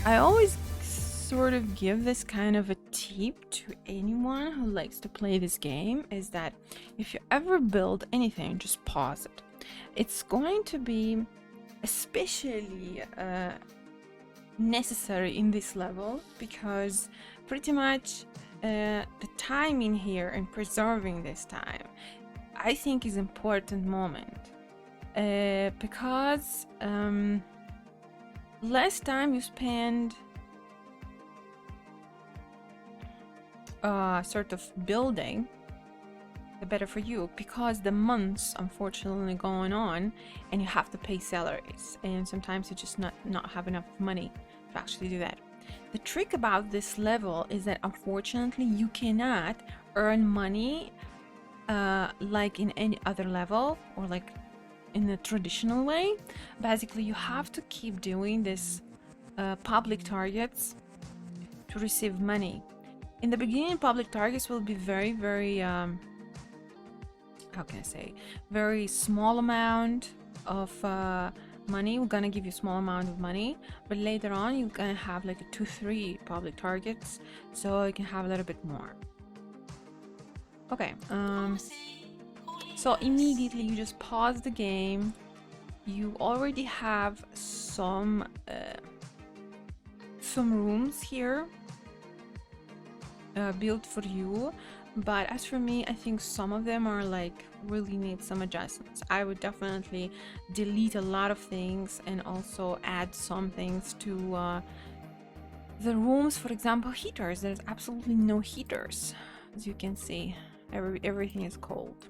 I always sort of give this kind of a tip to anyone who likes to play this game, is that if you ever build anything, just pause it. It's going to be especially necessary in this level, because pretty much the time in here and preserving this time, I think, is important moment, because less time you spend sort of building, the better for you, because the months unfortunately going on and you have to pay salaries, and sometimes you just not have enough money to actually do that. The trick about this level is that unfortunately you cannot earn money like in any other level, or like in a traditional way. Basically you have to keep doing this public targets to receive money. In the beginning, public targets will be very how can I say, very small amount of money. We're gonna give you a small amount of money, but later on you're gonna have like 2-3 public targets, so you can have a little bit more. Okay, so immediately you just pause the game. You already have some rooms here built for you, but as for me, I think some of them are like really need some adjustments. I would definitely delete a lot of things and also add some things to the rooms. For example, heaters. There's absolutely no heaters, as you can see. Everything is cold.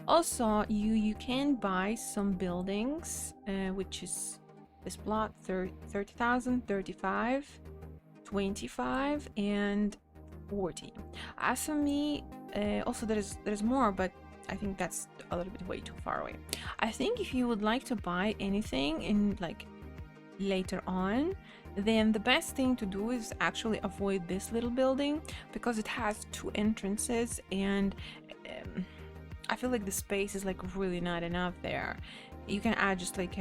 Also, you can buy some buildings, which is this plot 30,000, 35, 25, and 40. As for me, also there's more, but I think that's a little bit way too far away. I think if you would like to buy anything in like later on, then the best thing to do is actually avoid this little building, because it has 2 entrances, and I feel like the space is like really not enough there. You can add just like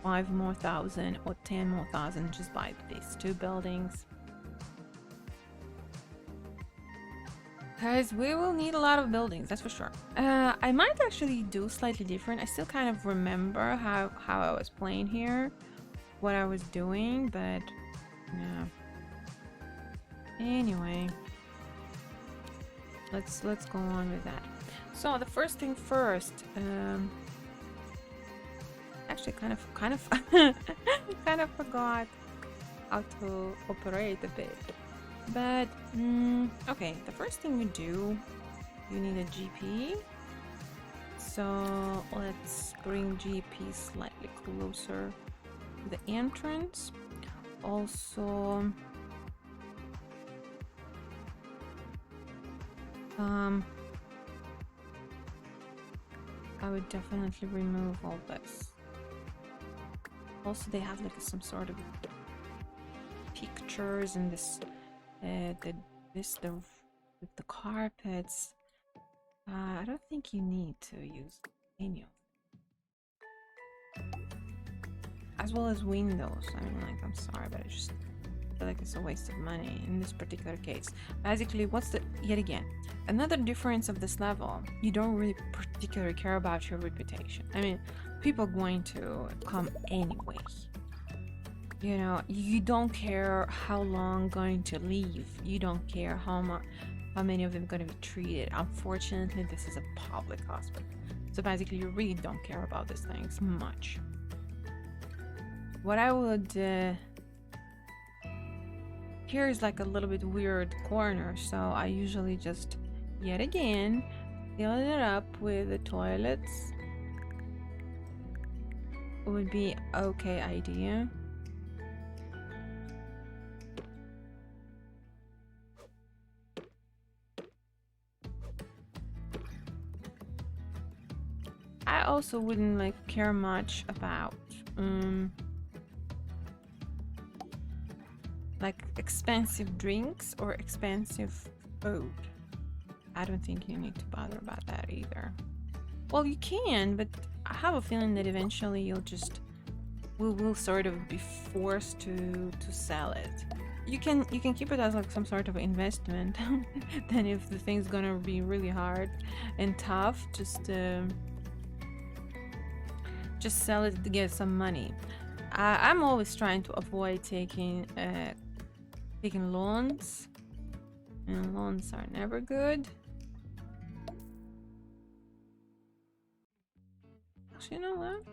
5 more thousand or 10 more thousand just by these 2 buildings. Guys, we will need a lot of buildings, that's for sure. I might actually do slightly different. I still kind of remember how I was playing here, what I was doing, but yeah. Anyway, let's go on with that. So the first thing first, actually kind of kind of forgot how to operate a bit. But okay, the first thing you do, you need a GP. So let's bring GP slightly closer to the entrance. Also, I would definitely remove all this. Also, they have like some sort of pictures in this. With the carpets, I don't think you need to use any of them. As well as windows. I mean, like, I'm sorry, but I just feel like it's a waste of money in this particular case. Basically, yet again, another difference of this level, you don't really particularly care about your reputation. I mean, people are going to come anyway. You know, you don't care how long going to leave. You don't care how many of them are going to be treated. Unfortunately, this is a public hospital, so basically you really don't care about these things much. What I would here is like a little bit weird corner, so I usually just yet again fill it up with the toilets. Would be okay idea. I also wouldn't like care much about like expensive drinks or expensive food. I don't think you need to bother about that either. Well, you can, but I have a feeling that eventually you'll just we will sort of be forced to sell it. You can keep it as like some sort of investment. Then if the thing's gonna be really hard and tough, just sell it to get some money. I'm always trying to avoid taking loans, and loans are never good. Actually, you know what?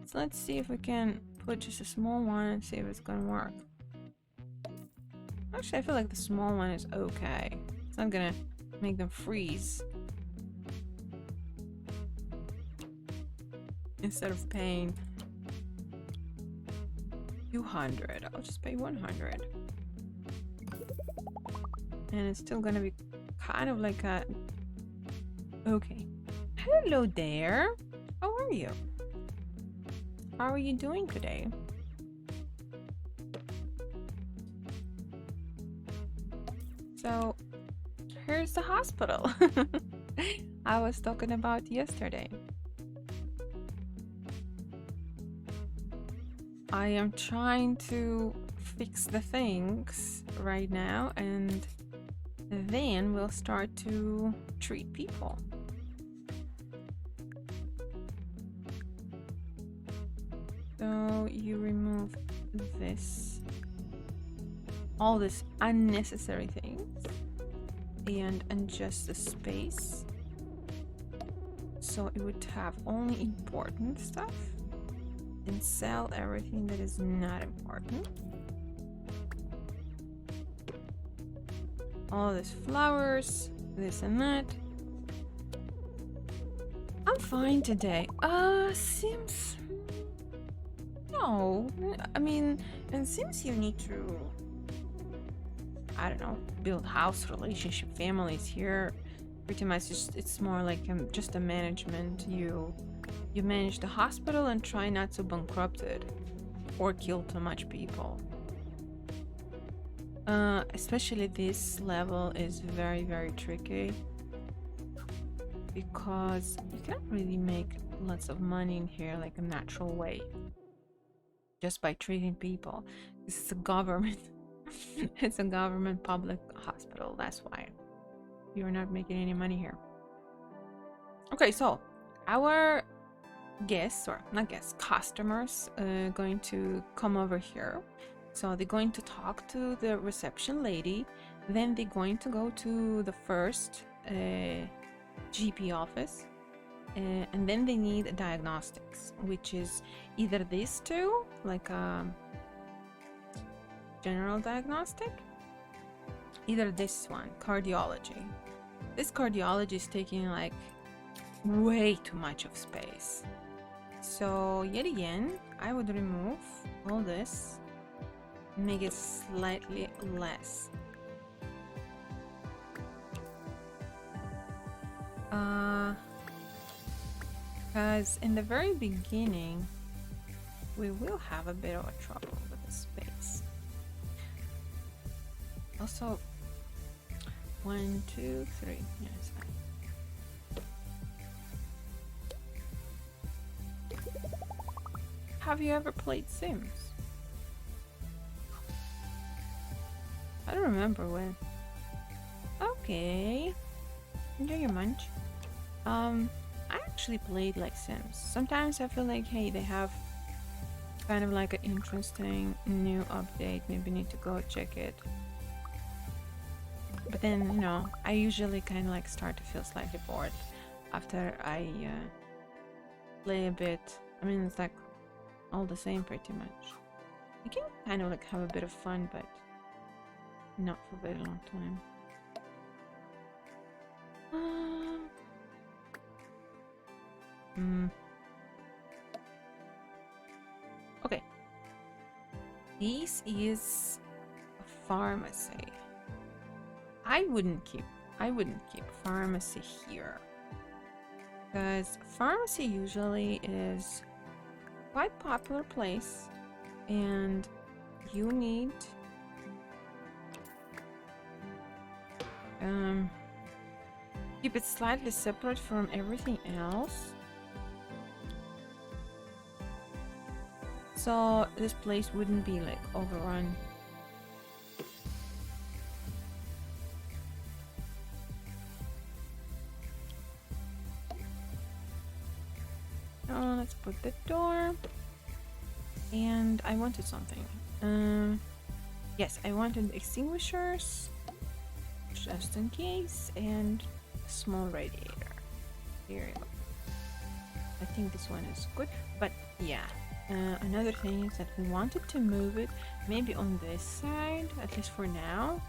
So let's see if we can put just a small one and see if it's gonna work. Actually, I feel like the small one is okay. It's not gonna make them freeze. Instead of paying 200, I'll just pay 100. And it's still gonna be kind of like a... Okay. Hello there. How are you? How are you doing today? So, here's the hospital I was talking about yesterday. I am trying to fix the things right now, and then we'll start to treat people. So you remove this, all this unnecessary things, and adjust the space so it would have only important stuff, and sell everything that is not important. All these flowers, this and that. I'm fine today. Seems... No, I mean, and since you need to, I don't know, build house, relationship, families here, pretty much it's more like just a management. You manage the hospital and try not to bankrupt it or kill too much people. Especially this level is very, very tricky because you can't really make lots of money in here like a natural way. Just by treating people. This is a government. It's a government public hospital. That's why you're not making any money here. Okay, so our guests, or not guests, customers, going to come over here. So they're going to talk to the reception lady. Then they're going to go to the first GP office. And then they need diagnostics, which is either these two, like a general diagnostic, either this one, cardiology. This cardiology is taking like way too much of space. So yet again, I would remove all this, make it slightly less. Because in the very beginning, we will have a bit of a trouble with the space. Also, 1, 2, 3. Yeah, it's fine. Have you ever played Sims? I don't remember when. Okay. Enjoy your munch. I actually played like Sims. Sometimes I feel like, hey, they have kind of like an interesting new update. Maybe need to go check it. But then, you know, I usually kind of like start to feel slightly bored after I play a bit. I mean, it's like all the same pretty much. You can kind of like have a bit of fun, but not for a very long time. Okay. This is a pharmacy. I wouldn't keep pharmacy here, because pharmacy usually is quite popular place, and you need keep it slightly separate from everything else. so this place wouldn't be like overrun. Let's put the door. And I wanted something. Yes, I wanted extinguishers, just in case, and a small radiator. Here you go. I think this one is good, but yeah. Another thing is that we wanted to move it maybe on this side, at least for now.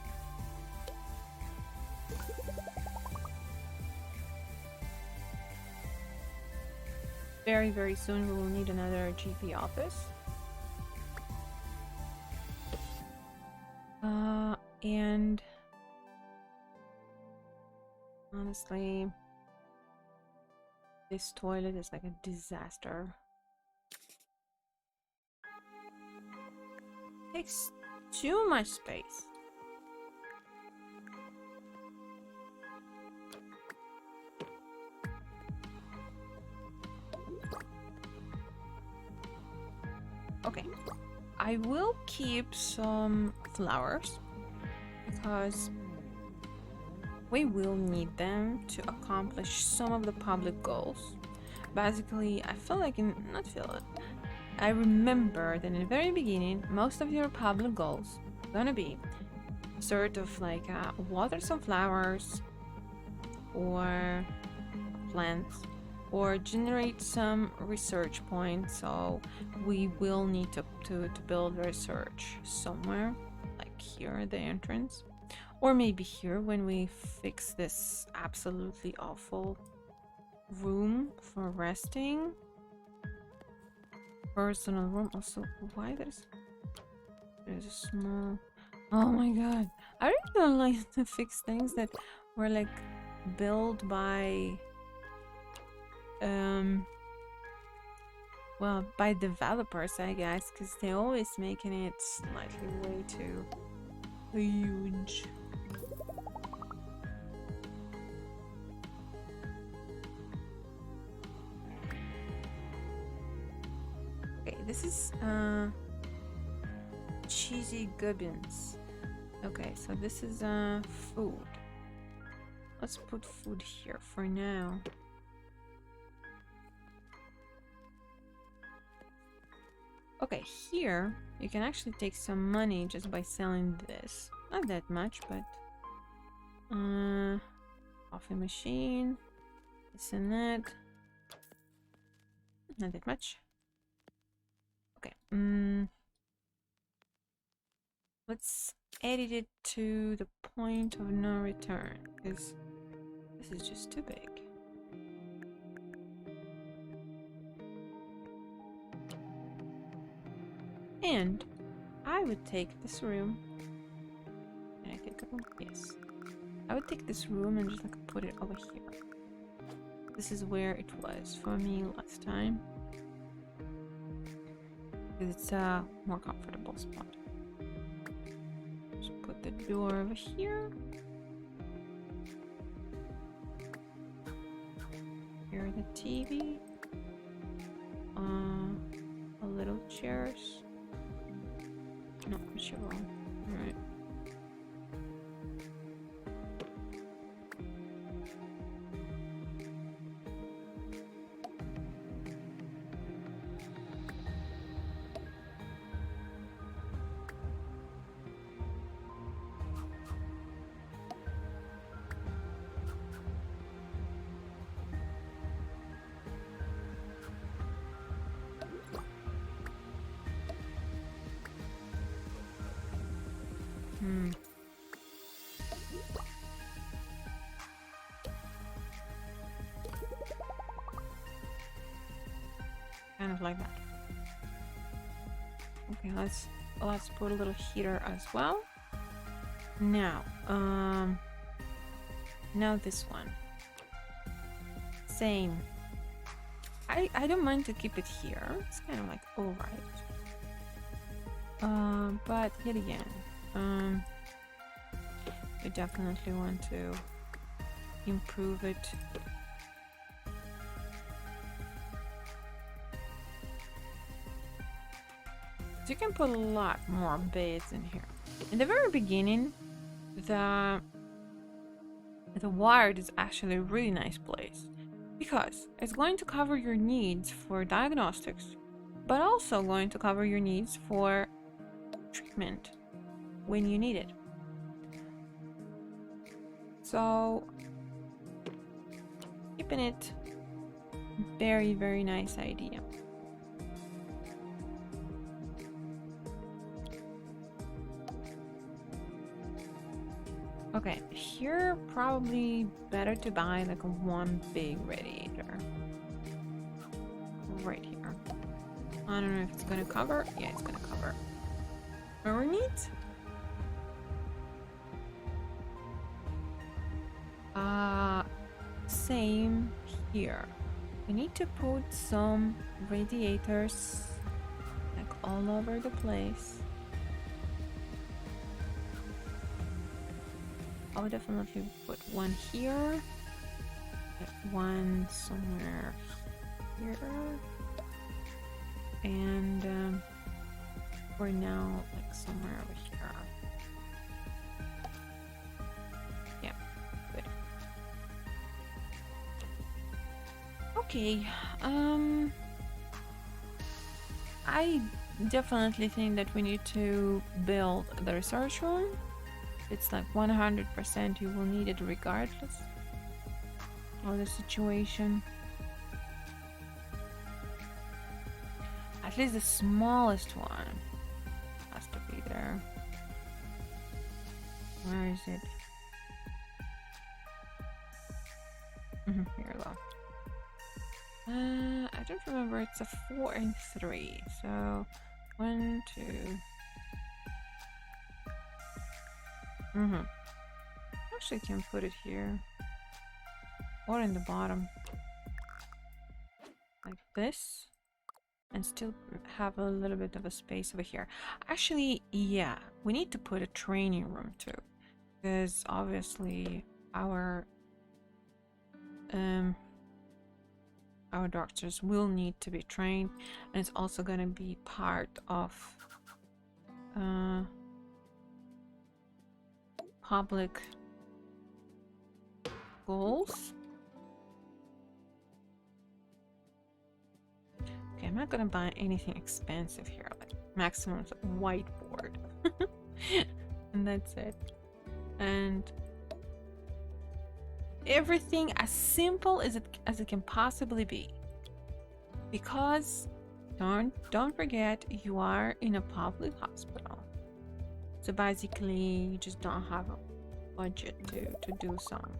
Very, very soon we will need another GP office. And honestly, this toilet is like a disaster. Takes too much space. Okay, I will keep some flowers because we will need them to accomplish some of the public goals. Basically, I feel like not feel it. I remember that in the very beginning, most of your public goals are gonna be sort of like water some flowers or plants or generate some research points. So we will need to build research somewhere, like here at the entrance, or maybe here when we fix this absolutely awful room for resting. Personal room. Also, why there's a small... Oh my god, I really don't like to fix things that were like built by well, by developers, I guess, because they always making it slightly way too huge. Okay, this is cheesy gubbins. Okay, so this is food. Let's put food here for now. Okay, here you can actually take some money just by selling this. Not that much, but coffee machine, this and that. Not that much. Okay. Let's edit it to the point of no return, because this is just too big. And I would take this room. Can I take a room? Yes. I would take this room and just like put it over here. This is where it was for me last time. It's a more comfortable spot. Just put the door over here. Here the TV. A little chairs. Not much at all. Alright. Kind of like that. Okay, let's put a little heater as well. Now, now this one. Same. I don't mind to keep it here. It's kind of like alright. But yet again, we definitely want to improve it. You can put a lot more beds in here. In the very beginning, the ward is actually a really nice place because it's going to cover your needs for diagnostics, but also going to cover your needs for treatment when you need it. So keeping it very, very nice idea. Okay, here probably better to buy like one big radiator. Right here. I don't know if it's gonna cover. Yeah, it's gonna cover. Our needs? Same here. We need to put some radiators like all over the place. I'll definitely put one here, one somewhere here, and for now, like somewhere over here. Yeah, good. Okay, I definitely think that we need to build the research room. It's like 100% you will need it regardless of the situation. At least the smallest one has to be there. Where is it? Here, look. I don't remember. It's a 4 and 3. So 1, 2. Actually, can put it here or in the bottom, like this, and still have a little bit of a space over here. Actually, yeah, we need to put a training room too, because obviously our doctors will need to be trained, and it's also going to be part of public goals. Okay, I'm not gonna buy anything expensive here, like maximum whiteboard. And that's it. And everything as simple as it can possibly be. Because don't forget, you are in a public hospital. So basically, you just don't have a budget to do some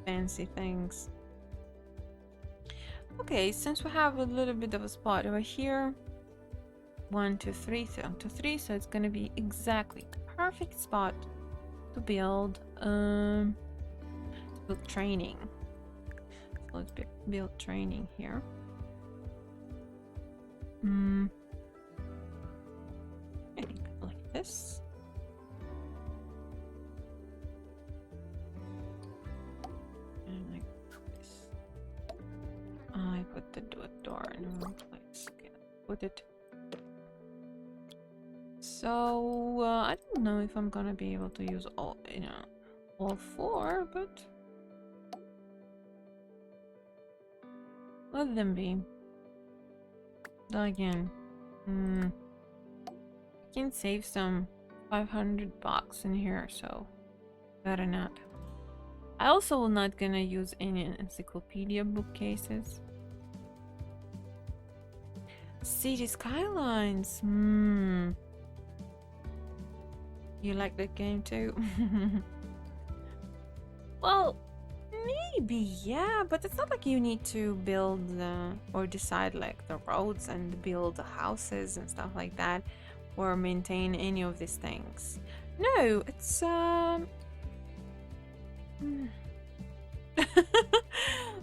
fancy things. Okay, since we have a little bit of a spot over here, 1, 2, 3, 1, 2, 3, so it's gonna be exactly the perfect spot to build training. So let's build training here. I think like this. I put the door in the wrong place. Okay, put it. So I don't know if I'm gonna be able to use all 4, but let them be. Though again, I can save some $500 in here, so better not. I also will not gonna use any encyclopedia bookcases. City Skylines. You like that game too? Well, maybe, yeah, but it's not like you need to build or decide like the roads and build the houses and stuff like that, or maintain any of these things. No, it's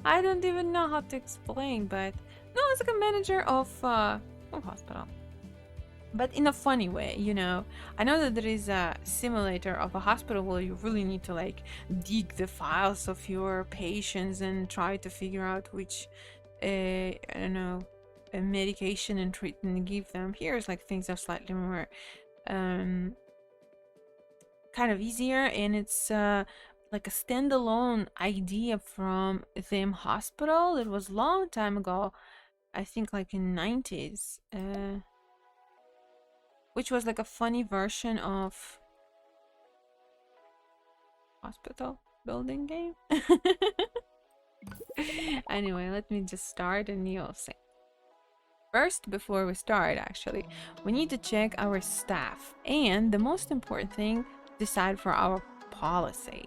I don't even know how to explain, but no, it's like a manager of hospital, but in a funny way, you know. I know that there is a simulator of a hospital where you really need to like dig the files of your patients and try to figure out which I don't know, medication and treatment to give them. Here's like things are slightly more um, kind of easier, and it's like a standalone idea from them hospital. It was a long time ago, I think like in 90s, which was like a funny version of hospital building game. Anyway, let me just start and you'll see. First, before we start, actually, we need to check our staff, and the most important thing, decide for our policies.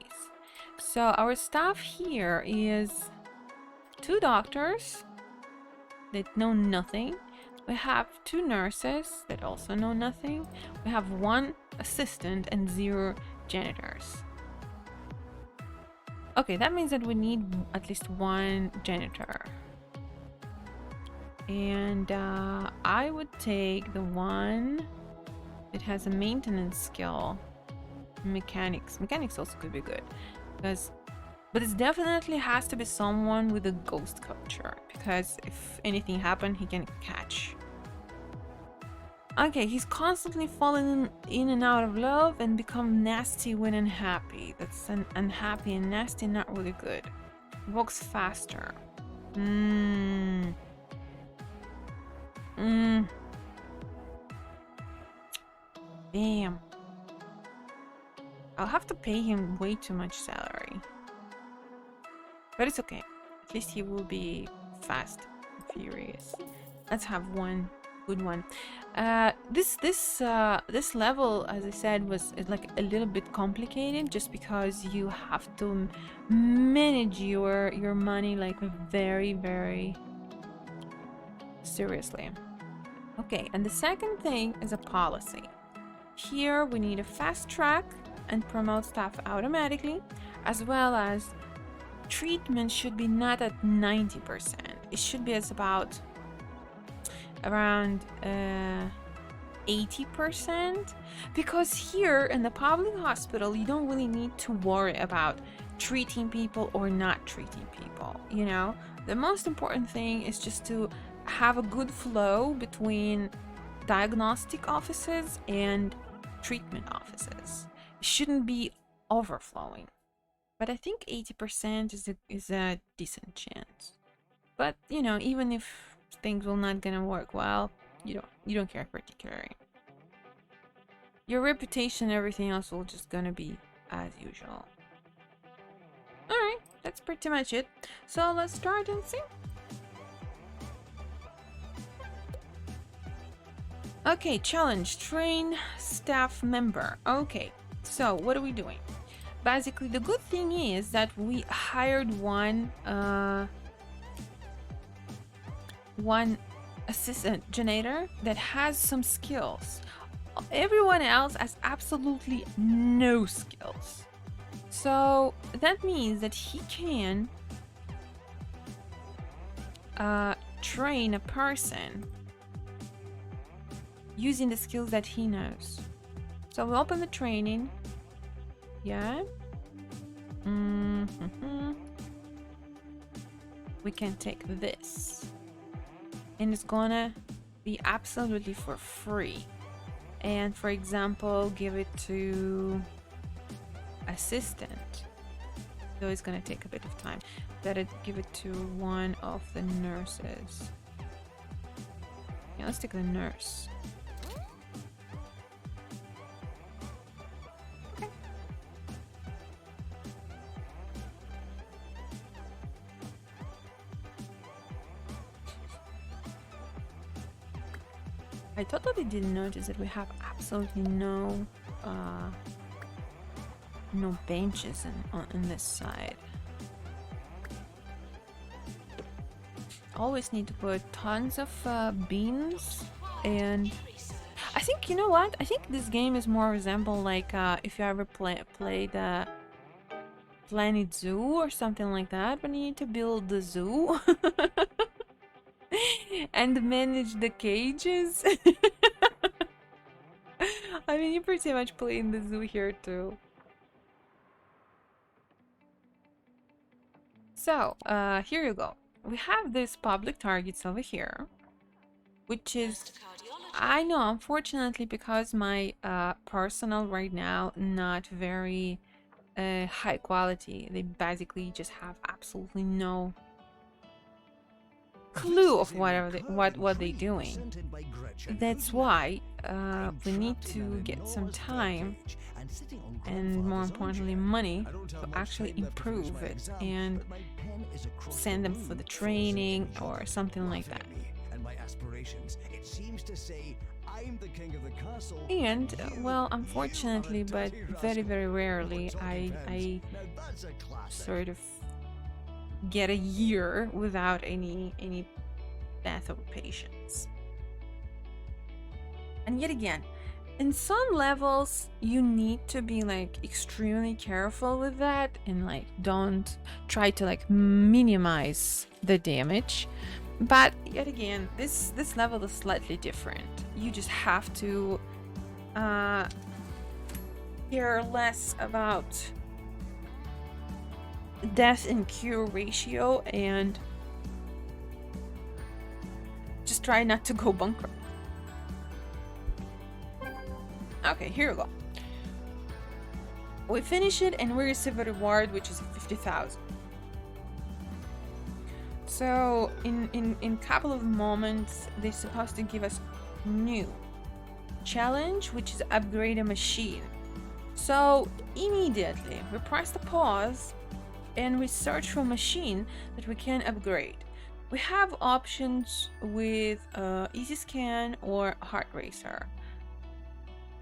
So our staff here is 2 doctors that know nothing. We have 2 nurses that also know nothing. We have 1 assistant and 0 janitors. Okay, that means that we need at least 1 janitor. And I would take the one that has a maintenance skill. Mechanics also could be good, but it definitely has to be someone with a ghost culture, because if anything happened, he can catch. Okay, he's constantly falling in and out of love and become nasty when unhappy. That's unhappy and nasty, not really good. Walks faster. Damn. I'll have to pay him way too much salary. But it's okay. At least he will be fast and furious. Let's have one good one. This level, as I said, was like a little bit complicated, just because you have to manage your money like very, very seriously. Okay, and the second thing is a policy. Here we need a fast track and promote staff automatically, as well as treatment should be not at 90%. It should be at about around 80%, because here in the public hospital you don't really need to worry about treating people or not treating people. You know, the most important thing is just to have a good flow between diagnostic offices and treatment offices. It shouldn't be overflowing, but I think 80% is a decent chance. But you know, even if things will not gonna work well, you don't care particularly. Your reputation and everything else will just gonna be as usual. Alright, that's pretty much it. So let's start and see. Okay, challenge, train staff member. Okay, so what are we doing? Basically, the good thing is that we hired one assistant janitor that has some skills. Everyone else has absolutely no skills. So that means that he can train a person using the skills that he knows. So we open the training. Yeah. We can take this, and it's gonna be absolutely for free. And for example, give it to assistant, though it's gonna take a bit of time. Better give it to one of the nurses. Yeah, let's take the nurse. I totally didn't notice that we have absolutely no benches on this side. Always need to put tons of beans, and I think, you know what? I think this game is more resemble like if you ever played Planet Zoo or something like that, when you need to build the zoo. And manage the cages. I mean, you pretty much play in the zoo here too. So, here you go. We have these public targets over here. which is, I know, unfortunately, because my personal right now not very high quality. They basically just have absolutely no clue of whatever what they're doing. That's why we need to get some time and, more importantly, money to actually improve it and send them for the training or something like that. And well, unfortunately, but very, very rarely, I sort of get a year without any death of patients. And yet again, in some levels, you need to be like extremely careful with that and like don't try to like minimize the damage. But yet again, this level is slightly different. You just have to care less about death and cure ratio and just try not to go bankrupt. Okay, here we go. We finish it and we receive a reward, which is 50,000. So in couple of moments, they're supposed to give us new challenge, which is upgrade a machine. So immediately we press the pause and we search for a machine that we can upgrade. We have options with easy scan or heart racer.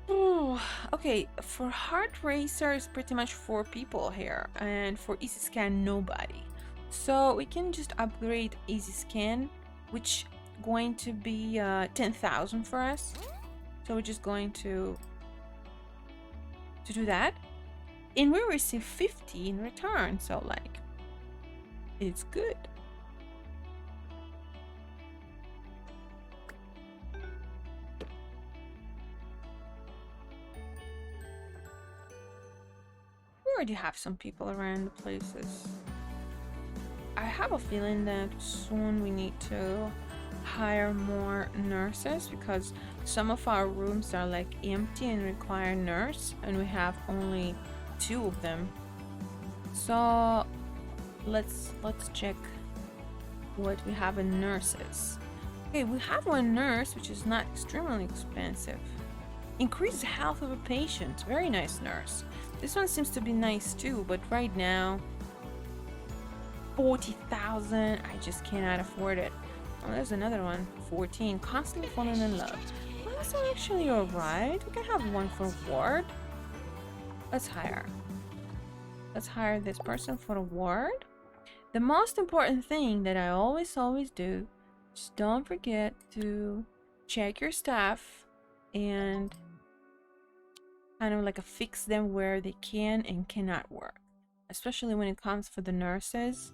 Ooh, okay, for heart racer is pretty much 4 people here, and for easy scan nobody. So we can just upgrade easy scan, which going to be 10,000 for us. So we're just going to do that, and we receive 50 in return. So like, it's good. We already have some people around the places. I have a feeling that soon we need to hire more nurses because some of our rooms are like empty and require nurse, and we have only 2 of them. So let's check what we have in nurses. Okay, we have one nurse, which is not extremely expensive. Increase the health of a patient. Very nice nurse. This one seems to be nice too, but right now 40,000, I just cannot afford it. Oh, there's another one. 14. Constantly falling in love. Well, that's actually alright. We can have one for ward. Let's hire this person for a ward. The most important thing that I always do, just don't forget to check your staff and kind of like fix them where they can and cannot work, especially when it comes for the nurses.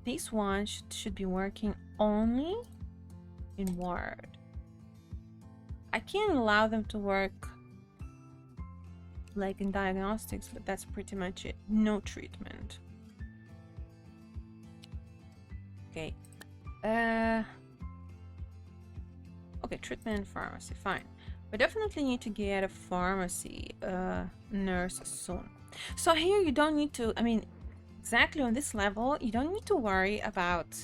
This one should be working only in ward. I can't allow them to work like in diagnostics, but that's pretty much it. No treatment. Okay. Okay, treatment and pharmacy, fine. We definitely need to get a pharmacy nurse soon. So here you don't need to, I mean, exactly on this level, you don't need to worry about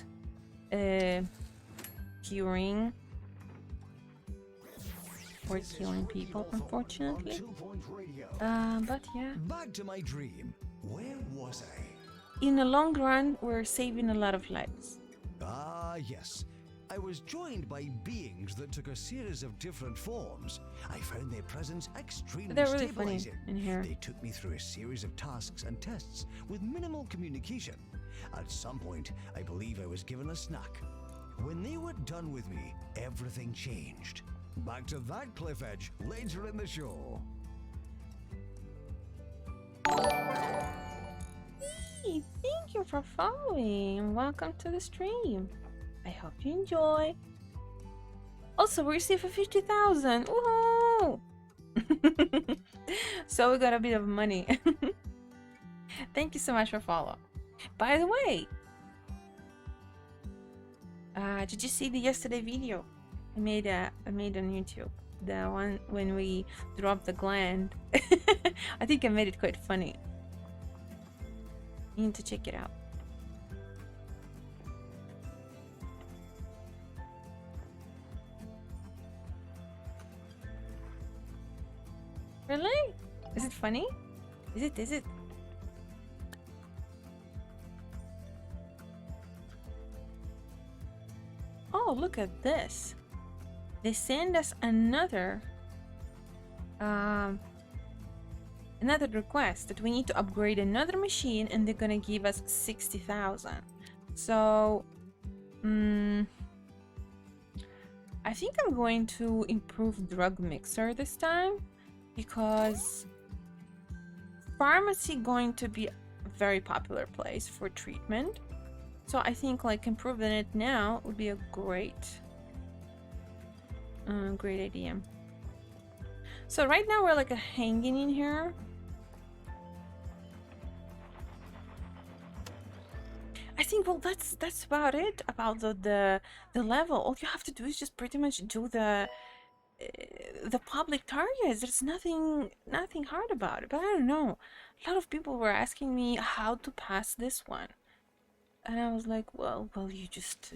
curing or killing people, unfortunately. But yeah. Back to my dream. Where was I? In the long run, we're saving a lot of lives. Ah, yes. I was joined by beings that took a series of different forms. I found their presence extremely They're really funny stabilizing. in here. They took me through a series of tasks and tests with minimal communication. At some point, I believe I was given a snack. When they were done with me, everything changed. Back to that cliff edge later in the show. Hey, thank you for following and welcome to the stream. I hope you enjoy. Also, we received 50,000. Woohoo! So we got a bit of money. Thank you so much for follow. By the way, Did you see the yesterday video I made on YouTube? The one when we dropped the gland. I think I made it quite funny. You need to check it out. Really? Is it funny? Is it? Is it? Oh, look at this. They send us another request that we need to upgrade another machine, and they're gonna give us 60,000. So I think I'm going to improve drug mixer this time, because pharmacy going to be a very popular place for treatment. So I think like improving it now would be a great idea. So right now we're like hanging in here. I think, well, that's about it about the level. All you have to do is just pretty much do the public targets. There's nothing hard about it. But I don't know. A lot of people were asking me how to pass this one, and I was like, well, you just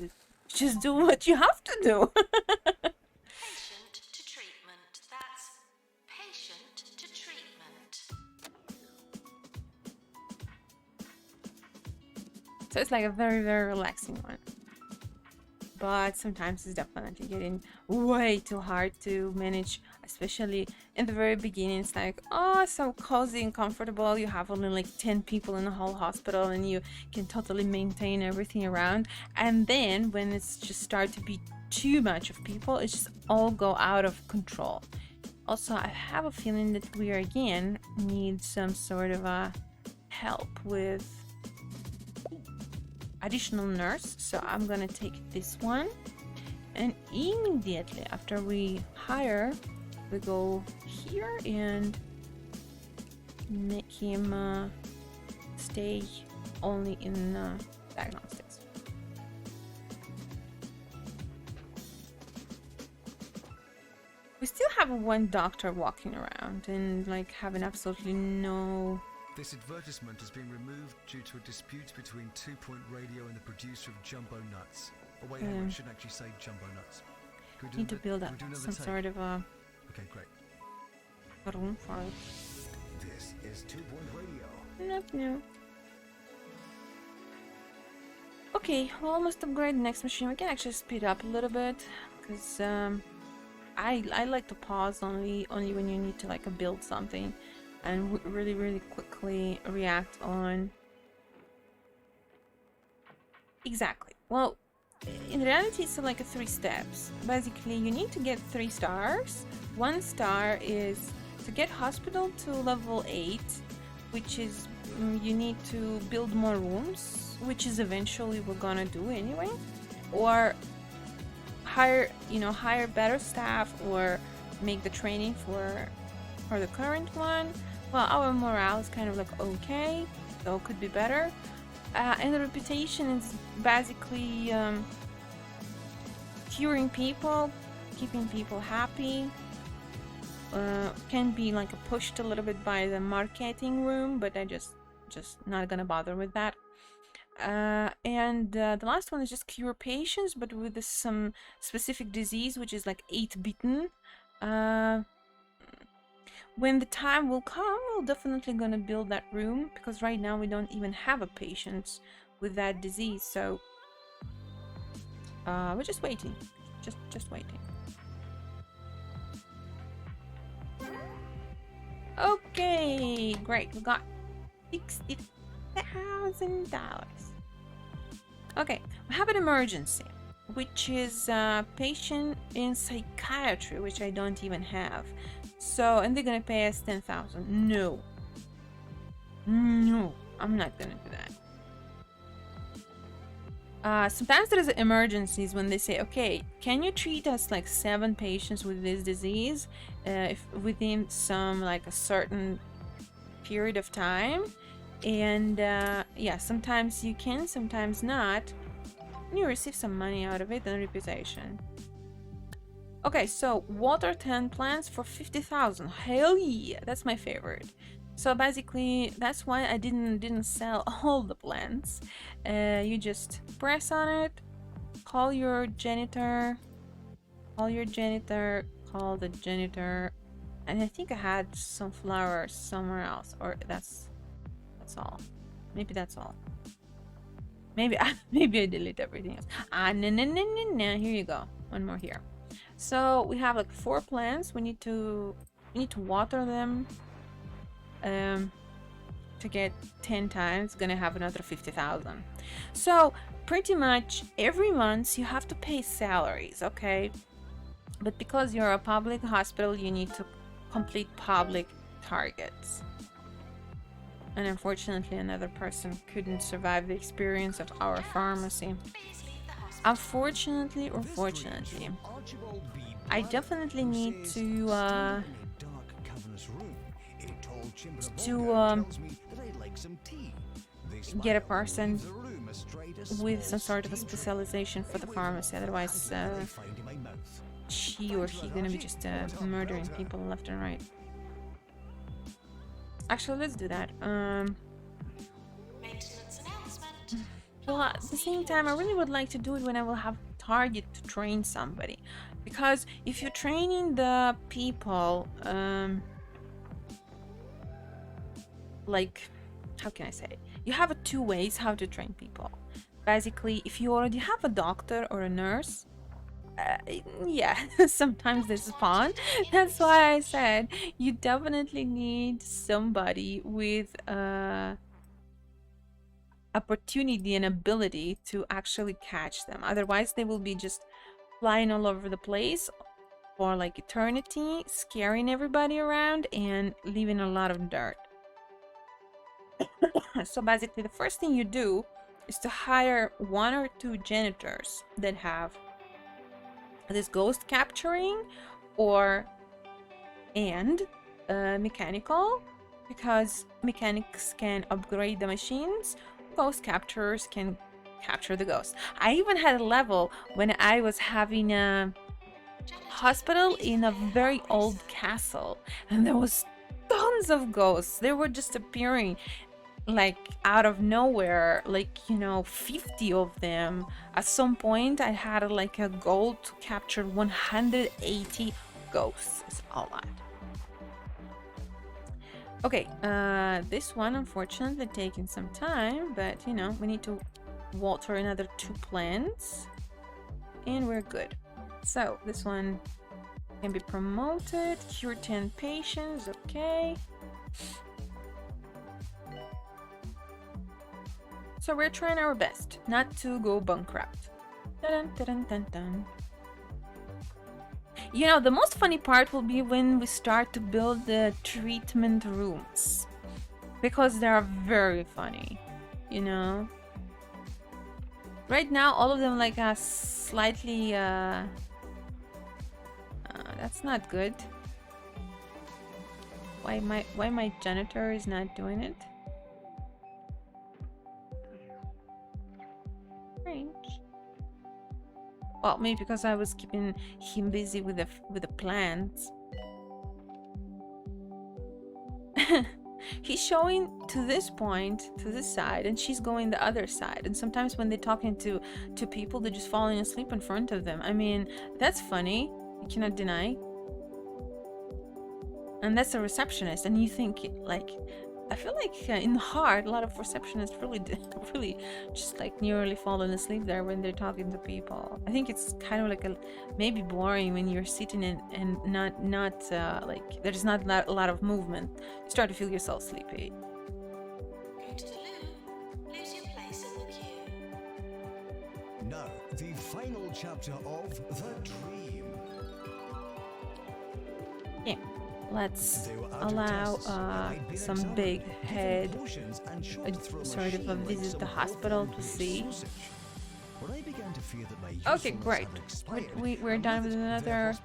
do what you have to do. Patient to treatment. That's patient to treatment. So it's like a very, very relaxing one. But sometimes it's definitely getting way too hard to manage, especially in the very beginning. It's like, oh, so cozy and comfortable. You have only like 10 people in the whole hospital and you can totally maintain everything around. And then when it's just start to be too much of people, it just all go out of control. Also, I have a feeling that we again need some sort of a help with additional nurse. So I'm gonna take this one, and immediately after we hire, we go here and make him stay only in diagnostics. We still have one doctor walking around and like having absolutely no. This advertisement has been removed due to a dispute between 2 Point Radio and the producer of Jumbo Nuts. Oh wait, hang on, I shouldn't actually say Jumbo Nuts. Can we do Need to build up can we do another some take? sort of a Okay, great. room for it. This is 2 Point Radio. Nope, no. Okay, we'll almost upgrade the next machine. We can actually speed up a little bit, because I like to pause only when you need to like build something and really quickly react on. Exactly. Well, in reality it's like 3 steps. Basically you need to get 3 stars. 1 star is to get hospital to level 8, which is you need to build more rooms, which is eventually we're gonna do anyway, or hire better staff, or make the training for the current one. Well, our morale is kind of like okay, so it could be better. And the reputation is basically curing people, keeping people happy. Can be like pushed a little bit by the marketing room, but I just not gonna bother with that. And the last one is just cure patients, but with some specific disease, which is like 8-bitten. When the time will come, we're definitely gonna build that room, because right now we don't even have a patient with that disease, so we're just waiting, just waiting. Okay, great, we got $60,000. Okay, we have an emergency, which is a patient in psychiatry, which I don't even have. So, and they're gonna pay us 10,000. No, I'm not gonna do that. Sometimes there's emergencies when they say, okay, can you treat us like 7 patients with this disease if within some like a certain period of time. And yeah, sometimes you can, sometimes not. You receive some money out of it and reputation. Okay, so water 10 plants for 50,000. Hell yeah, that's my favorite. So basically, that's why I didn't sell all the plants. You just press on it, call your janitor, call the janitor, and I think I had some flowers somewhere else, or that's all. Maybe that's all. Maybe maybe I delete everything else. No. Here you go. One more here. So we have like 4 plants. We need to water them. To get 10 times, gonna have another 50,000. So pretty much every month you have to pay salaries, okay? But because you're a public hospital, you need to complete public targets. And unfortunately, another person couldn't survive the experience of our pharmacy. Unfortunately or fortunately, I definitely need to get a person with some sort of a specialization for the pharmacy. Otherwise, she or he gonna be just murdering people left and right. Actually, let's do that. Well, at the same time, I really would like to do it when I will have target to train somebody, because if you're training the people, like, how can I say it? You have 2 ways how to train people. Basically, if you already have a doctor or a nurse, yeah, sometimes this is fun. That's why I said you definitely need somebody with opportunity and ability to actually catch them. Otherwise, they will be just flying all over the place for like eternity, scaring everybody around and leaving a lot of dirt. So basically, the first thing you do is to hire 1 or 2 janitors that have this ghost capturing and mechanical, because mechanics can upgrade the machines, ghost capturers can capture the ghosts. I even had a level when I was having a hospital in a very old castle, and there was tons of ghosts. They were just appearing like out of nowhere, like, 50 of them. At some point I had like a goal to capture 180 ghosts. It's a lot. Okay, this one unfortunately taking some time, but we need to water another 2 plants and we're good. So this one can be promoted. Cure 10 patients. Okay. So we're trying our best not to go bankrupt. Dun, dun, dun, dun. The most funny part will be when we start to build the treatment rooms, because they are very funny, Right now, all of them like are slightly, that's not good. Why my janitor is not doing it? Strange. Well, maybe because I was keeping him busy with the plants. He's showing to this point, to this side, and she's going the other side. And sometimes when they're talking to people, they're just falling asleep in front of them. I mean, that's funny. You cannot deny. And that's a receptionist, and you think like, I feel like in the heart, a lot of receptionists really just like nearly falling asleep there when they're talking to people. I think it's kind of like maybe boring when you're sitting and not like there's not a lot of movement. You start to feel yourself sleepy. Go to the loo. Lose your place in the queue. Now, the final chapter of The Dream. Yeah. Let's allow some big head sort of visit the hospital to see. But I began to fear that my Okay, great. We're done with another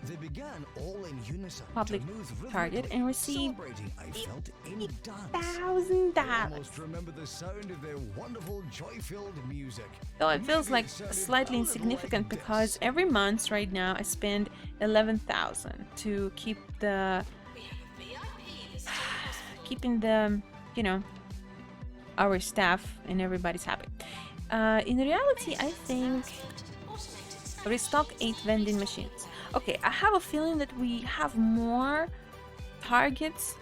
They began all in unison public to move target rhythmically, and receive celebrating, I felt, in dance. $1,000. I almost remember the sound of their wonderful, joy-filled music. Though it feels Maybe like sounded slightly a little insignificant like because this. every month right now I spend 11,000 to keep the We have a VIP visiting the hospital. keeping the, you know, our staff and everybody's happy. In reality, I think restock 8 vending machines. Okay, I have a feeling that we have more targets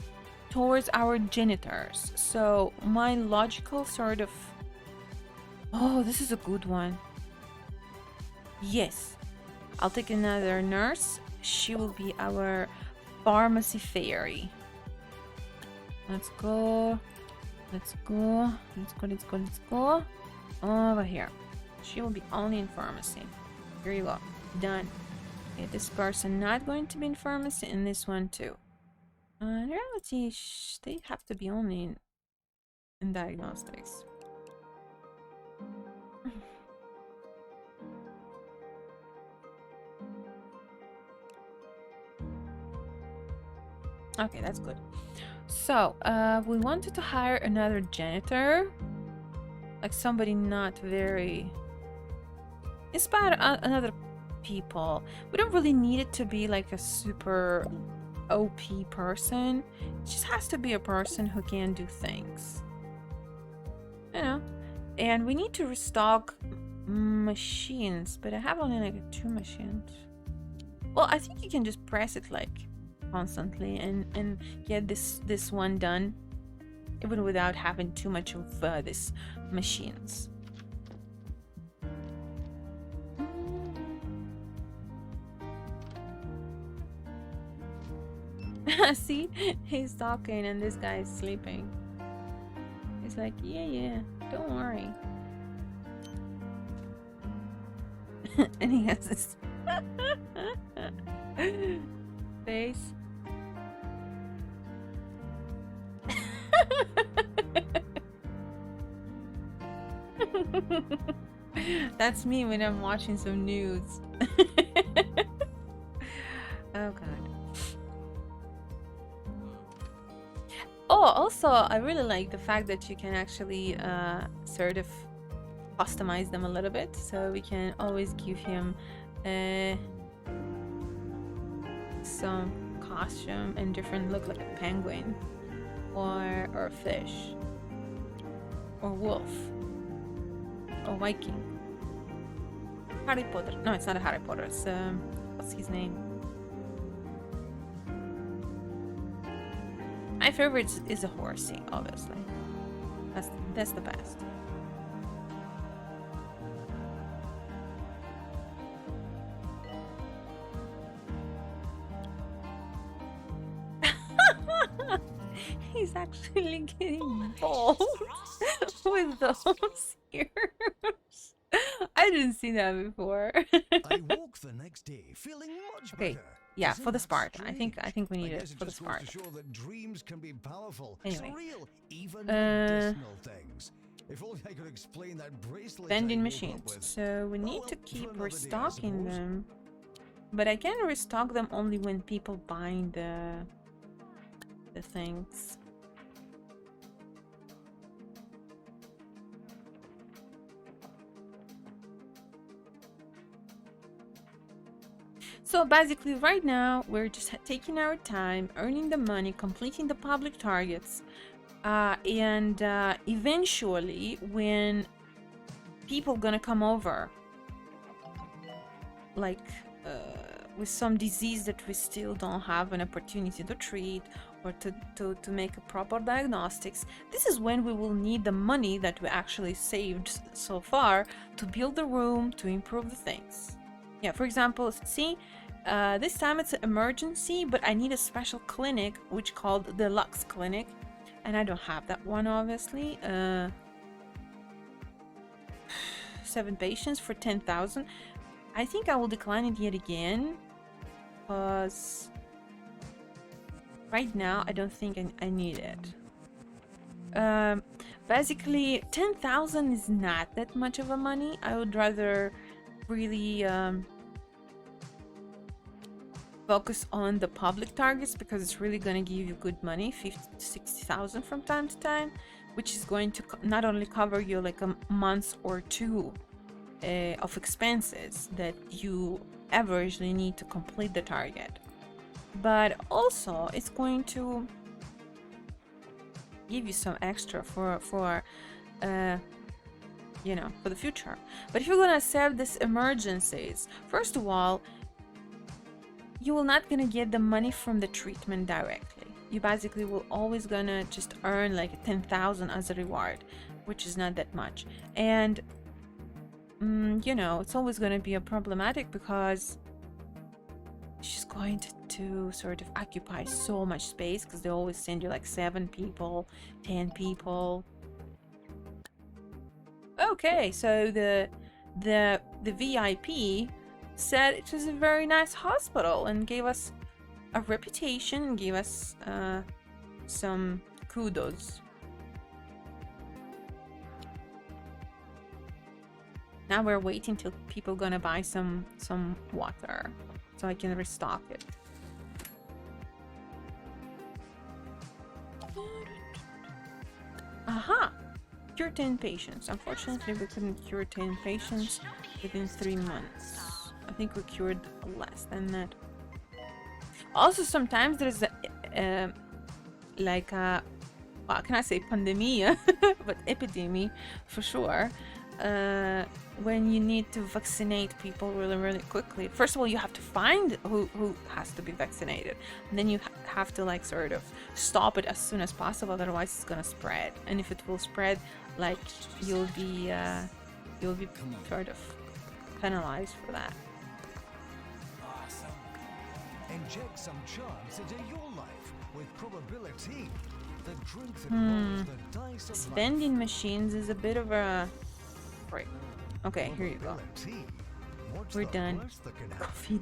towards our janitors. So my logical sort of... Oh, this is a good one. Yes. I'll take another nurse. She will be our pharmacy fairy. Let's go. Let's go. Let's go, let's go, let's go. Over here. She will be only in pharmacy. Here you go. Done. Okay, this person not going to be in pharmacy, and this one too. In reality, they have to be only in diagnostics. Okay, that's good. So, we wanted to hire another janitor. Like somebody not very... inspire another people. We don't really need it to be like a super OP person. It just has to be a person who can do things. You know? And we need to restock machines, but I have only like 2 machines. Well, I think you can just press it like constantly and get this one done, even without having too much of these machines. See, he's talking and this guy is sleeping. He's like, yeah, don't worry. And he has this face. That's me when I'm watching some news. Oh god. Oh, also, I really like the fact that you can actually sort of customize them a little bit, so we can always give him some costume and different look, like a penguin or a fish or wolf or Viking. Harry Potter. No, it's not a Harry Potter. It's what's his name? My favorite is a horsey, obviously. That's the best. He's actually getting bald with those ears. I didn't see that before. I woke the next day feeling much Okay, better. yeah, Isn't for the that Spartan. I think strange? we need it guess for the just goes Spartan. to show that dreams can be powerful, Anyway. surreal, even medicinal things. If only I could explain that bracelet. Vending I woke machines. up with. So we need well, to for keep another day, I restocking suppose. them. But I can restock them only when people buying the things. So basically right now we're just taking our time, earning the money, completing the public targets, and eventually when people gonna come over, like with some disease that we still don't have an opportunity to treat or to make a proper diagnostics, this is when we will need the money that we actually saved so far to build the room, to improve the things. Yeah, for example, see, this time it's an emergency, but I need a special clinic, which called the Lux Clinic, and I don't have that one, obviously. 7 patients for 10,000. I think I will decline it yet again, because right now I don't think I need it. Basically, 10,000 is not that much of a money. I would rather really focus on the public targets because it's really going to give you good money, 50 to 60,000 from time to time, which is going to not only cover you like a month or two of expenses that you averagely need to complete the target, but also it's going to give you some extra for you know, for the future. But if you're gonna save these emergencies, first of all, you will not gonna get the money from the treatment directly. You basically will always gonna just earn like 10,000 as a reward, which is not that much. And you know, it's always gonna be a problematic because she's going to sort of occupy so much space because they always send you like 7 people, 10 people. Okay, so the VIP said it was a very nice hospital and gave us a reputation and gave us some kudos. Now we're waiting till people gonna buy some water so I can restock it. Aha! Cure 10 patients. Unfortunately, we couldn't cure 10 patients within 3 months. I think we cured less than that. Also, sometimes there's a like a, well, can I say pandemia, but epidemic for sure. When you need to vaccinate people really quickly. First of all, you have to find who has to be vaccinated, and then you have to like sort of stop it as soon as possible, otherwise it's gonna spread. And if it will spread, like you'll be sort of penalized for that. Inject some charms into your life with probability. The drink that rolls the dice of life. Vending machines is a bit of a break. Okay, here you go. We're done. Coffee.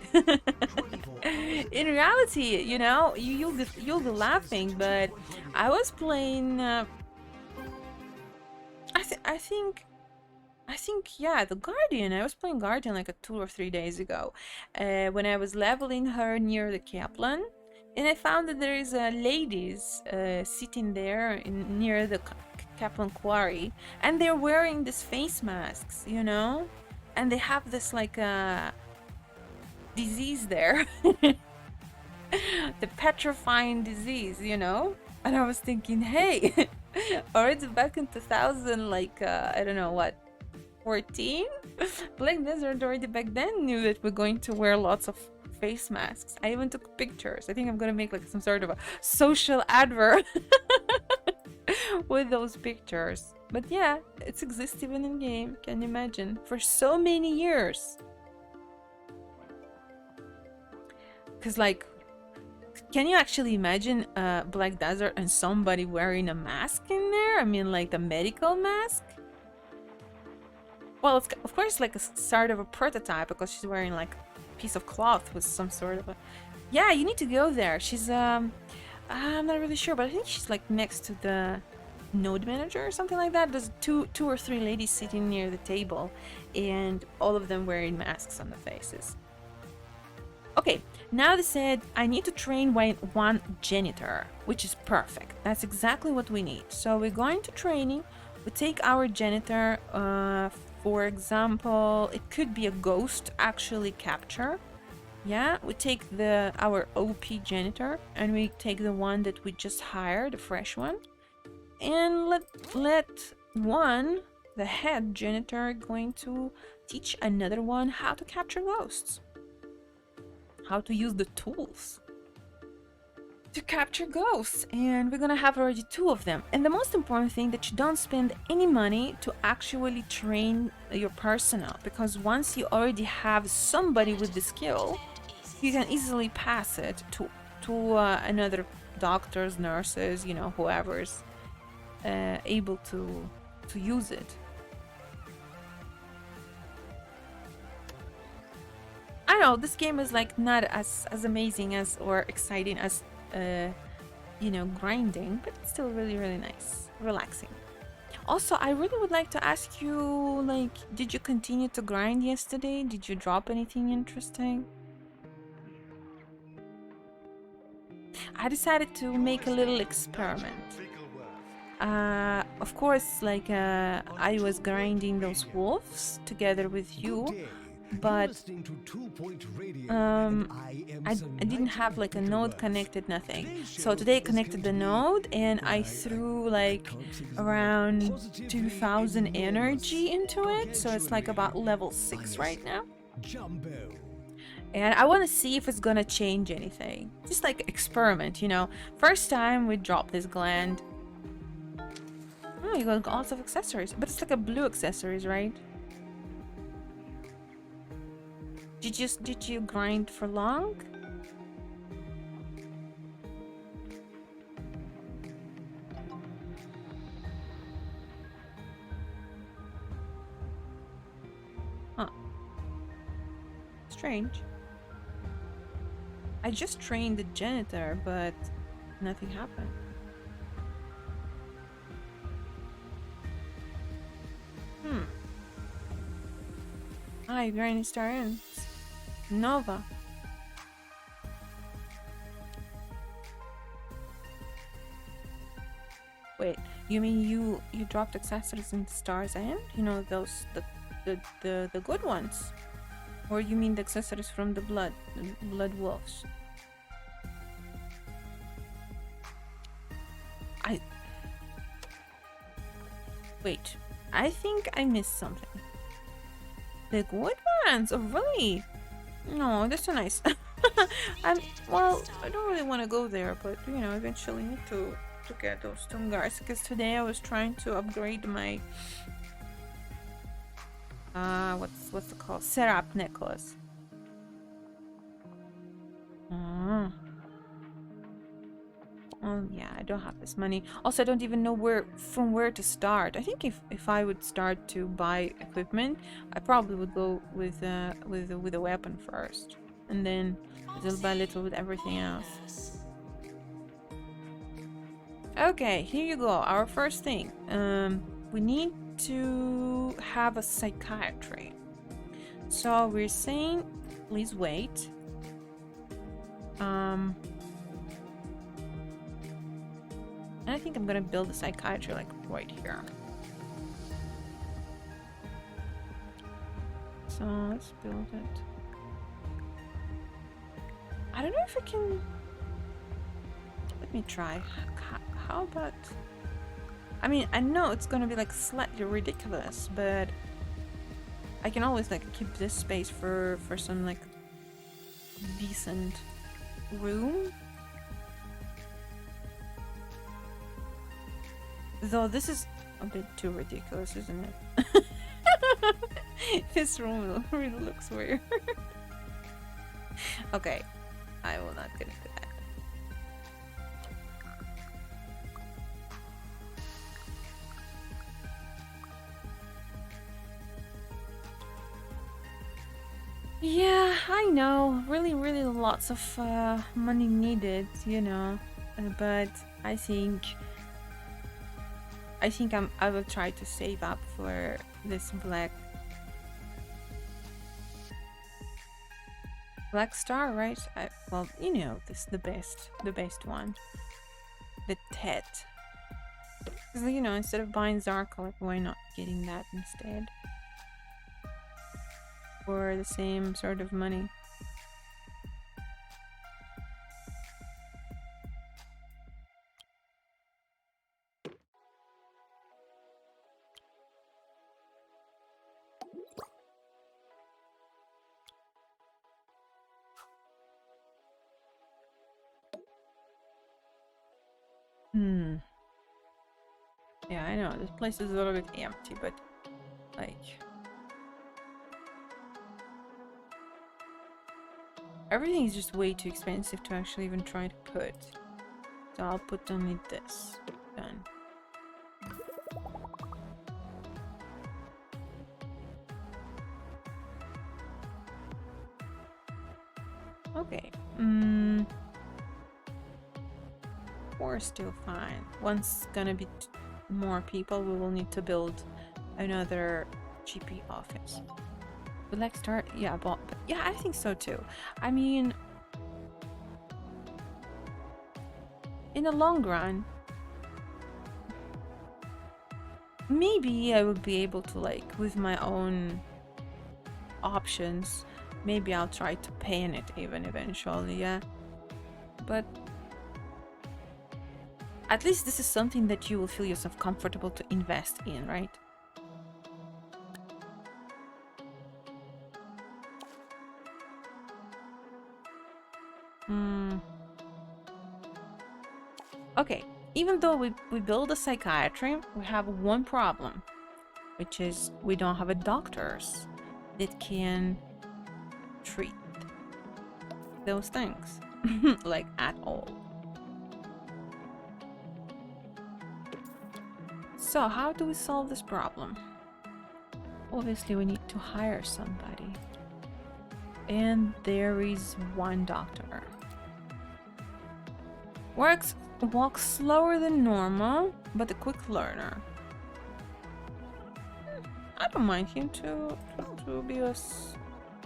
In reality, you know, you'll be laughing, but I was playing. I think yeah, the Guardian. I was playing Guardian like 2 or 3 days ago, when I was leveling her near the Kaplan, and I found that there is ladies sitting there near the Kaplan Quarry, and they're wearing these face masks, you know, and they have this like disease there, the petrifying disease, you know. And I was thinking, hey, already back in 2000, like I don't know what, 14, Black Desert already back then knew that we're going to wear lots of face masks. I even took pictures. I think I'm gonna make like some sort of a social advert with those pictures. But yeah, it's exists even in game. Can you imagine? For so many years. Because like, can you actually imagine Black Desert and somebody wearing a mask in there? I mean, like the medical mask? Well, it's of course like a sort of a prototype because she's wearing like a piece of cloth with some sort of a... Yeah, you need to go there. She's I'm not really sure, but I think she's like next to the node manager or something like that. There's two or three ladies sitting near the table, and all of them wearing masks on the faces. Okay, now they said I need to train one janitor, which is perfect. That's exactly what we need. So we're going to training. We take our janitor, for example, it could be a ghost actually capture. Yeah, we take our OP janitor, and we take the one that we just hired, the fresh one, and let one, the head janitor, going to teach another one how to capture ghosts, how to use the tools to capture ghosts. And we're gonna have already 2 of them. And the most important thing, that you don't spend any money to actually train your personnel, because once you already have somebody with the skill, you can easily pass it to another doctors, nurses, you know, whoever's able to use it. I know this game is like not as amazing as or exciting as you know, grinding, but it's still really nice, relaxing. Also, I really would like to ask you, like, did you continue to grind yesterday? Did you drop anything interesting? I decided to make a little experiment. Of course, like I was grinding those wolves together with you, but I didn't have like a node connected, nothing. So today I connected the node and I threw like around 2000 energy into it. So it's like about level 6 right now. And I want to see if it's gonna change anything. Just like experiment, you know. First time we dropped this gland. Oh, you got lots of accessories. But it's like a blue accessories, right? Did you grind for long? Huh. Strange. I just trained the janitor, but nothing happened. Hi, Granny Star Inn. Nova. Wait, you mean you dropped accessories in Star's End? You know, those the good ones? Or you mean the accessories from the blood wolves? Wait, I think I missed something. The good ones? Oh, really? No, that's so nice. Well, I don't really want to go there, but you know, eventually need to get those Tungars, because today I was trying to upgrade my what's it called? Serap necklace. Oh yeah, I don't have this money. Also, I don't even know from where to start. I think if I would start to buy equipment, I probably would go with a weapon first, and then little by little with everything else. Okay, here you go. Our first thing. We need to have a psychiatry. So we're saying, please wait. And I think I'm gonna build a psychiatry like right here. So let's build it. I don't know if I can. Let me try. How about? I mean, I know it's gonna be like slightly ridiculous, but I can always like keep this space for some like decent room. Though this is a bit too ridiculous, isn't it? This room really looks weird. Okay, I will not get into that. Yeah, I know. Really, really lots of money needed, you know. But I think I will try to save up for this black star, right? Well, you know, this the best one. The Tet. Because, you know, instead of buying Zarko, like, why not getting that instead? For the same sort of money. Yeah, I know, this place is a little bit empty, but like everything is just way too expensive to actually even try to put. So I'll put only this. Done. Okay. We're still fine. Once gonna be more people, we will need to build another GP office. Would like start? Yeah, but yeah, I think so too. I mean, in the long run, maybe I would be able to, like, with my own options, maybe I'll try to paint it even eventually, yeah. But at least this is something that you will feel yourself comfortable to invest in, right? Okay, even though we build a psychiatry, we have one problem, which is we don't have a doctors that can treat those things, like, at all. So how do we solve this problem? Obviously, we need to hire somebody. And there is one doctor. Walks slower than normal, but a quick learner. I don't mind him to be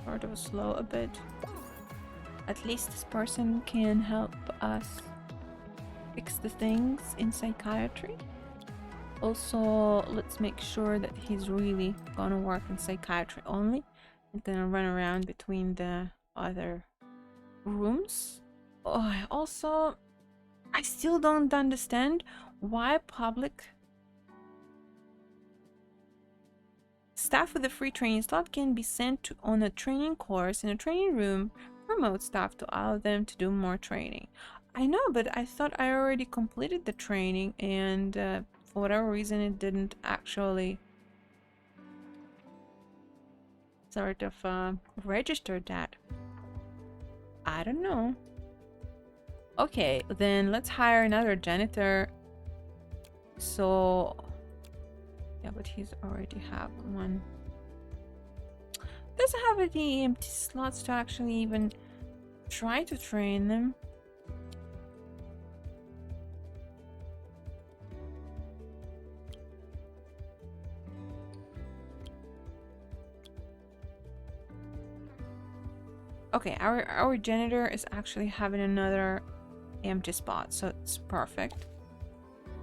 sort of slow a bit. At least this person can help us fix the things in psychiatry. Also, let's make sure that he's really gonna work in psychiatry only and gonna run around between the other rooms. Oh, also, I still don't understand why public staff with a free training slot can be sent on a training course in a training room, promote staff to allow them to do more training. I know, but I thought I already completed the training, and for whatever reason it didn't actually sort of register that. I don't know. Okay, then let's hire another janitor. So yeah, but he's already have one. Doesn't have any empty slots to actually even try to train them. Okay, our janitor is actually having another empty spot, so it's perfect.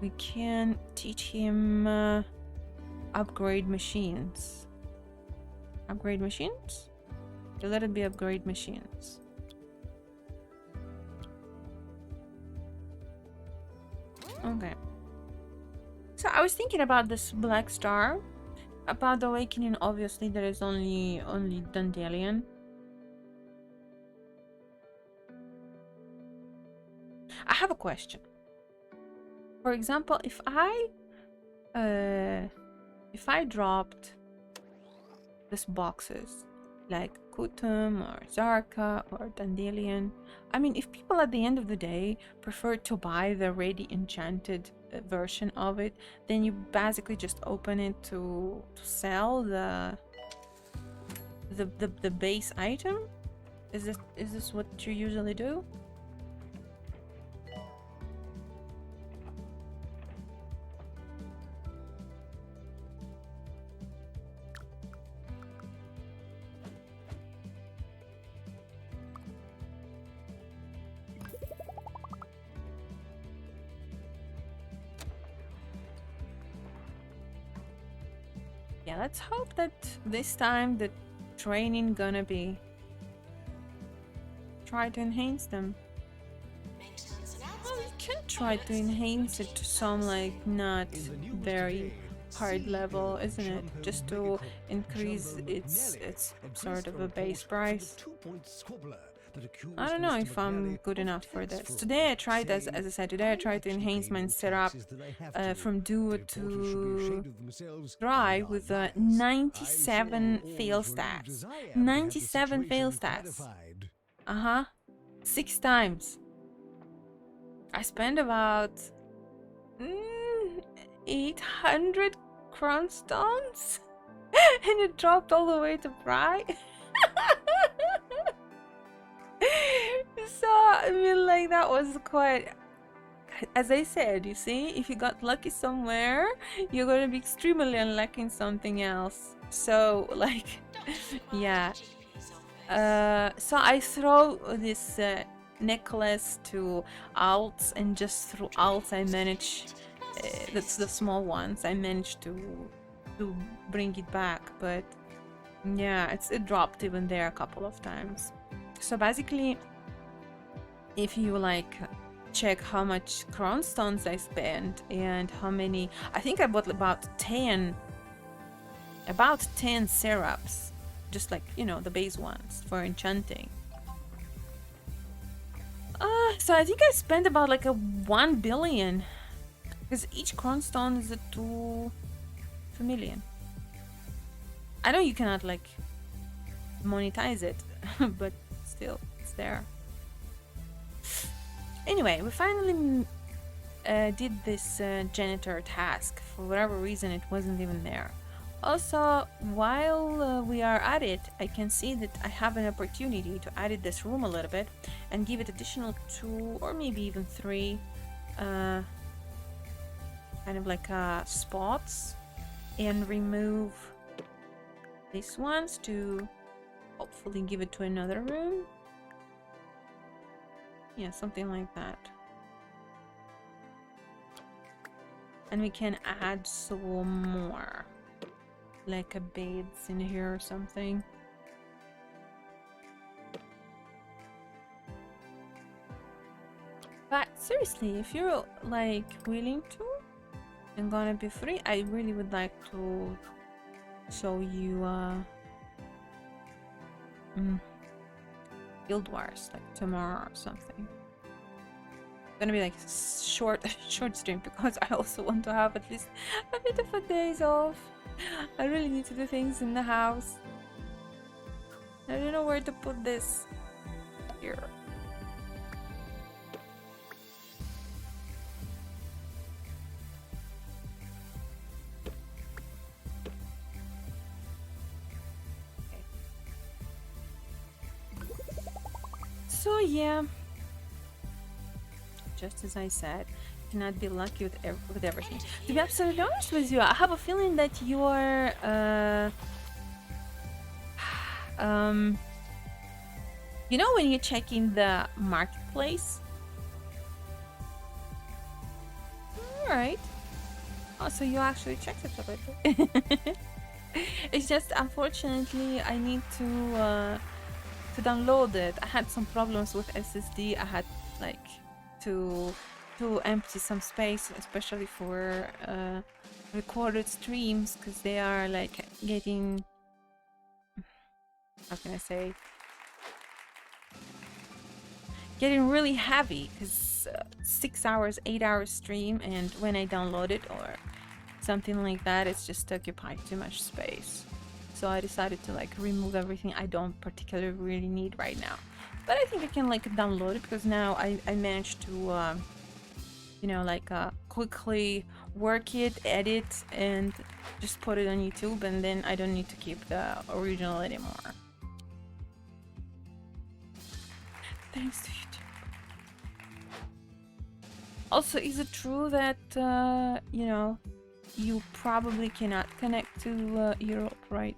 We can teach him upgrade machines. Upgrade machines? Let it be upgrade machines. Okay. So I was thinking about this black star. About the awakening, obviously there is only Dandelion. I have a question. For example, if I dropped these boxes like Kutum or Zarka or Dandelion, I mean, if people at the end of the day prefer to buy the ready enchanted version of it, then you basically just open it to sell the base item. Is this what you usually do? Yeah, let's hope that this time the training gonna be try to enhance them. Well, we can try to enhance it to some, like, not very hard level, isn't it? Just to increase its sort of a base price. I don't know if I'm good enough for this. Today I tried, as I said, today I tried to enhance my setup from duo to dry with 97 fail stats. 97 fail stats. 6 times. I spent about 800 crown stones and it dropped all the way to Fry. So, I mean, like, that was quite... As I said, you see, if you got lucky somewhere, you're gonna be extremely unlucky in something else. So, like, yeah. So I throw this necklace to alts, and just through alts I managed, that's the small ones, I managed to bring it back. But yeah, it dropped even there a couple of times. So basically, if you like check how much crown stones I spent and how many, I think I bought about 10 syrups, just like, you know, the base ones for enchanting. So I think I spent about like a 1 billion, because each crown stone is a 2 million. I know you cannot like monetize it, but still, it's there. Anyway, we finally did this janitor task. For whatever reason, it wasn't even there. Also, while we are at it, I can see that I have an opportunity to edit this room a little bit and give it additional 2 or maybe even 3 kind of like spots, and remove these ones to hopefully give it to another room. Yeah, something like that. And we can add some more, like a beds in here or something. But seriously, if you're like willing to and gonna be free, I really would like to show you Guild Wars like tomorrow or something. It's gonna be like short stream, because I also want to have at least a bit of a days off. I really need to do things in the house. I don't know where to put this. Here. So yeah, just as I said, you cannot be lucky with everything. To be absolutely honest with you, I have a feeling that you are you know, when you're checking the marketplace. All right. Oh, so you actually checked it already. It's just, unfortunately, I need to download it. I had some problems with SSD. I had like to empty some space, especially for recorded streams, because they are like getting, how can I say, getting really heavy, because 6 hours, 8 hours stream, and when I download it or something like that, it's just occupied too much space. So I decided to like remove everything I don't particularly really need right now. But I think I can like download it, because now I managed to you know, like quickly work it, edit, and just put it on YouTube, and then I don't need to keep the original anymore. Thanks to YouTube. Also, is it true that you know, you probably cannot connect to Europe, right?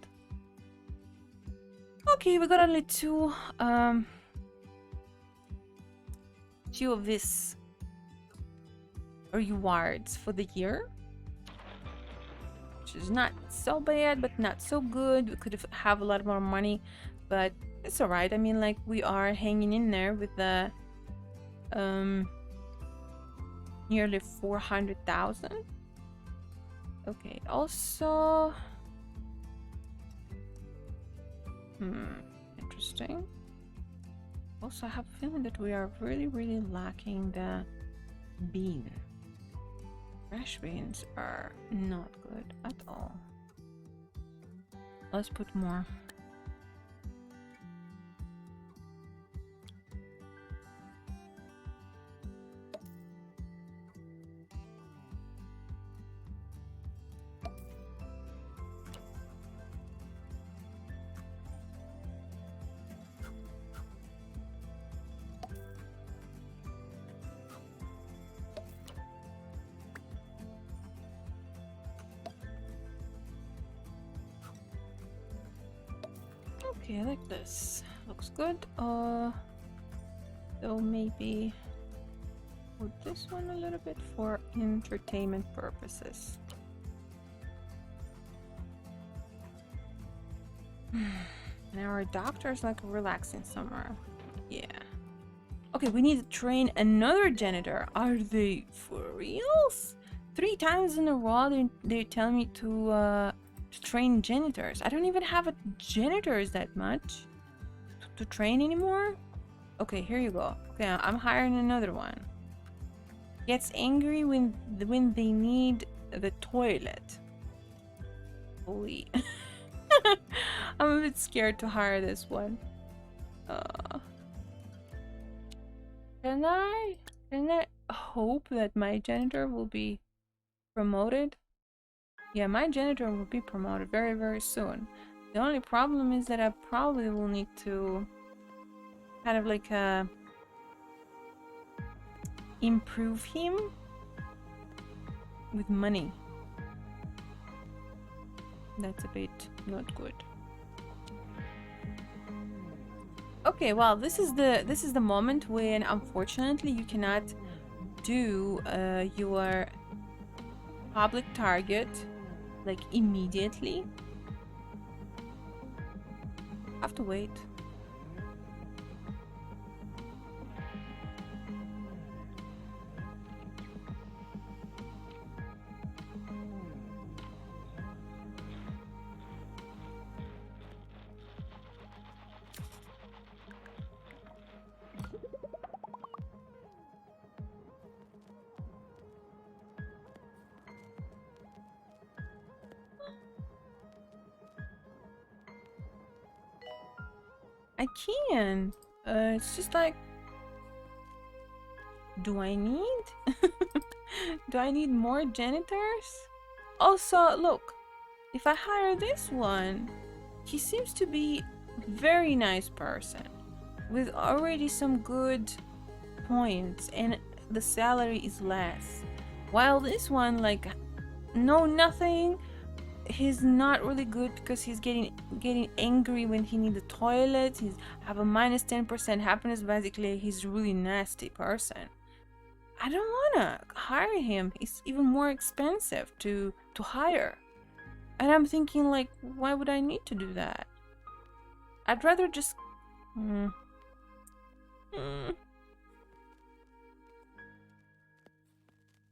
Okay, we got only two of these rewards for the year, which is not so bad, but not so good. We could have a lot more money, but it's alright. I mean, like, we are hanging in there with the nearly 400,000. Okay, also interesting. Also, I have a feeling that we are really lacking the bean. Fresh beans are not good at all. Let's put more. Okay, like this. Looks good. So maybe put this one a little bit for entertainment purposes. And our doctor's like relaxing somewhere. Yeah. Okay, we need to train another janitor. Are they for reals? 3 times in a row they tell me to train janitors. I don't even have a janitors that much to train anymore. Okay, here you go. Okay, I'm hiring another one. Gets angry when they need the toilet. Holy. I'm a bit scared to hire this one. Can I hope that my janitor will be promoted? Yeah, my janitor will be promoted very, very soon. The only problem is that I probably will need to kind of like improve him with money. That's a bit not good. Okay, well, this is the moment when unfortunately you cannot do your public target like immediately. Have to wait. I can. It's just like, do I need? Do I need more janitors? Also, look, if I hire this one, he seems to be a very nice person with already some good points, and the salary is less. While this one, like, no nothing. He's not really good because he's getting angry when he needs the toilet. He's have a minus 10% happiness. Basically, he's a really nasty person. I don't wanna hire him. It's even more expensive to hire. And I'm thinking, like, why would I need to do that? I'd rather just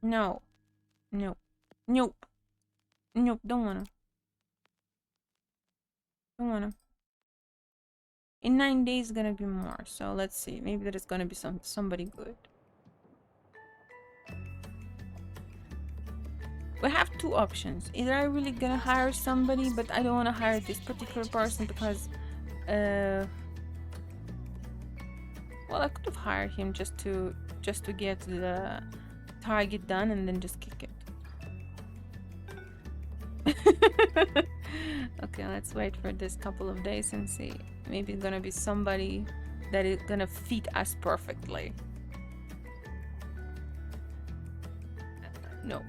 No. Nope. Nope. Nope, don't wanna. Don't wanna. In 9 days, gonna be more. So let's see. Maybe that is gonna be somebody good. We have 2 options. Either I'm really gonna hire somebody, but I don't wanna hire this particular person because, well, I could have hired him just to get the target done and then just kick it. Okay, let's wait for this couple of days and see. Maybe it's gonna be somebody that is gonna fit us perfectly. Nope.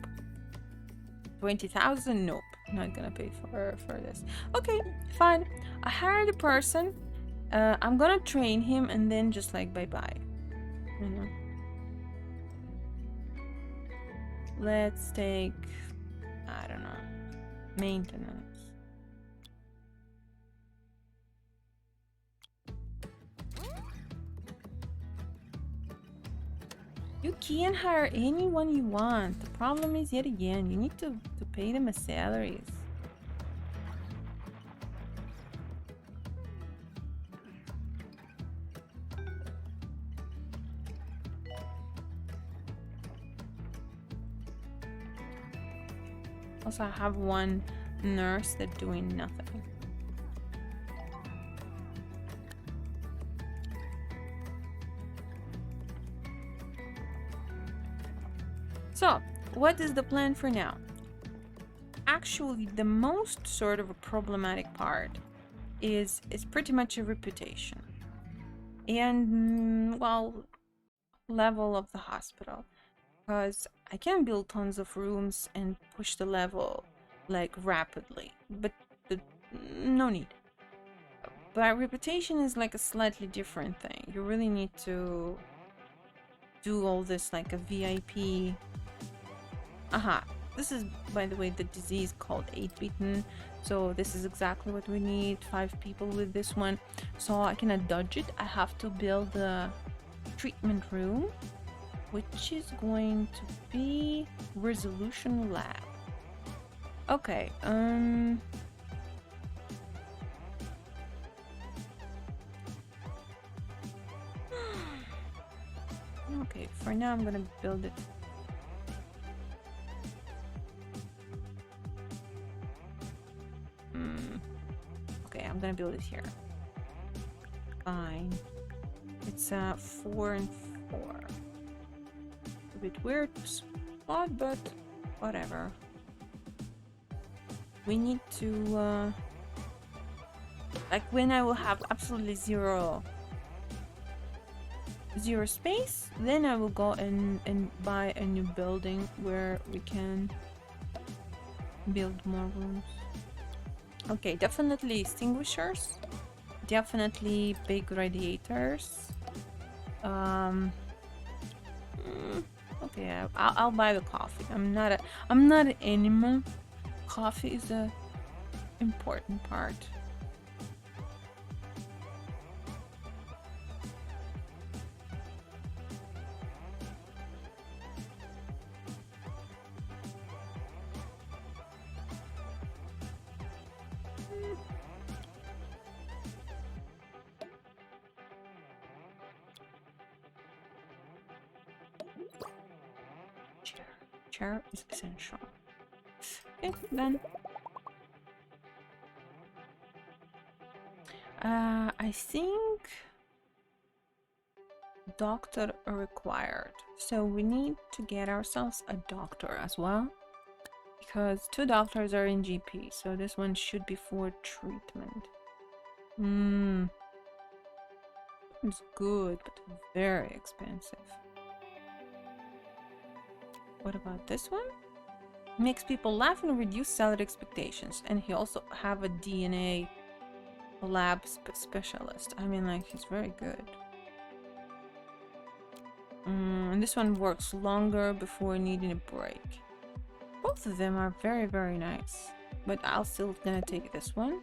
20,000? Nope. Not gonna pay for this. Okay, fine. I hired a person. I'm gonna train him and then just like bye-bye. You know. Let's take, I don't know, maintenance. You can hire anyone you want. The problem is, yet again, you need to pay them a salaries. Also, I have one nurse that's doing nothing. So, what is the plan for now? Actually, the most sort of a problematic part is pretty much a reputation and, well, level of the hospital, because I can build tons of rooms and push the level like rapidly, but no need. But reputation is like a slightly different thing. You really need to do all this like a VIP. Aha. This is, by the way, the disease called 8-bitten. So this is exactly what we need. 5 people with this one. So I cannot dodge it. I have to build a treatment room, which is going to be resolution lab. Okay. Okay, for now I'm gonna build it. Okay, I'm gonna build it here. Fine. It's 4 and 4. A bit weird spot, but whatever. We need to like when I will have absolutely zero space, then I will go and buy a new building where we can build more rooms. Okay, definitely extinguishers, definitely big radiators. Okay, I'll buy the coffee. I'm not an animal. Coffee is a important part. Chair is essential. Okay, done. I think doctor required. So we need to get ourselves a doctor as well, because 2 doctors are in GP. So this one should be for treatment. It's good, but very expensive. What about this one? Makes people laugh and reduce salary expectations. And he also have a DNA lab specialist. I mean, like, he's very good. And this one works longer before needing a break. Both of them are very, very nice. But I'll still gonna take this one.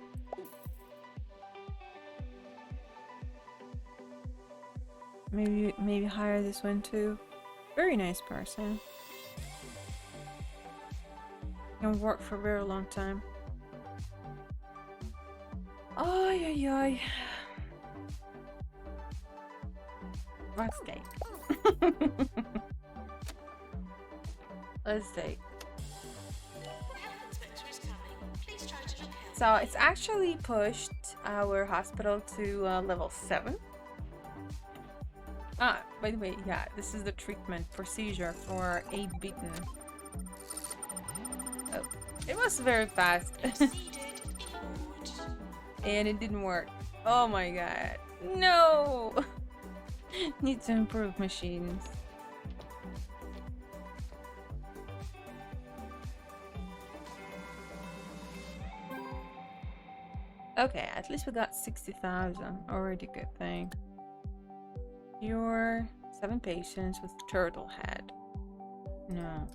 Maybe hire this one too. Very nice person. Can work for a very long time. Ay, ay, ay. Let's take. Let's take. So it's actually pushed our hospital to level 7. Ah, by the way, yeah, this is the treatment procedure for 8-bitten. Oh, it was very fast. And it didn't work. Oh my god. No! Need to improve machines. Okay, at least we got 60,000. Already good thing. You're 7 patients with turtle head. No.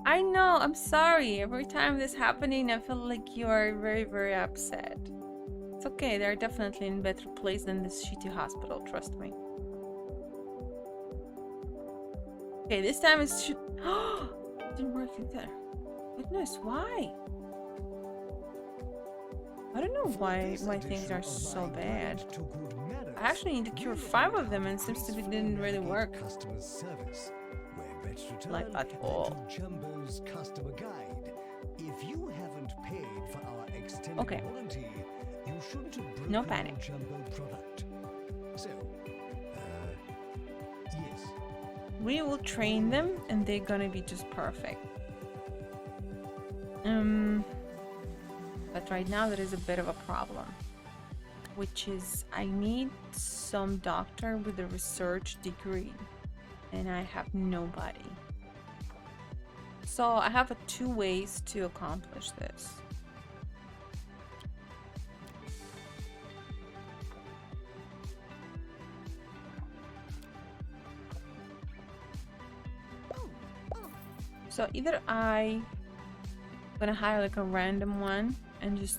I know, I'm sorry. Every time this happening, I feel like you are very, very upset. It's okay, they're definitely in a better place than this shitty hospital, trust me. Okay, this time it should... It didn't work either. Goodness, why? I don't know why my things are so bad. I actually need to cure 5 of them and it seems to be didn't really work. Like at all. Jumbo's customer guide. If you haven't paid for our extended Okay. warranty, you shouldn't have broken No panic. our Jumbo product. So, yes. We will train them and they're gonna be just perfect. But right now there is a bit of a problem, which is I need some doctor with a research degree and I have nobody. So I have 2 ways to accomplish this. So either I'm gonna hire like a random one and just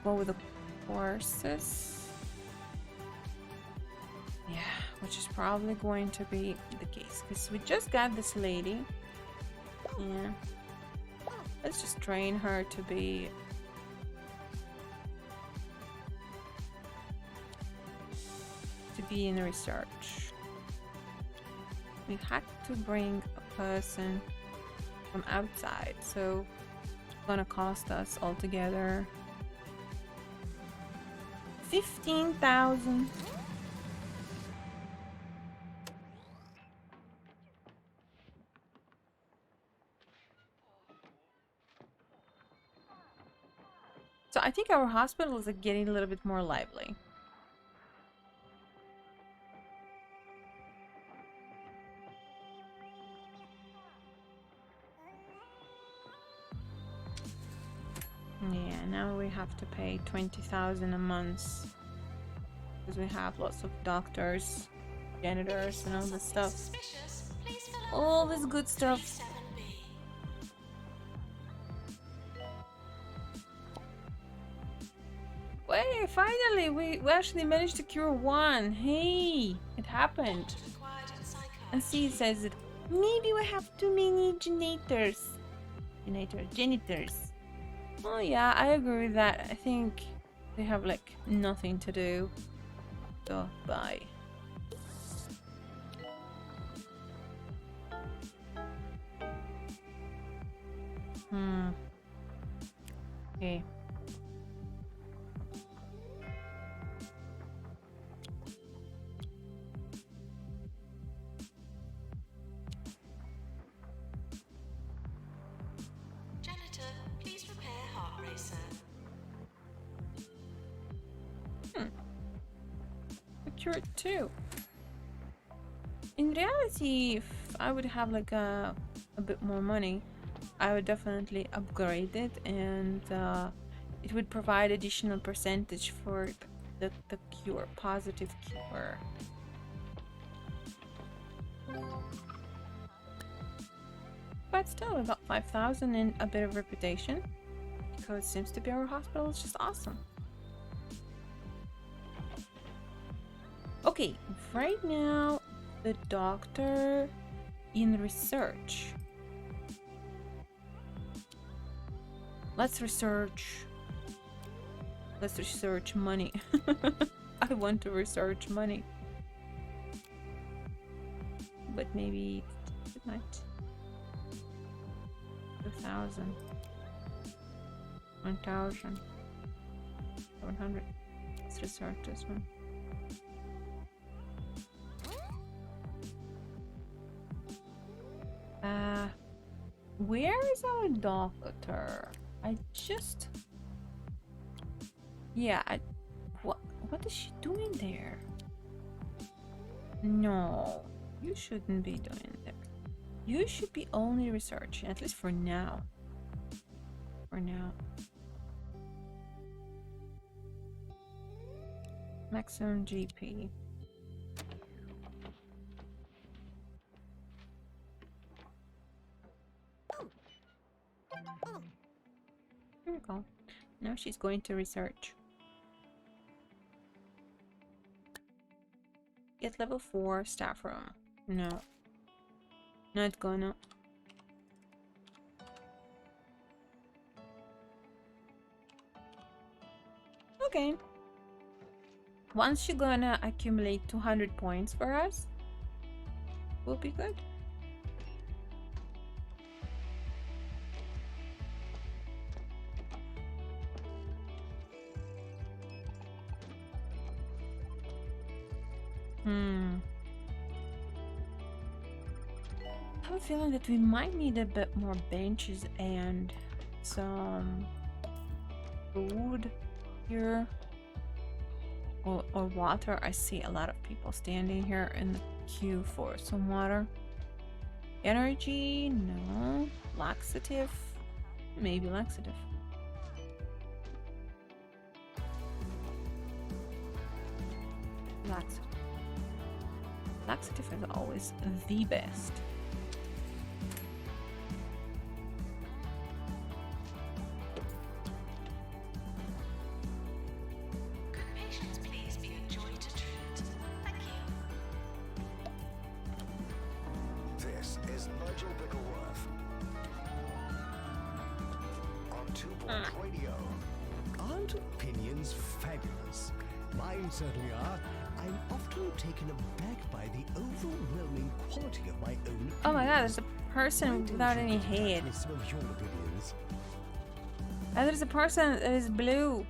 go with the courses. Yeah, which is probably going to be the case because we just got this lady. Yeah. Let's just train her to be in research. We had to bring a person from outside, so it's gonna cost us altogether 15,000. So I think our hospitals are getting a little bit more lively. Yeah, now we have to pay 20,000 a month because we have lots of doctors, janitors, and all this stuff. All this good stuff. Wait, finally, we actually managed to cure one. Hey, it happened. And see, it says that maybe we have too many janitors. Janitors. Oh yeah, I agree with that. I think they have like nothing to do. So bye. Okay. Janitor, please prepare heart racer. Cured too. In reality, if I would have like a bit more money, I would definitely upgrade it, and it would provide additional percentage for the cure, positive cure. But still, we got 5,000 and a bit of reputation because it seems to be our hospital is just awesome. Okay, right now the doctor in research. Let's research money. I want to research money, but maybe too much. 2,000, 1,000, 700. Let's research this one. Where is our doctor? What is she doing there? No, you shouldn't be doing that. You should be only researching, at least for now. Maximum GP. Here we go. Now she's going to research. Get level 4 staff room. No. Not gonna. Okay. Once you're gonna accumulate 200 points for us, we'll be good. I have a feeling that we might need a bit more benches and some food here. Or water. I see a lot of people standing here in the queue for some water. Energy? No. Laxative? Maybe laxative. Laxative is always the best. Nigel Bickleworth. On 2 Point Radio. Aren't opinions fabulous? Mine certainly are. I'm often taken aback by the overwhelming quality of my own. Oh my god, there's a person Why don't without you any get in touch head. with some of your opinions? And there's a person that is blue.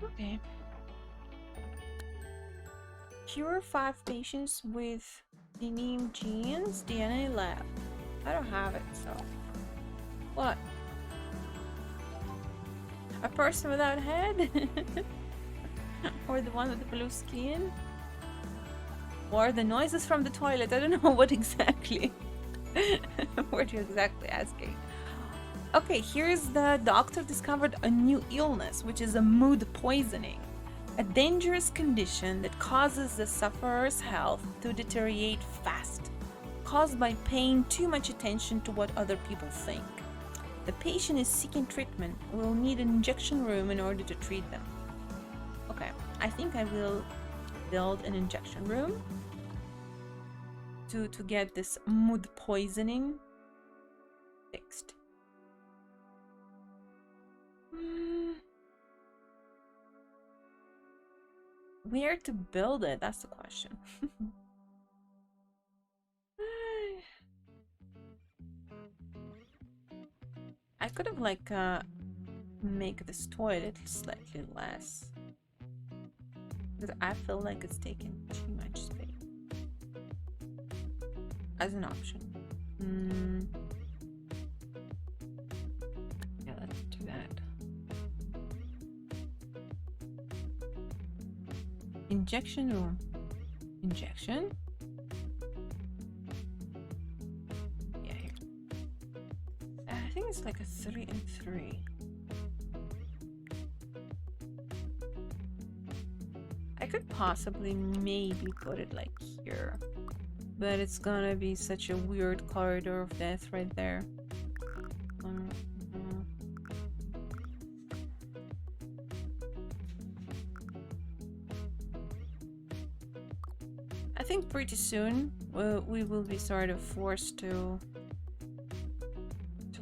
Okay. Cure 5 patients with the name genes DNA lab. I don't have it, so. What? A person without head? Or the one with the blue skin? Or the noises from the toilet? I don't know what exactly. What you're exactly asking. Okay, here's the doctor discovered a new illness, which is a mood poisoning, a dangerous condition that causes the sufferer's health to deteriorate fast, caused by paying too much attention to what other people think. The patient is seeking treatment and will need an injection room in order to treat them. Okay, I think I will build an injection room to get this mood poisoning fixed. Where to build it? That's the question. I could have like make this toilet slightly less, because I feel like it's taking too much space as an option. Yeah, let's do that. Injection room. Injection? Yeah, here. I think it's like a 3 and 3. I could possibly maybe put it like here, but it's gonna be such a weird corridor of death right there. I think pretty soon we will be sort of forced to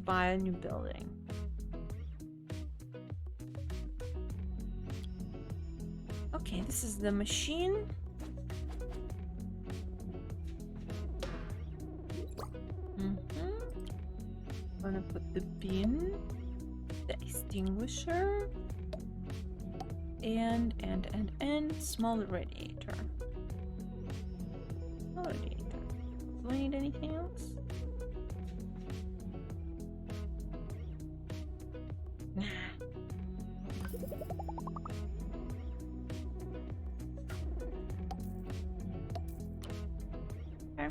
buy a new building. Okay, this is the machine. Gonna put the bin, the extinguisher, and small radiator. Small radiator. Do I need anything else? Nah. Okay.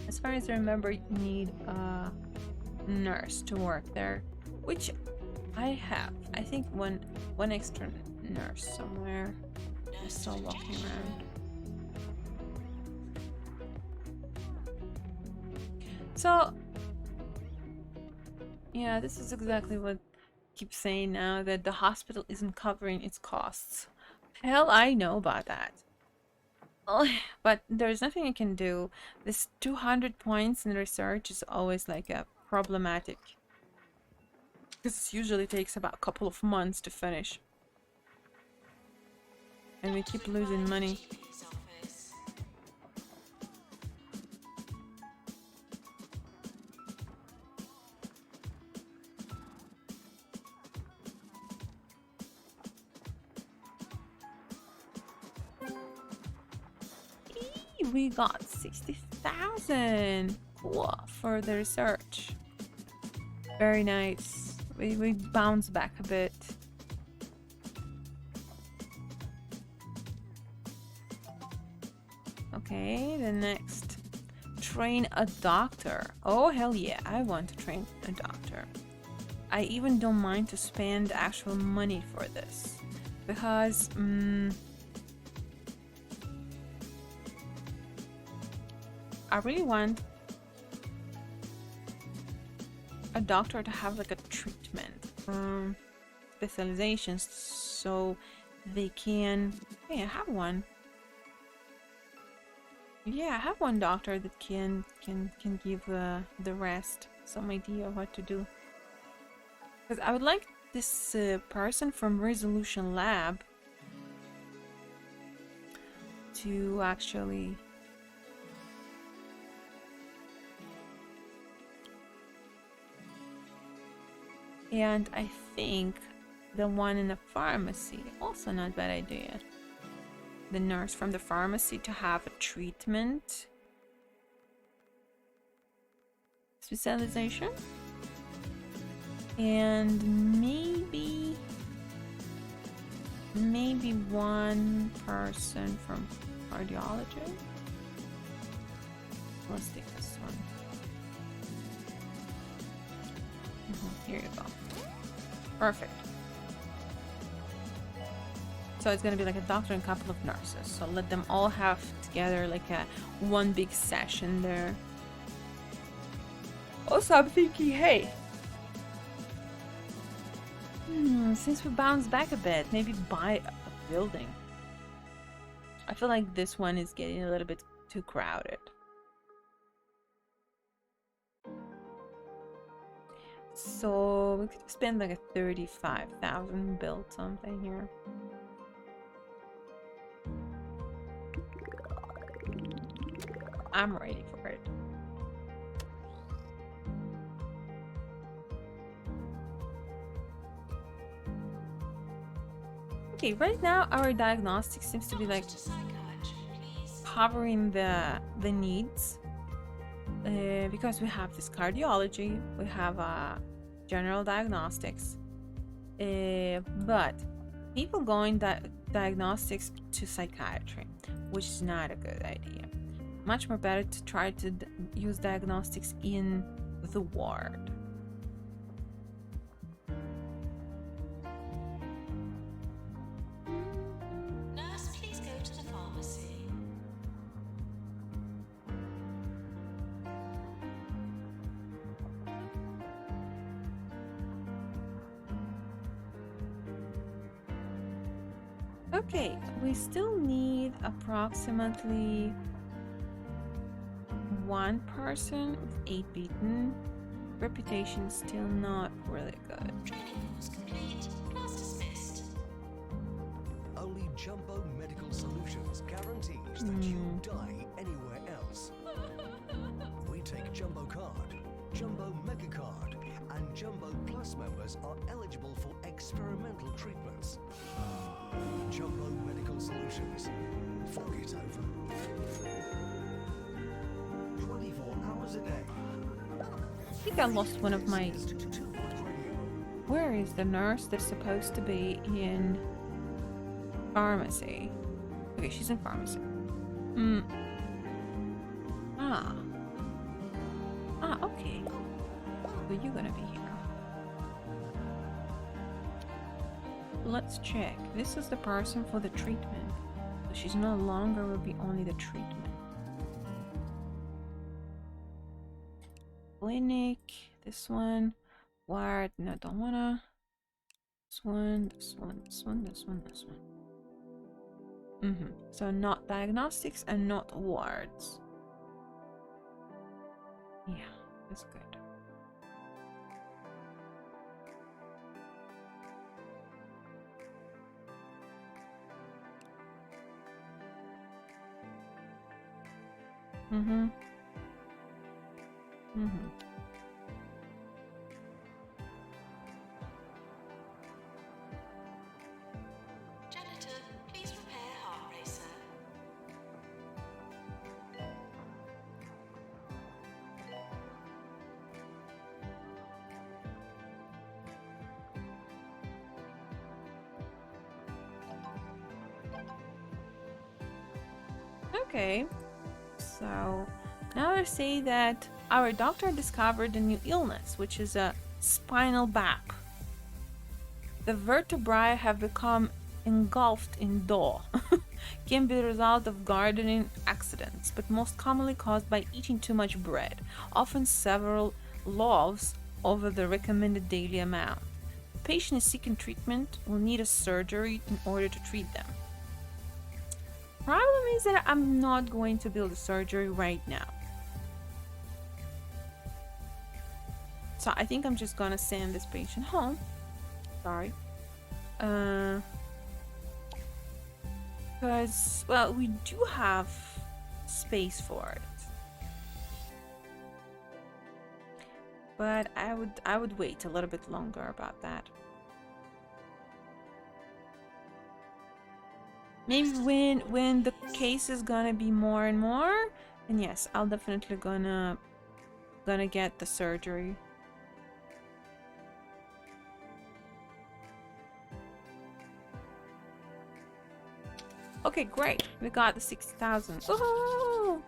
As far as I remember, you need a nurse to work there, which I have. I think one extra nurse somewhere is still walking around. So yeah, this is exactly what I keep saying now, that the hospital isn't covering its costs. Hell, I know about that. Oh, but there's nothing I can do. This 200 points in research is always like a problematic, because it usually takes about a couple of months to finish, and we keep losing money. We got 60,000 for the research. Very nice. We bounce back a bit. Okay, the next. Train a doctor. Oh, hell yeah, I want to train a doctor. I even don't mind to spend actual money for this. Because, I really want a doctor to have like a treatment, specializations, so they can. Hey, I have one. Yeah, I have one doctor that can give the rest some idea of what to do. Because I would like this person from Resolution Lab to actually. And I think the one in the pharmacy, also not a bad idea. The nurse from the pharmacy to have a treatment specialization. And maybe one person from cardiology. Let's take this one. Here you go. Perfect. So it's gonna be like a doctor and a couple of nurses. So let them all have together like a one big session there. Also, I'm thinking, hey, since we bounce back a bit, maybe buy a building. I feel like this one is getting a little bit too crowded. So we could spend like a 35,000, build something here. I'm ready for it. Okay, right now our diagnostics seems to be like covering the needs. Because we have this cardiology, we have general diagnostics, but people going diagnostics to psychiatry, which is not a good idea. Much more better to try to use diagnostics in the ward. Nurse, please go to the pharmacy. Okay, we still need approximately one person with 8 beaten. Reputation still not really good. Training course complete. Class dismissed. Only Jumbo Medical Solutions guarantees that you'll die anywhere else. We take Jumbo Card, Jumbo Mega Card, and Jumbo Plus members are eligible for experimental treatments. Jumbo Medical Solutions. Fork it over. 24 hours a day. I think I lost one of my... Where is the nurse that's supposed to be in pharmacy? Okay, she's in pharmacy. Okay. So you're gonna be here. Let's check. This is the person for the treatment. So she's no longer will be only the treatment. Clinic. This one. Ward. No, don't wanna. This one. This one. This one. This one. This one. So not diagnostics and not wards. Yeah, that's good. Janitor, please prepare heart racer. Okay. So now they say that our doctor discovered a new illness, which is a spinal BAP. The vertebrae have become engulfed in dough. Can be the result of gardening accidents, but most commonly caused by eating too much bread, often several loaves over the recommended daily amount. The patient is seeking treatment will need a surgery in order to treat them. Problem is that I'm not going to build a surgery right now. So I think I'm just gonna send this patient home. Sorry. Because, well, we do have space for it. But I would wait a little bit longer about that. Maybe when the case is gonna be more and more, and yes, I'll definitely gonna get the surgery. Okay, great. We got the 60,000. Oh!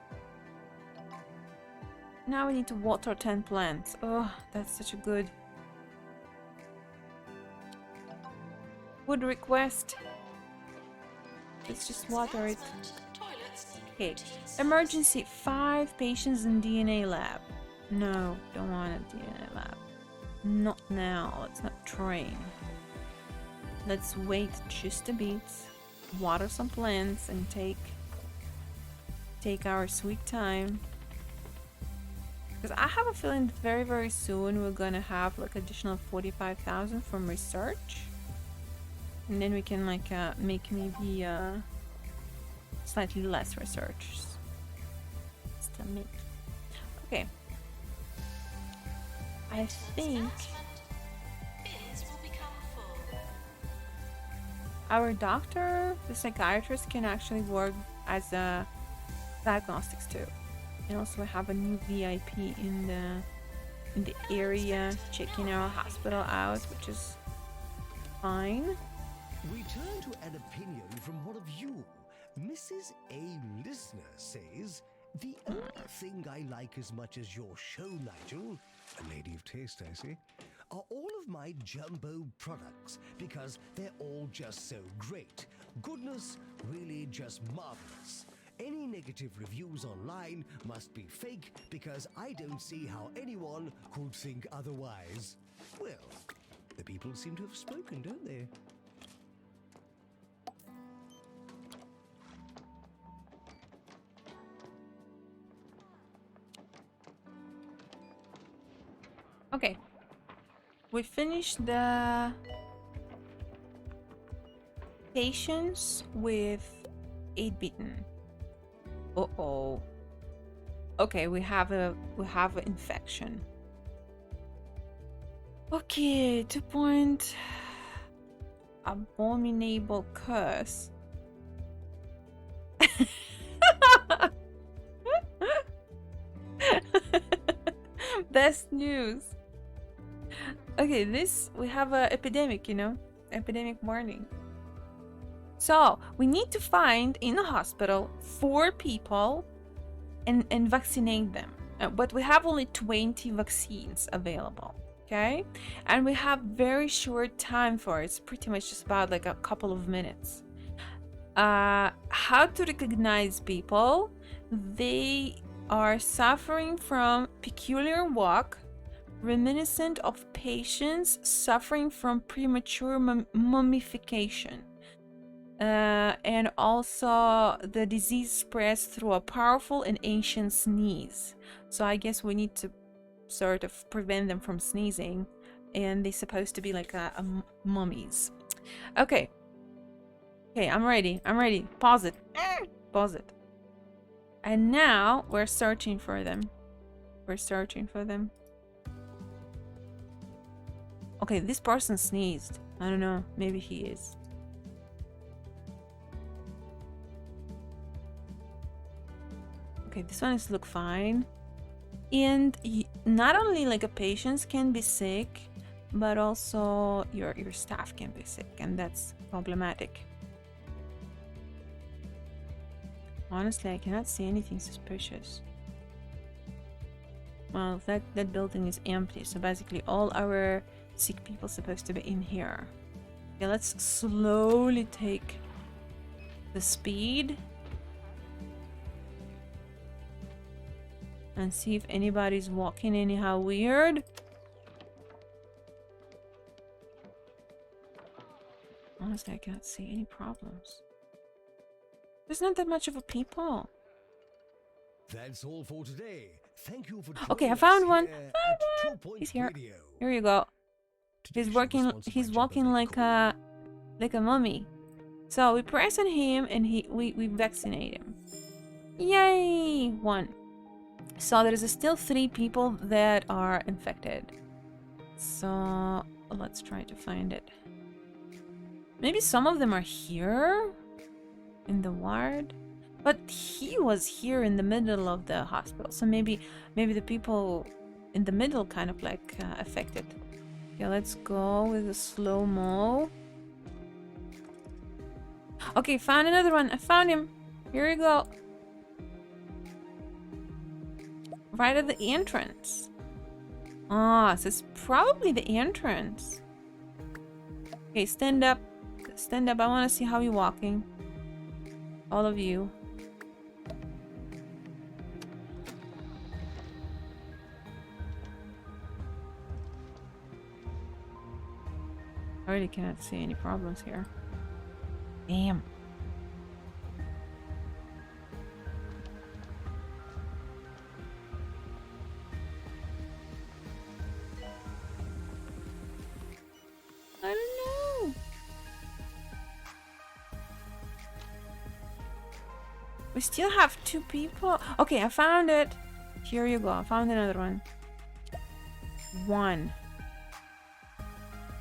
Now we need to water 10 plants. Oh, that's such a good. Would request. Let's just water it. Okay. Emergency. 5 patients in DNA lab. No, don't want a DNA lab. Not now. Let's not train. Let's wait just a bit. Water some plants and take our sweet time. Because I have a feeling that very, very soon we're gonna have like additional 45,000 from research. And then we can like make maybe slightly less research. Still make. Okay. I think our doctor, the psychiatrist, can actually work as a diagnostics too. And also we have a new VIP in the area checking our hospital out, which is fine. We turn to an opinion from one of you. Mrs. A. Listener says, the only thing I like as much as your show, Nigel, a lady of taste, I see, are all of my jumbo products because they're all just so great. Goodness, really just marvelous. Any negative reviews online must be fake because I don't see how anyone could think otherwise. Well, the people seem to have spoken, don't they? Okay. We finished the patients with 8-bitten. Uh-oh. Okay, we have an infection. Okay, 2 point abominable curse. Best news. Okay, we have a epidemic, epidemic warning. So we need to find in the hospital 4 people and vaccinate them. But we have only 20 vaccines available. Okay, and we have very short time for it. It's pretty much just about like a couple of minutes. How to recognize people? They are suffering from peculiar walk, reminiscent of patients suffering from premature mummification. And also the disease spreads through a powerful and ancient sneeze. So I guess we need to sort of prevent them from sneezing, and they're supposed to be like a mummies. Okay, I'm ready. Pause it. And now we're searching for them. Okay, this person sneezed. I don't know, maybe he is. Okay, this one is look fine. And not only like a patients can be sick, but also your staff can be sick, and that's problematic. Honestly, I cannot see anything suspicious. Well, that building is empty, so basically all our sick people supposed to be in here. Okay, let's slowly take the speed and see if anybody's walking anyhow weird. Honestly, I cannot see any problems. There's not that much of a people. That's all for today. Thank you for Okay, I joining found us one. here Found at one. 2 Point He's here. Radio. Here you go. Today's He's show was working. sponsored He's by walking Jumbo like a mummy. So we press on him and we vaccinate him. Yay! 1. So there's still 3 people that are infected. So let's try to find it. Maybe some of them are here in the ward, but he was here in the middle of the hospital. So maybe the people in the middle kind of like affected. Okay, let's go with a slow-mo. Okay, found another one. I found him. Here you go. Right at the entrance. Ah, so it's probably the entrance. Okay, stand up. Stand up. I want to see how you're walking. All of you. I really cannot see any problems here. Damn. I don't know. We still have 2 people. Okay, I found it. Here you go. I found another one. 1.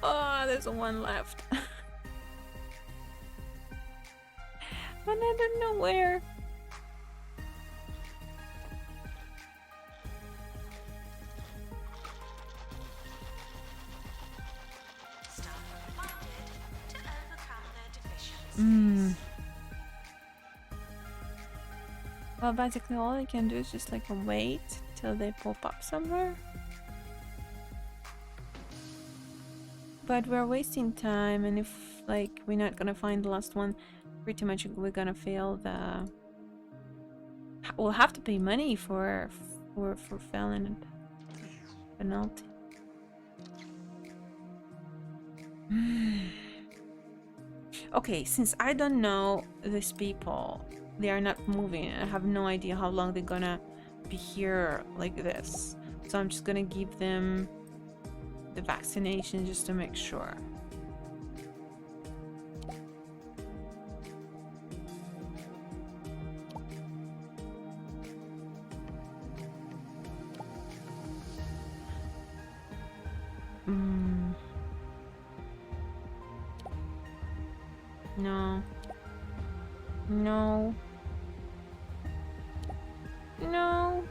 Oh, there's 1 left. But I don't know where. Staff are reminded to overcome their deficiencies. Well, basically all I can do is just like wait till they pop up somewhere. But we're wasting time, and if like we're not gonna find the last one, pretty much we're gonna fail the... We'll have to pay money for failing a penalty. Okay, since I don't know these people, they are not moving, I have no idea how long they're gonna be here like this. So I'm just gonna give them the vaccination just to make sure. No. No. No.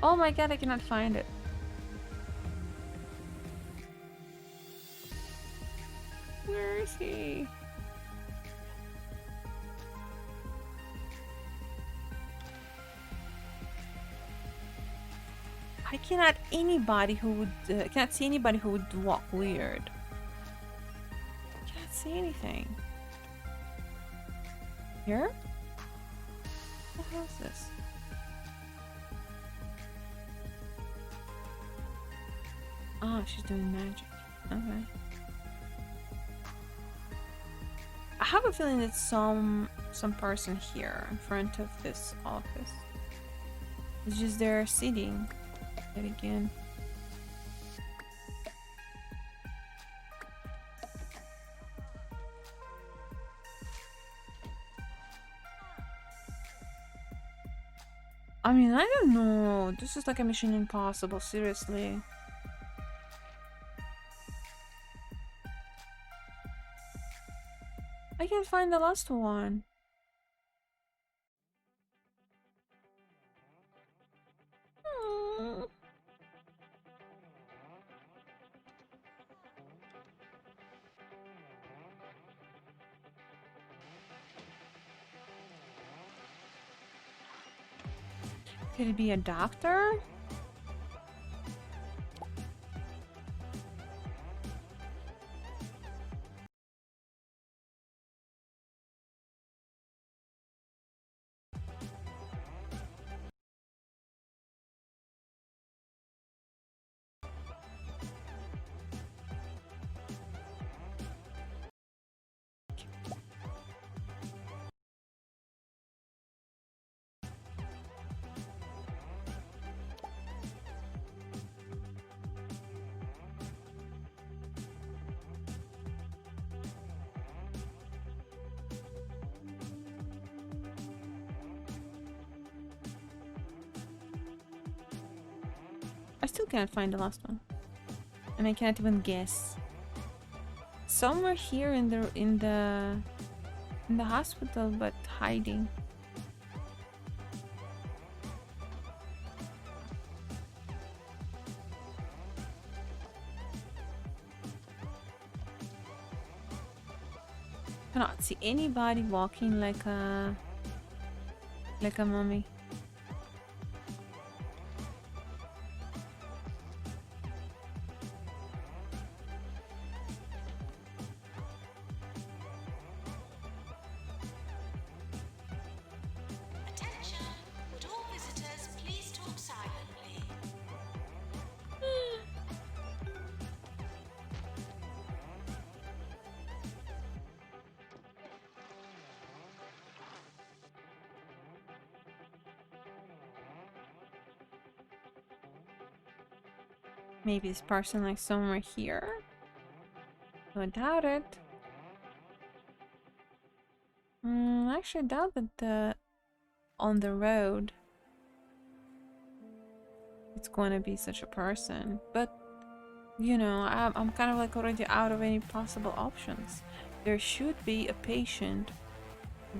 Oh my god, I cannot find it. Where is he? I cannot cannot see anybody who would walk weird. Can't see anything. Here? What the hell is this? Oh, she's doing magic. Okay. I have a feeling it's some person here in front of this office. It's just they're sitting. Yet again. I mean, I don't know. This is like a Mission Impossible, seriously. I can't find the last one. Could it be a doctor? I still can't find the last one. And I can't even guess. Somewhere here in the hospital, but hiding. Cannot see anybody walking like a mummy. Attention! Would all visitors please talk silently? Maybe this person like somewhere here. I doubt it. I actually doubt that on the road it's going to be such a person. But you know, I'm kind of like already out of any possible options. There should be a patient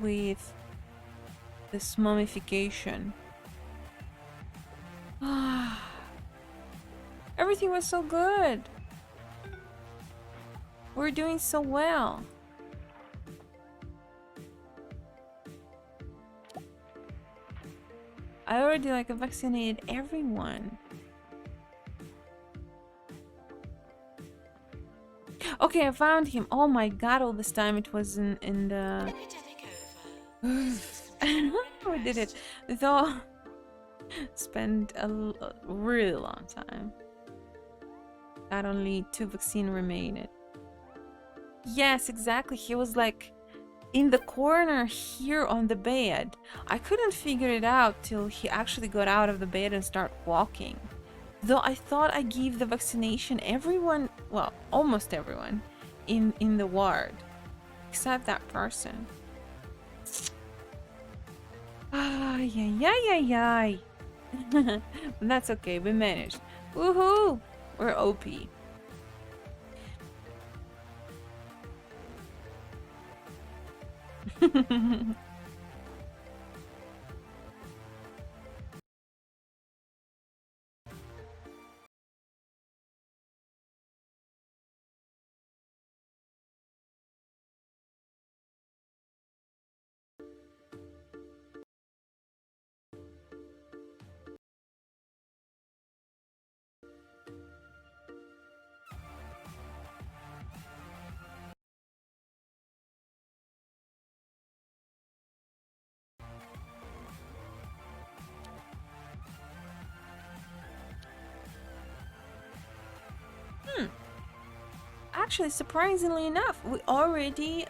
with this mummification. Everything was so good. We're doing so well. I already like vaccinated everyone. Okay, I found him. Oh my god, all this time it was in the... We did it. Though spent a really long time. Got only 2 vaccine remaining. Yes, exactly. He was like in the corner here on the bed. I couldn't figure it out till he actually got out of the bed and started walking. Though I thought I gave the vaccination everyone, well, almost everyone in the ward, except that person. Ay, ay, ay, ay, ay. But that's okay, we managed. Woohoo! We're OP. Actually, surprisingly enough, we already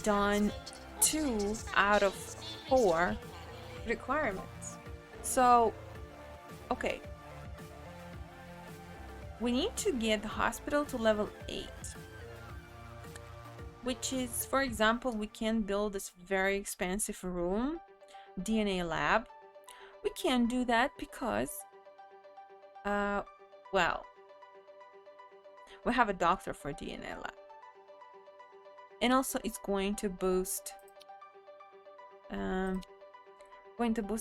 done 2 out of 4 requirements. So, okay. We need to get the hospital to level 8. Which is, for example, we can build this very expensive room, DNA lab. We can't do that because, well, we have a doctor for DNA lab. And also it's going to boost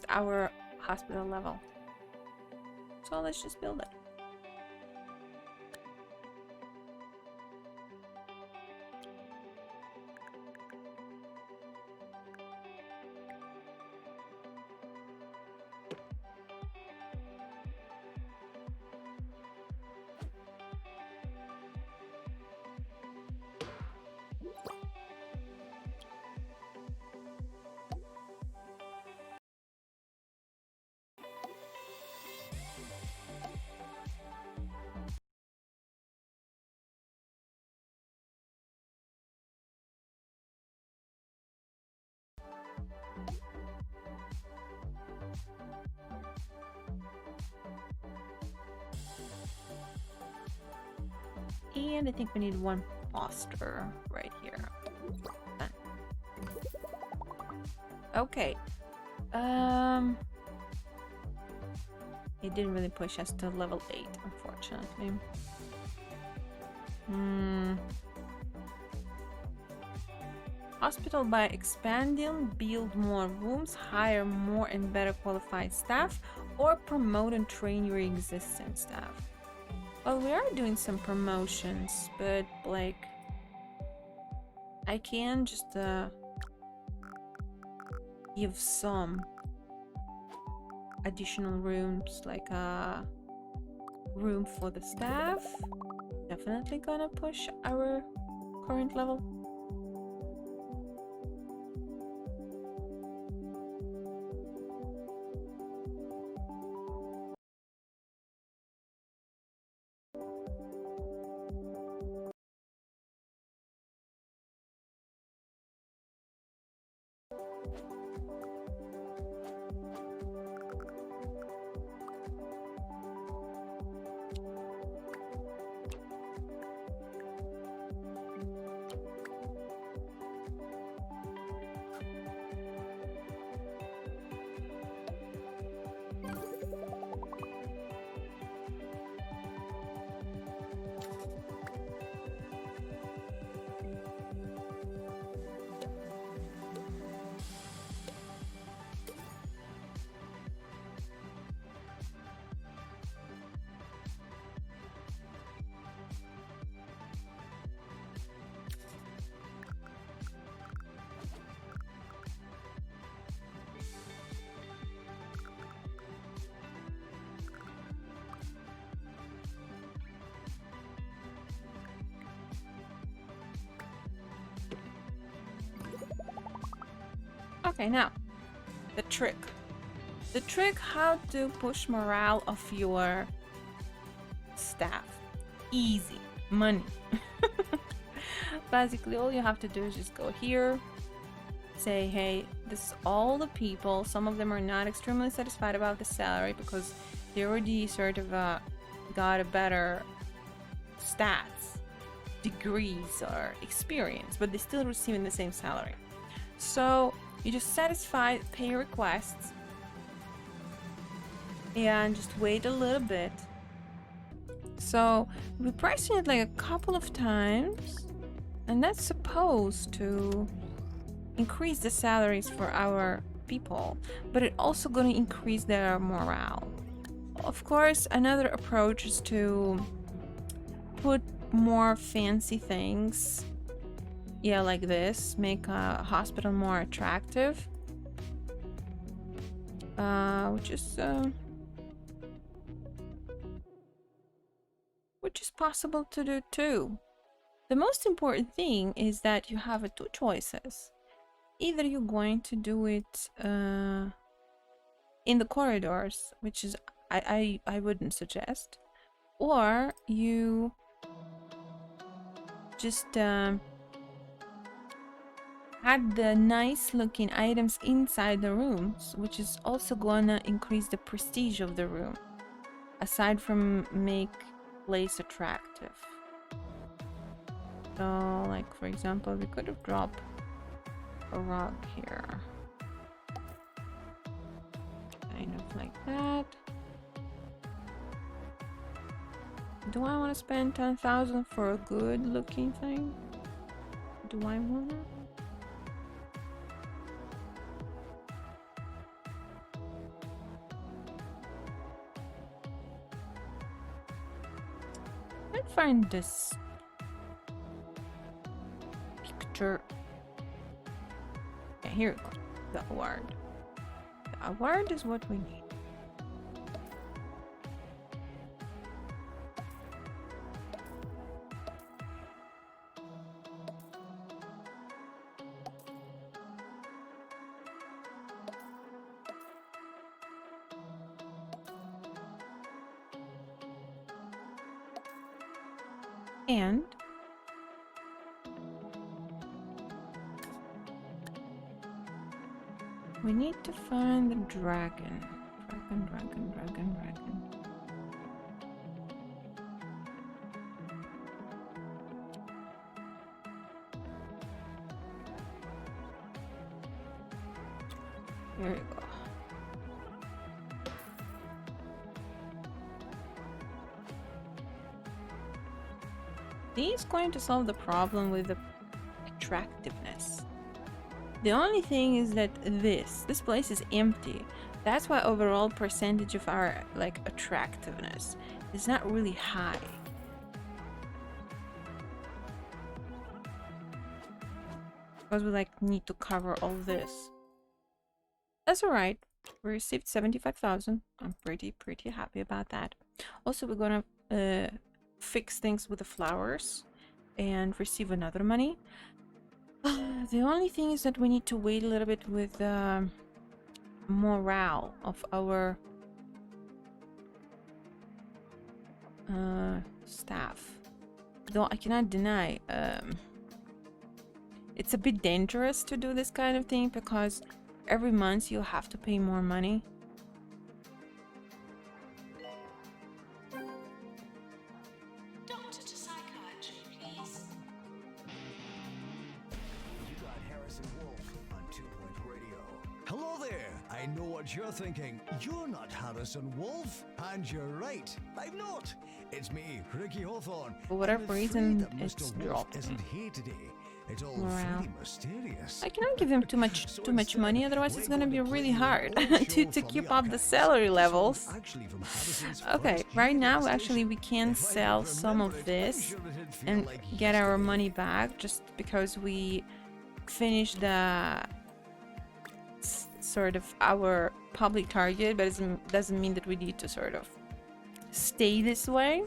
our hospital level. So let's just build it. And I think we need one foster right here. Done. Okay. It didn't really push us to level 8, unfortunately. Hospital by expanding, build more rooms, hire more and better qualified staff, or promote and train your existing staff. Well, we are doing some promotions, but like I can just give some additional rooms, like a room for the staff. Definitely gonna push our current level. Okay, now the trick. The trick how to push morale of your staff. Easy. Money. Basically, all you have to do is just go here, say, hey, this is all the people. Some of them are not extremely satisfied about the salary because they already sort of got a better stats, degrees, or experience, but they're still receiving the same salary. So you just satisfy pay requests and just wait a little bit. So we're pricing it like a couple of times, and that's supposed to increase the salaries for our people, but it also going to increase their morale. Of course, another approach is to put more fancy things, yeah, like this, make a hospital more attractive, which is possible to do too. The most important thing is that you have two choices. Either you're going to do it in the corridors, which is I wouldn't suggest, or you just add the nice looking items inside the rooms, which is also gonna increase the prestige of the room, aside from make place attractive. So, like for example, we could have dropped a rug here, kind of like that. Do I want to spend 10,000 for a good looking thing? Do I want to? Let's find this picture. Yeah, here it goes. The award. The award is what we need. And we need to find the dragon. Dragon. Here you go. He's going to solve the problem with the attractiveness. The only thing is that this place is empty. That's why overall percentage of our like attractiveness is not really high. Because we like need to cover all this. That's alright. We received 75,000. I'm pretty happy about that. Also, we're gonna fix things with the flowers and receive another money. The only thing is that we need to wait a little bit with morale of our staff. Though I cannot deny it's a bit dangerous to do this kind of thing because every month you have to pay more money. Doctor to psychiatry, please. You got Harrison Wolf on 2 Point Radio. Hello there. I know what you're thinking. You're not Harrison Wolf. And you're right. I'm not. It's me, Ricky Hawthorne. For whatever I'm afraid reason, that Mr. it's Wolf dropped. isn't here today. It's all Morale. very mysterious. I cannot give him too much money, otherwise it's gonna be really hard to keep up the salary levels. Okay, right now actually we can sell some of this and get our money back just because we finished the sort of our public target, but it doesn't mean that we need to sort of stay this way.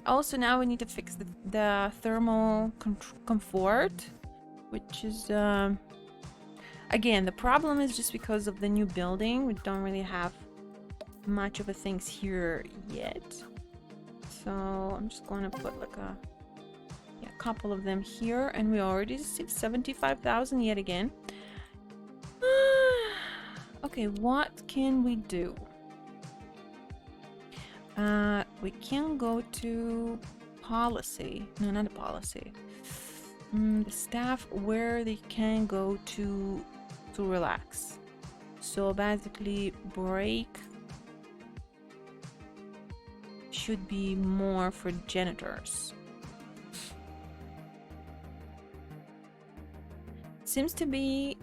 Also, now we need to fix the thermal comfort, which is again, the problem is just because of the new building. We don't really have much of a things here yet, so I'm just going to put like a couple of them here, and we already received 75,000 yet again. Okay, what can we do? We can go to policy. No, not a policy. The staff where they can go to relax. So basically, break should be more for janitors. Seems to be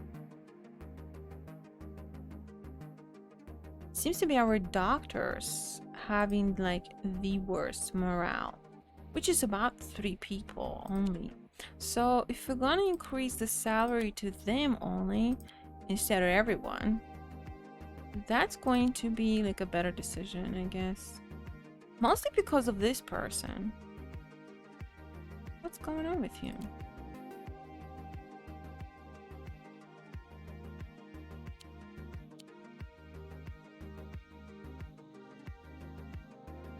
our doctors having like the worst morale, which is about 3 people only. So if we're gonna increase the salary to them only instead of everyone, that's going to be like a better decision, I guess. Mostly because of this person. What's going on with him?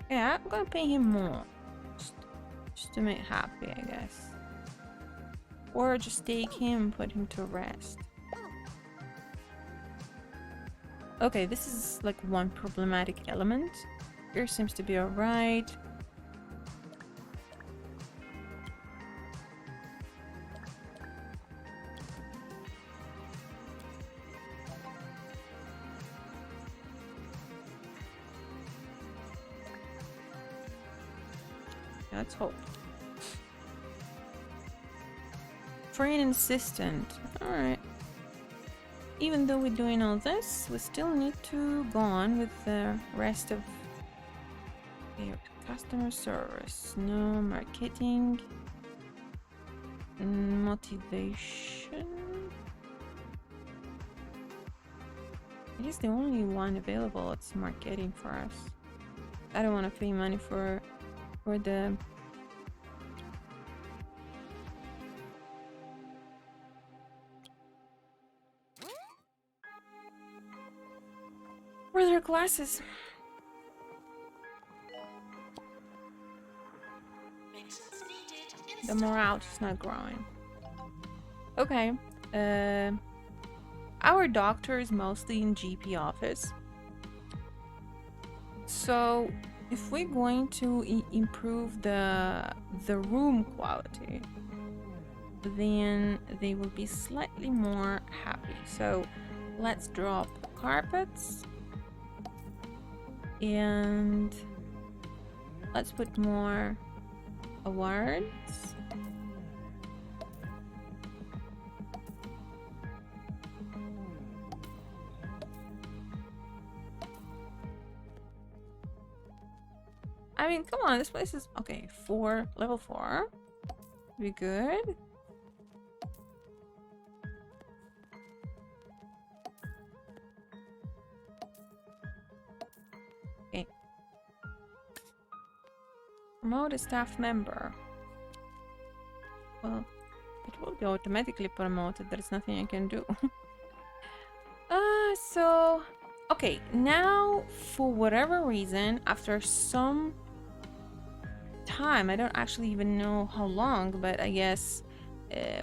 Yeah, I'm gonna pay him more. Just to make happy, I guess. Or just take him and put him to rest. Okay, this is like one problematic element. Here seems to be alright. Let's hope. Train assistant. Alright. Even though we're doing all this, we still need to go on with the rest of customer service. No marketing. Motivation. I guess the only one available is marketing for us. I don't want to pay money for the their classes. The morale is not growing. Okay. Our doctor is mostly in GP office. So if we're going to improve the room quality, then they will be slightly more happy. So Let's drop carpets. And let's put more awards. I mean, come on, this place is okay. Level 4. Be good. Okay. Promote a staff member. Well, it will be automatically promoted. There's nothing I can do. So okay, now for whatever reason, after some time, I don't actually even know how long, but I guess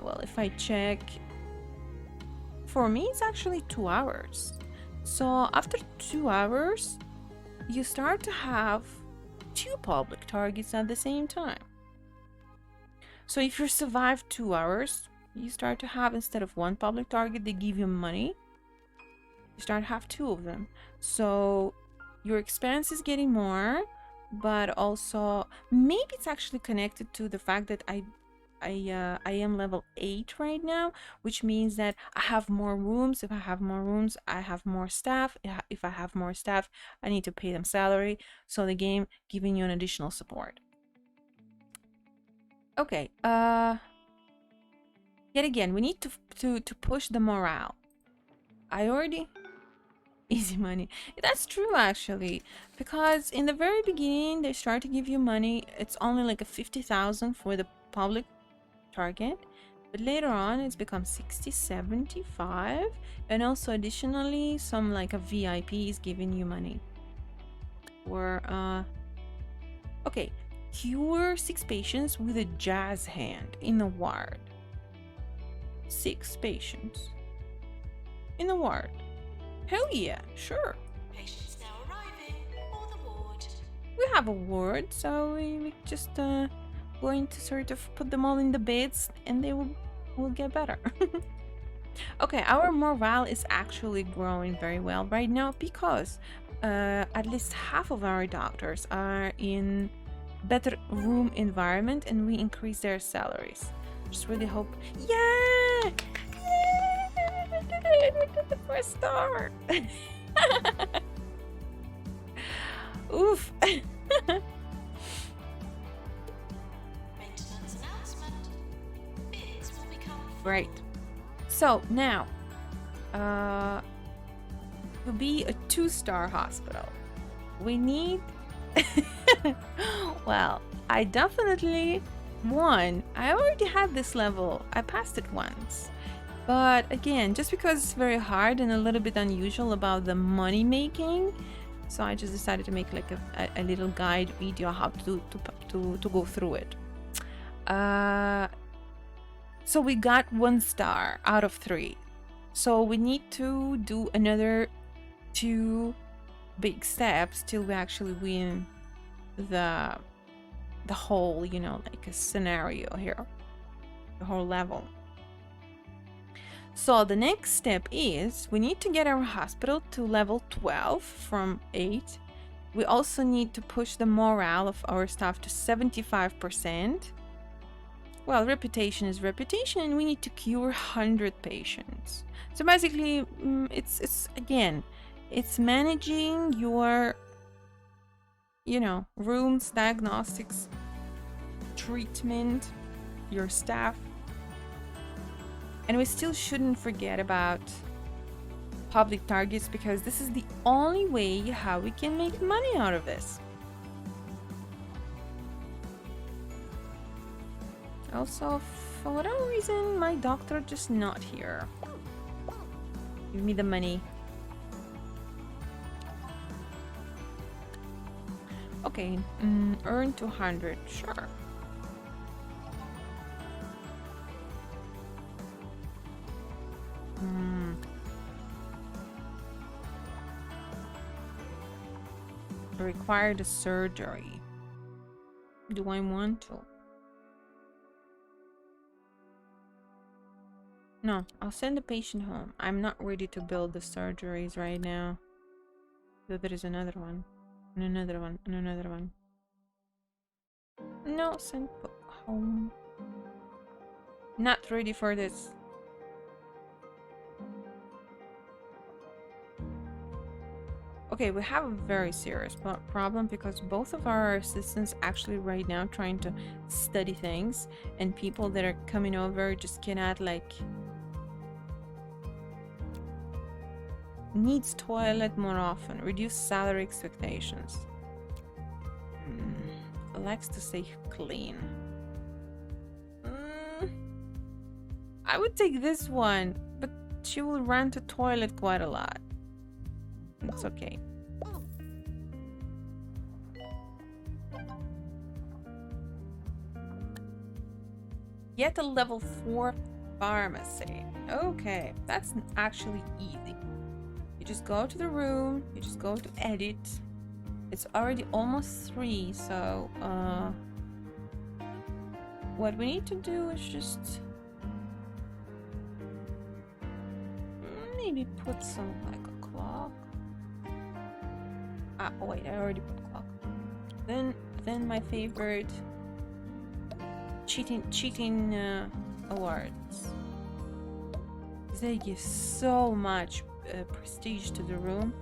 well, if I check, for me it's actually 2 hours. So after 2 hours you start to have 2 public targets at the same time. So if you survive 2 hours, you start to have, instead of 1 public target, they give you money. You start to have 2 of them. So your expense is getting more, but also maybe it's actually connected to the fact that I am level 8 right now, which means that I have more rooms. If I have more rooms, I have more staff. If I have more staff, I need to pay them salary. So the game giving you an additional support. Okay, yet again, we need to push the morale. I already easy money. That's true actually, because in the very beginning they start to give you money. It's only like a 50,000 for the public target, but later on it's become 60, 75, and also additionally some like a VIP is giving you money. Or okay, cure 6 patients with a jazz hand in the ward. 6 patients in the ward. Hell yeah, sure. Patients now arriving for the ward. We have a ward, so we just going to sort of put them all in the beds and they will get better. Okay, our morale is actually growing very well right now because at least half of our doctors are in better room environment and we increase their salaries. Just really hope. Yeah! We did it! We got the 1st star! Oof! Maintenance announcement. Bids will become Right. So now, to be a 2-star hospital, we need. Well, I definitely won. I already had this level. I passed it once. But again, just because it's very hard and a little bit unusual about the money making, so I just decided to make like a little guide video how to go through it. So we got 1 star out of 3. So we need to do another 2 big steps till we actually win the whole, you know, like a scenario here, the whole level. So the next step is we need to get our hospital to level 12 from 8. We also need to push the morale of our staff to 75%. Well, reputation is reputation, and we need to cure 100 patients. So basically, it's again, it's managing your, you know, rooms, diagnostics, treatment, your staff. And we still shouldn't forget about public targets because this is the only way how we can make money out of this. Also, for whatever reason, my doctor just not here. Give me the money. Okay, earn 200, sure. Required a surgery. Do I want to? No, I'll send the patient home. I'm not ready to build the surgeries right now. So there is another one. And another one. And another one. No, send home. Not ready for this. Okay, we have a very serious problem because both of our assistants actually right now trying to study things, and people that are coming over just cannot, like, needs toilet more often, reduce salary expectations. Likes to stay clean. I would take this one, but she will run to toilet quite a lot. It's okay. Get a level 4 pharmacy. Okay, that's actually easy. You just go to the room, you just go to edit. It's already almost 3, so what we need to do is just maybe put some, like, a clock. Oh wait, I already put clock. Then my favorite cheating awards. They give so much prestige to the room.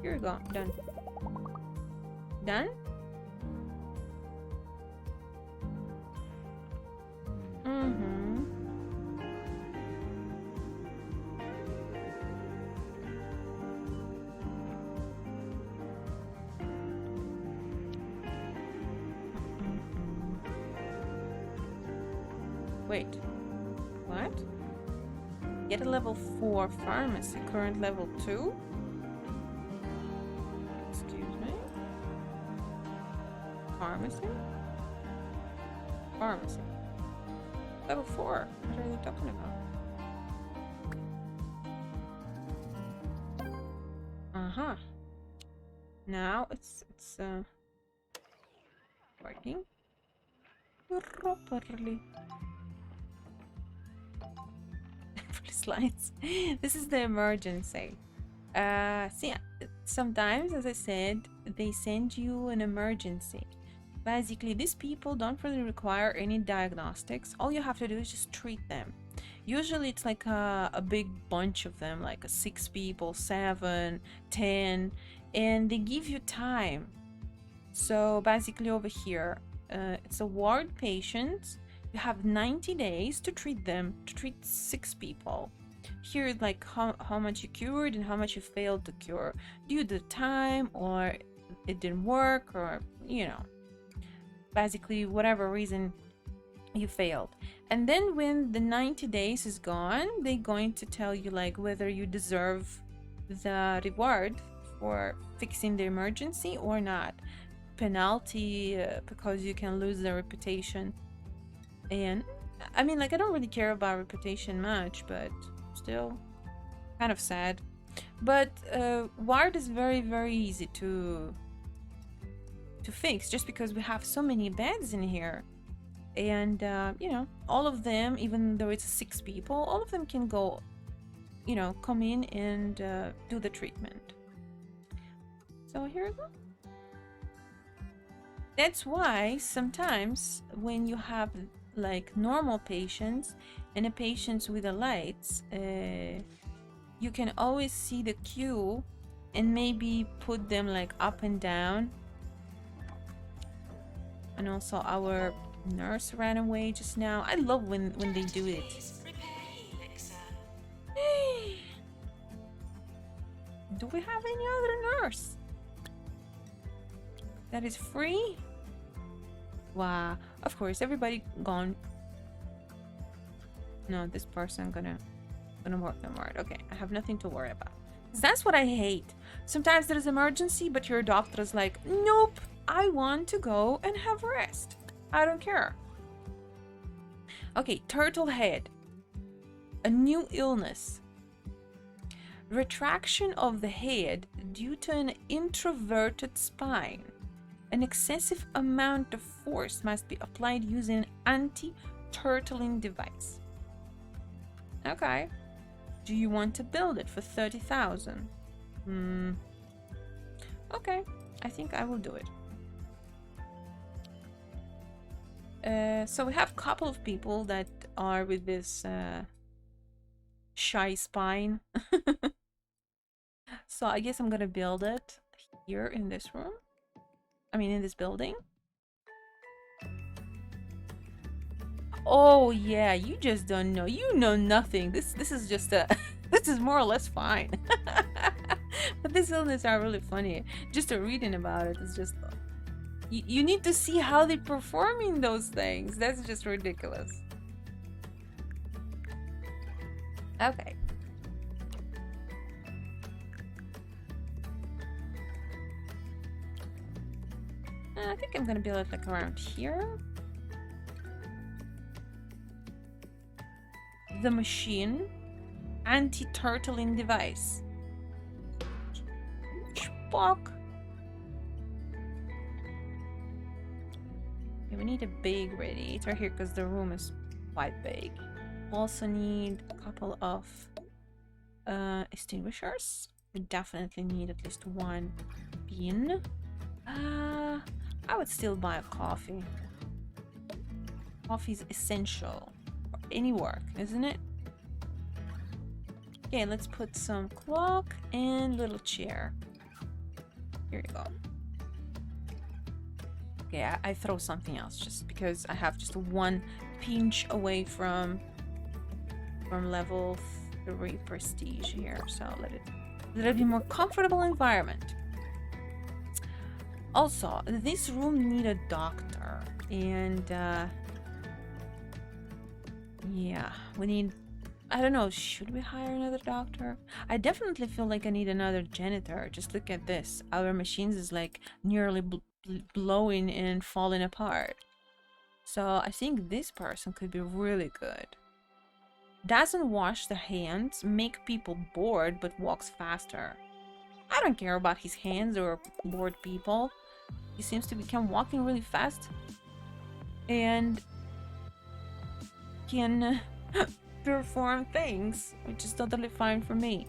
Here we go. Done. Done? Wait. What? Get a level 4 pharmacy, current level 2? Excuse me? Pharmacy? Pharmacy. Level 4. What are they talking about? Uh-huh. Now it's working properly. Slides. This is the emergency. See, sometimes, as I said, they send you an emergency. Basically, these people don't really require any diagnostics. All you have to do is just treat them. Usually it's like a big bunch of them, like 6 people, 7, 10, and they give you time. So basically over here, it's a ward patient. You have 90 days to treat them, to treat 6 people. Here, like how much you cured and how much you failed to cure due to time, or it didn't work, or, you know, basically whatever reason you failed. And then when the 90 days is gone, they're going to tell you, like, whether you deserve the reward for fixing the emergency or not. Penalty, because you can lose the reputation. And I mean, like, I don't really care about reputation much, but still kind of sad. But ward is very, very easy to fix, just because we have so many beds in here. And you know, all of them, even though it's 6 people, all of them can go, you know, come in and do the treatment. So here we go. That's why sometimes when you have, like, normal patients and a patients with the lights, you can always see the queue and maybe put them, like, up and down. And also our nurse ran away just now. I love when they do it. Do we have any other nurse that is free? Wow, of course, everybody gone. No, this person gonna work them hard. Okay, I have nothing to worry about. That's what I hate. Sometimes there is emergency, but your doctor is like, nope, I want to go and have rest. I don't care. Okay, turtle head. A new illness. Retraction of the head due to an introverted spine. An excessive amount of force must be applied using an anti-turtling device. Okay. Do you want to build it for 30,000? Okay, I think I will do it. So we have a couple of people that are with this shy spine. So I guess I'm gonna build it here in this room. I mean, in this building. Oh yeah, you just don't know. You know nothing. This is just a this is more or less fine. But these illnesses are really funny. Just reading about it is just you need to see how they performing those things. That's just ridiculous. Okay. I think I'm gonna build it like around here. The machine anti-turtling device. Spock. Yeah, we need a big radiator here because the room is quite big. Also need a couple of extinguishers. We definitely need at least one bin. I would still buy a coffee. Coffee is essential for any work, isn't it? Okay, let's put some clock and little chair. Here you go. Okay, I throw something else just because I have just one pinch away from level 3 prestige here. So let it be more comfortable environment. Also, this room need a doctor, and yeah, we need, I don't know, should we hire another doctor? I definitely feel like I need another janitor. Just look at this. Our machines is like nearly blowing and falling apart. So I think this person could be really good. Doesn't wash the hands, make people bored, but walks faster. I don't care about his hands or bored people. He seems to become walking really fast and can perform things, which is totally fine for me.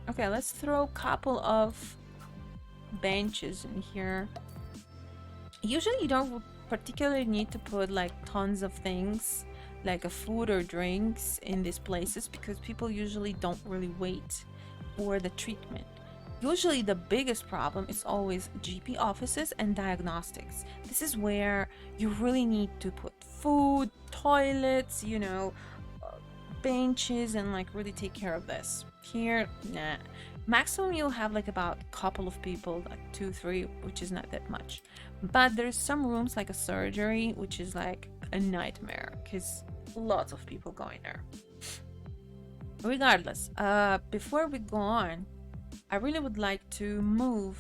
Okay, let's throw a couple of benches in here. Usually you don't particularly need to put like tons of things like a food or drinks in these places because people usually don't really wait for the treatment. Usually the biggest problem is always GP offices and diagnostics. This is where you really need to put food, toilets, you know, benches, and like really take care of this. Here, nah. Maximum you'll have like about a couple of people, like 2, 3, which is not that much. But there's some rooms like a surgery, which is like a nightmare because lots of people going there. Regardless, before we go on, I really would like to move,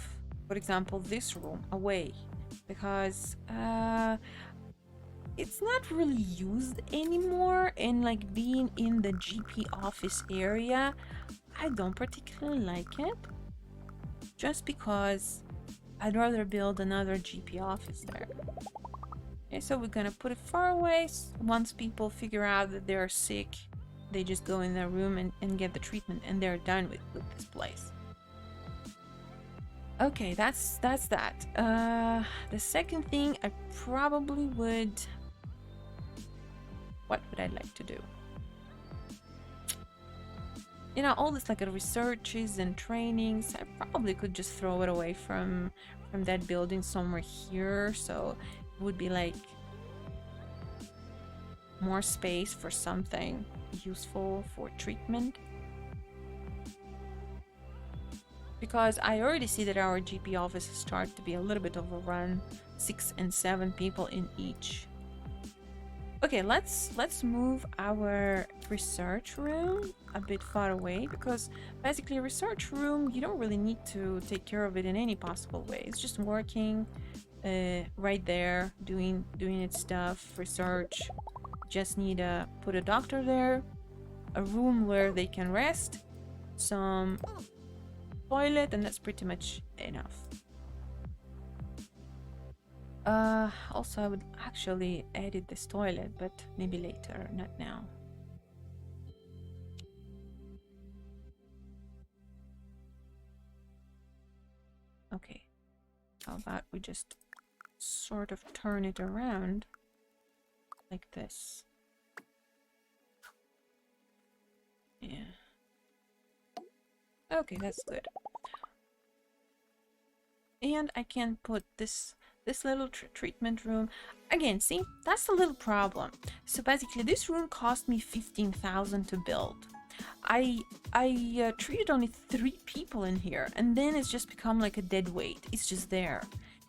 for example, this room away because it's not really used anymore, and like being in the GP office area, I don't particularly like it just because I'd rather build another GP office there. Okay, so we're gonna put it far away. Once people figure out that they're sick, they just go in their room and get the treatment, and they're done with this place. Okay, that's that. The second thing I probably would... What would I like to do? You know, all this like researches and trainings, I probably could just throw it away from that building somewhere here. So it would be like more space for something useful for treatment. Because I already see that our GP offices start to be a little bit overrun, 6 and 7 people in each. Okay, let's move our research room a bit far away, because basically research room, you don't really need to take care of it in any possible way. It's just working right there, doing its stuff, research. Just need to put a doctor there, a room where they can rest, some toilet, and that's pretty much enough. Also I would actually edit this toilet, but maybe later, not now. Okay, how about we just sort of turn it around like this? Yeah. Okay, that's good. And I can put this little treatment room again. See, that's a little problem. So basically this room cost me 15,000 to build. I treated only 3 people in here, and then it's just become like a dead weight. It's just there.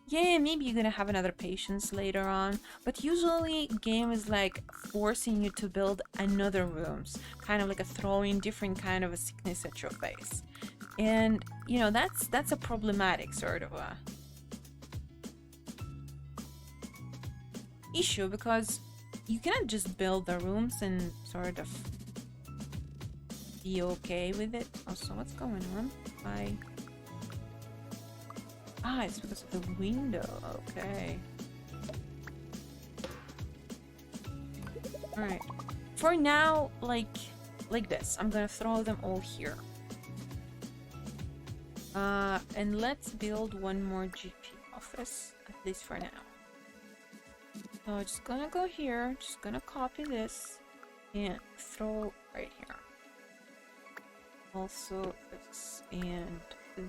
Yeah, maybe you're gonna have another patients later on, but usually game is like forcing you to build another rooms, kind of like a throwing different kind of a sickness at your face. And you know, that's a problematic sort of a issue, because you cannot just build the rooms and sort of be okay with it. Also, what's going on? It's because of the window. Okay. Alright. For now, like this. I'm gonna throw them all here. And let's build one more GP office, at least for now. So I'm just gonna go here, just gonna copy this and throw right here. Also this, and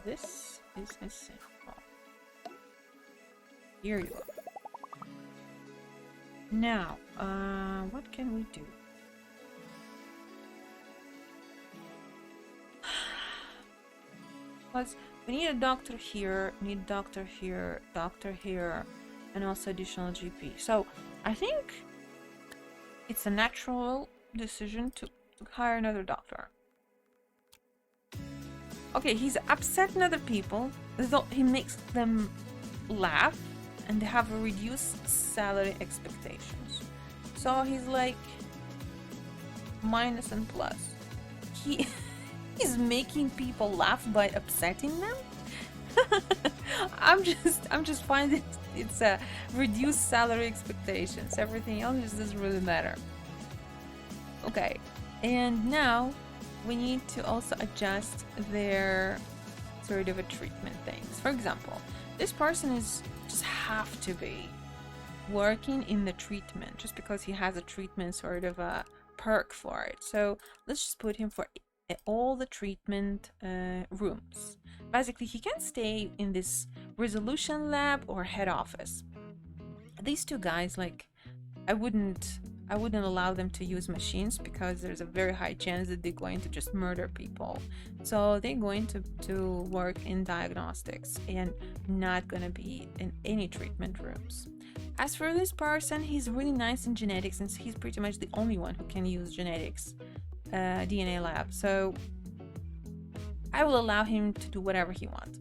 this is a sample. Here you are. Now, what can we do? Because we need a doctor here, need doctor here, and also additional GP. So I think it's a natural decision to hire another doctor. Okay, he's upsetting other people, though he makes them laugh, and they have a reduced salary expectations. So he's like minus and plus. He's making people laugh by upsetting them. I'm just finding it's a reduced salary expectations. Everything else just doesn't really matter. Okay, and now we need to also adjust their sort of a treatment things. For example, this person is just have to be working in the treatment just because he has a treatment sort of a perk for it. So let's just put him for all the treatment rooms. Basically, he can stay in this resolution lab or head office. These two guys, like, I wouldn't allow them to use machines because there's a very high chance that they're going to just murder people. So they're going to work in diagnostics and not gonna be in any treatment rooms. As for this person, he's really nice in genetics, and he's pretty much the only one who can use genetics DNA lab. So I will allow him to do whatever he wants.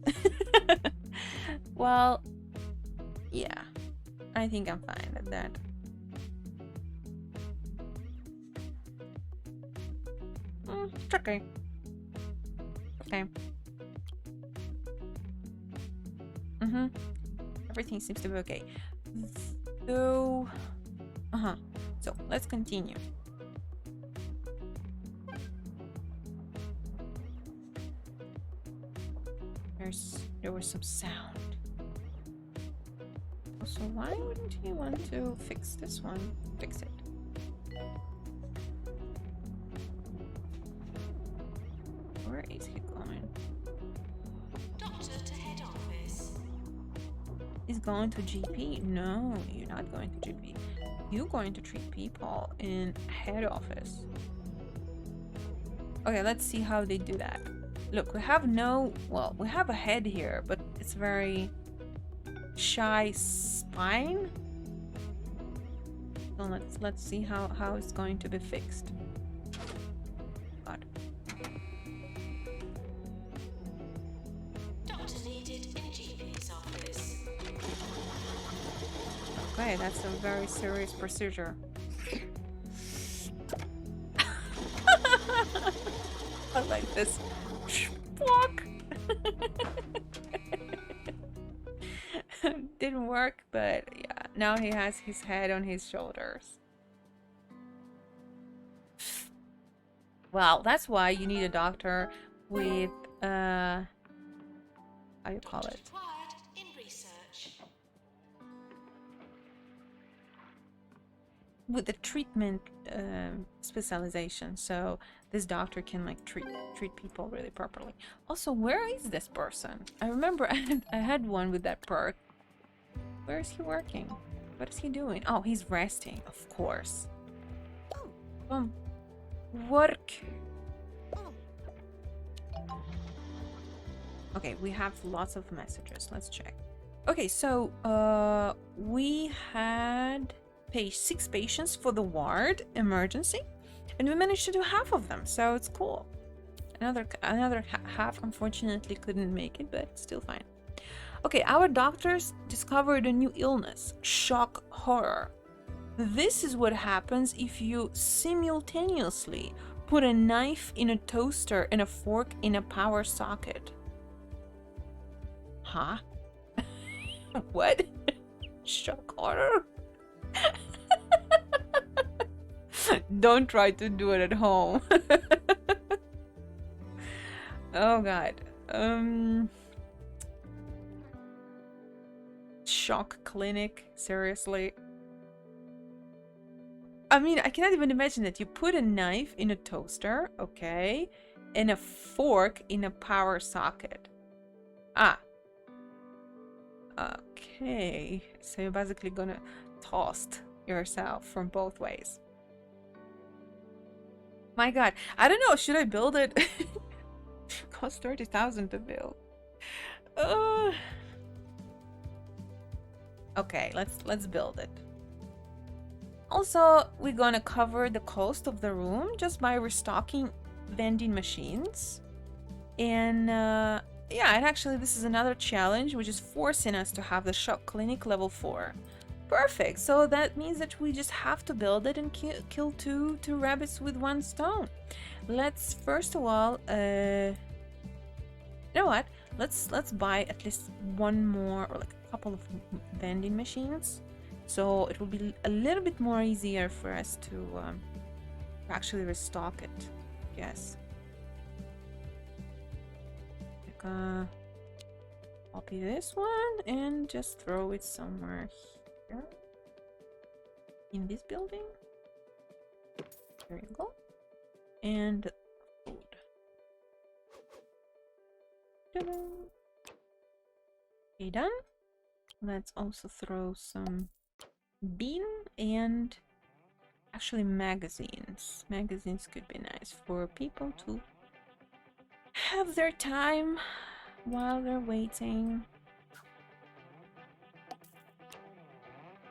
Well, yeah, I think I'm fine with that. It's okay. Okay. Everything seems to be okay. So, so let's continue. There was some sound. So why wouldn't he want to fix this one? Fix it. Where is he going? Doctor to head office. He's going to GP. No, you're not going to GP. You're going to treat people in head office. Okay, let's see how they do that. Look, we have we have a head here, but it's very shy spine. So let's see how it's going to be fixed. God. Doctor needed in GP's office. Okay, that's a very serious procedure. I like this. Walk. Didn't work, but yeah. Now he has his head on his shoulders. Well, that's why you need a doctor with how you call it? Required in research. With the treatment specialization, so this doctor can like treat people really properly. Also, where is this person? I remember I had one with that perk. Where is he working? What is he doing? Oh, he's resting, of course. Work. Okay, we have lots of messages. Let's check. Okay, so we had 6 patients for the ward emergency, and we managed to do half of them, so it's cool. Another half unfortunately couldn't make it, but still fine. Okay, our doctors discovered a new illness, shock horror. This is what happens if you simultaneously put a knife in a toaster and a fork in a power socket. Huh? What? Shock horror? Don't try to do it at home. Oh god. Shock clinic, seriously. I mean, I cannot even imagine that you put a knife in a toaster, okay, and a fork in a power socket. Ah. Okay, so you're basically gonna toast yourself from both ways. My god, I don't know, should I build it? Cost 30,000 to build. Okay, let's build it. Also, we're gonna cover the cost of the room just by restocking vending machines. And yeah, and actually this is another challenge which is forcing us to have the shock clinic level 4. Perfect, so that means that we just have to build it and kill two rabbits with one stone. Let's first of all, you know what? Let's buy at least one more, or like a couple of vending machines, so it will be a little bit more easier for us to actually restock it. Yes. Copy this one and just throw it somewhere here in this building. There you go. And food. Okay, done. Let's also throw some bean and actually magazines. Magazines could be nice for people to have their time while they're waiting.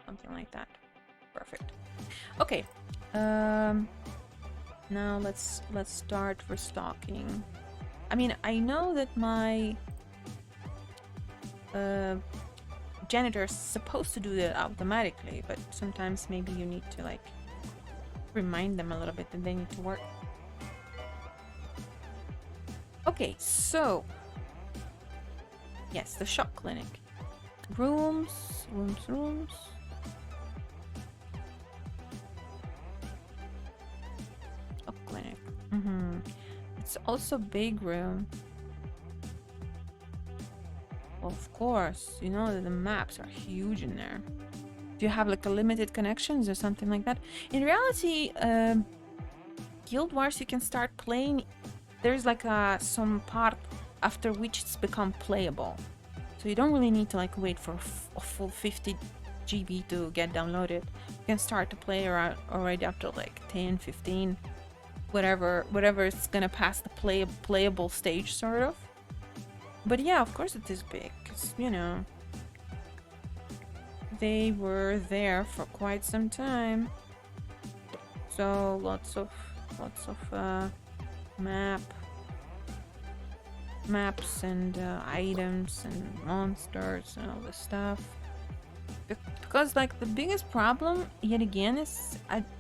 Something like that. Perfect. Okay. Now let's start restocking. I mean, I know that my janitor is supposed to do that automatically, but sometimes maybe you need to like remind them a little bit that they need to work. Okay, so yes, the shock clinic. Rooms. Shock clinic. It's also big room. Of course, you know that the maps are huge in there. Do you have like a limited connections or something like that? In reality, Guild Wars you can start playing. There's like some part after which it's become playable, so you don't really need to like wait for a full 50 GB to get downloaded. You can start to play around already after like 10, 15, whatever is gonna pass the playable stage, sort of. But yeah, of course it is big, because you know they were there for quite some time, so lots of maps and items and monsters and all this stuff. Because like the biggest problem yet again is,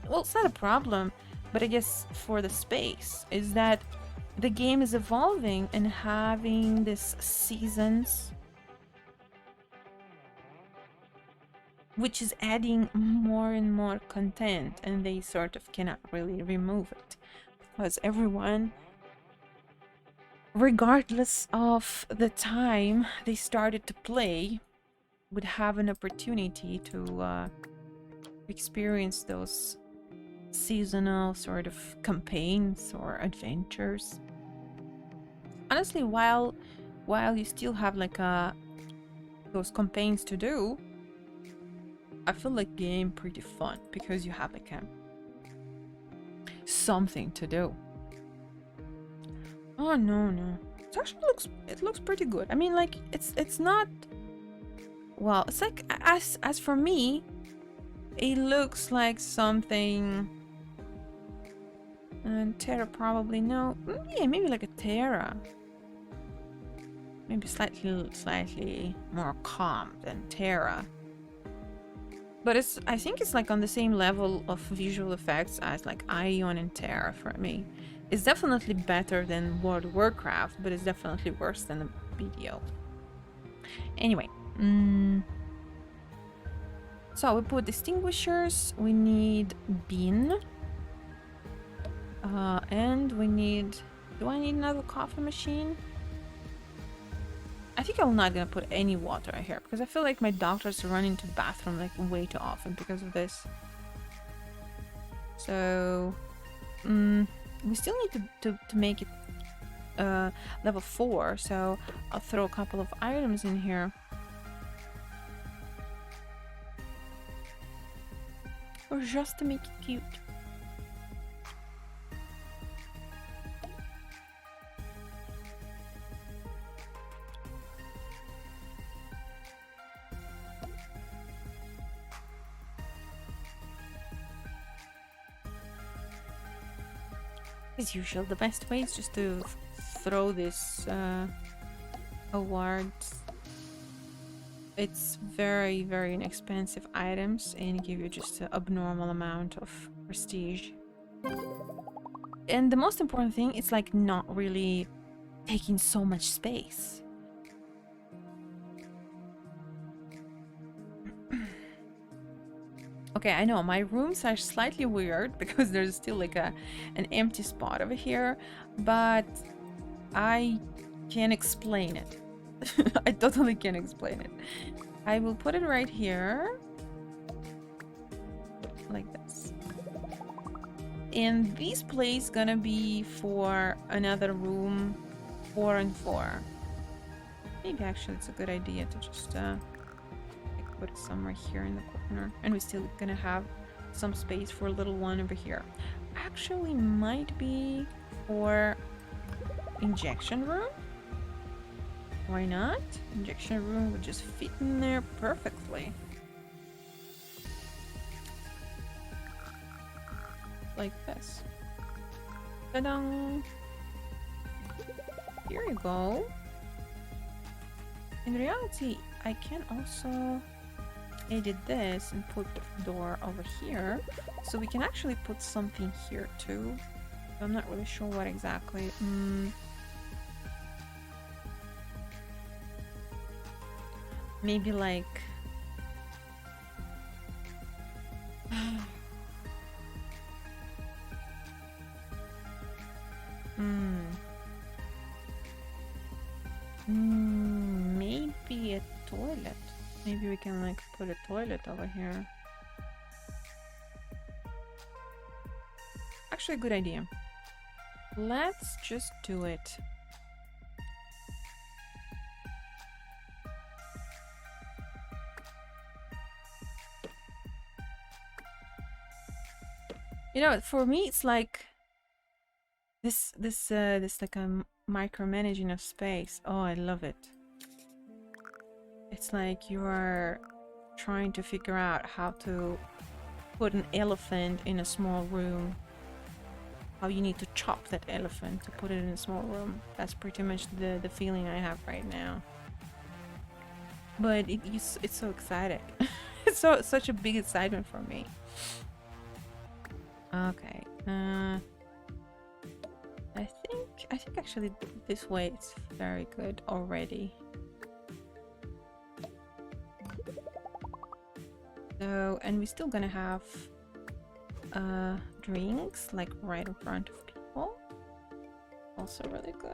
well, it's not a problem, but I guess for the space, is that the game is evolving and having this seasons. which is adding more and more content, and they sort of cannot really remove it because everyone, regardless of the time they started to play, would have an opportunity to experience those seasonal sort of campaigns or adventures. Honestly, while you still have like those campaigns to do, I feel like game pretty fun because you have like something to do. Oh no. It actually looks pretty good. I mean, like it's not, well, it's like, as for me, it looks like something. And Terra probably no. Yeah, maybe like a Terra. Maybe slightly more calm than Terra. But I think it's like on the same level of visual effects as like Ion and Terra for me. It's definitely better than World of Warcraft, but it's definitely worse than the BDO. Anyway, so we put extinguishers, we need bin, and we need, do I need another coffee machine? I think I'm not gonna put any water here because I feel like my doctors run into the bathroom like way too often because of this. So we still need to make it level 4, so I'll throw a couple of items in here. Or just to make it cute. As usual, the best way is just to throw this awards. It's very, very inexpensive items and give you just an abnormal amount of prestige. And the most important thing, it's like not really taking so much space. Okay, I know my rooms are slightly weird because there's still like an empty spot over here, but I can explain it. I totally can explain it. I will put it right here, like this. And this place gonna be for another room, 4 and 4. Maybe actually it's a good idea to just put it somewhere here in the corner, and we're still gonna have some space for a little one over here. Actually might be for injection room. Why not? Injection room would just fit in there perfectly. Like this. Ta-da! Here you go. In reality, I can also edit this and put the door over here, so we can actually put something here too. I'm not really sure what exactly. Maybe like maybe a toilet. Maybe we can like put a toilet over here. Actually, a good idea. Let's just do it. You know, for me, it's like this like a micromanaging of space. Oh, I love it. It's like you are trying to figure out how to put an elephant in a small room. How you need to chop that elephant to put it in a small room. That's pretty much the feeling I have right now. But it's so exciting. It's such a big excitement for me. Okay. I think actually this way it's very good already. So, and we're still gonna have drinks like right in front of people. Also really good.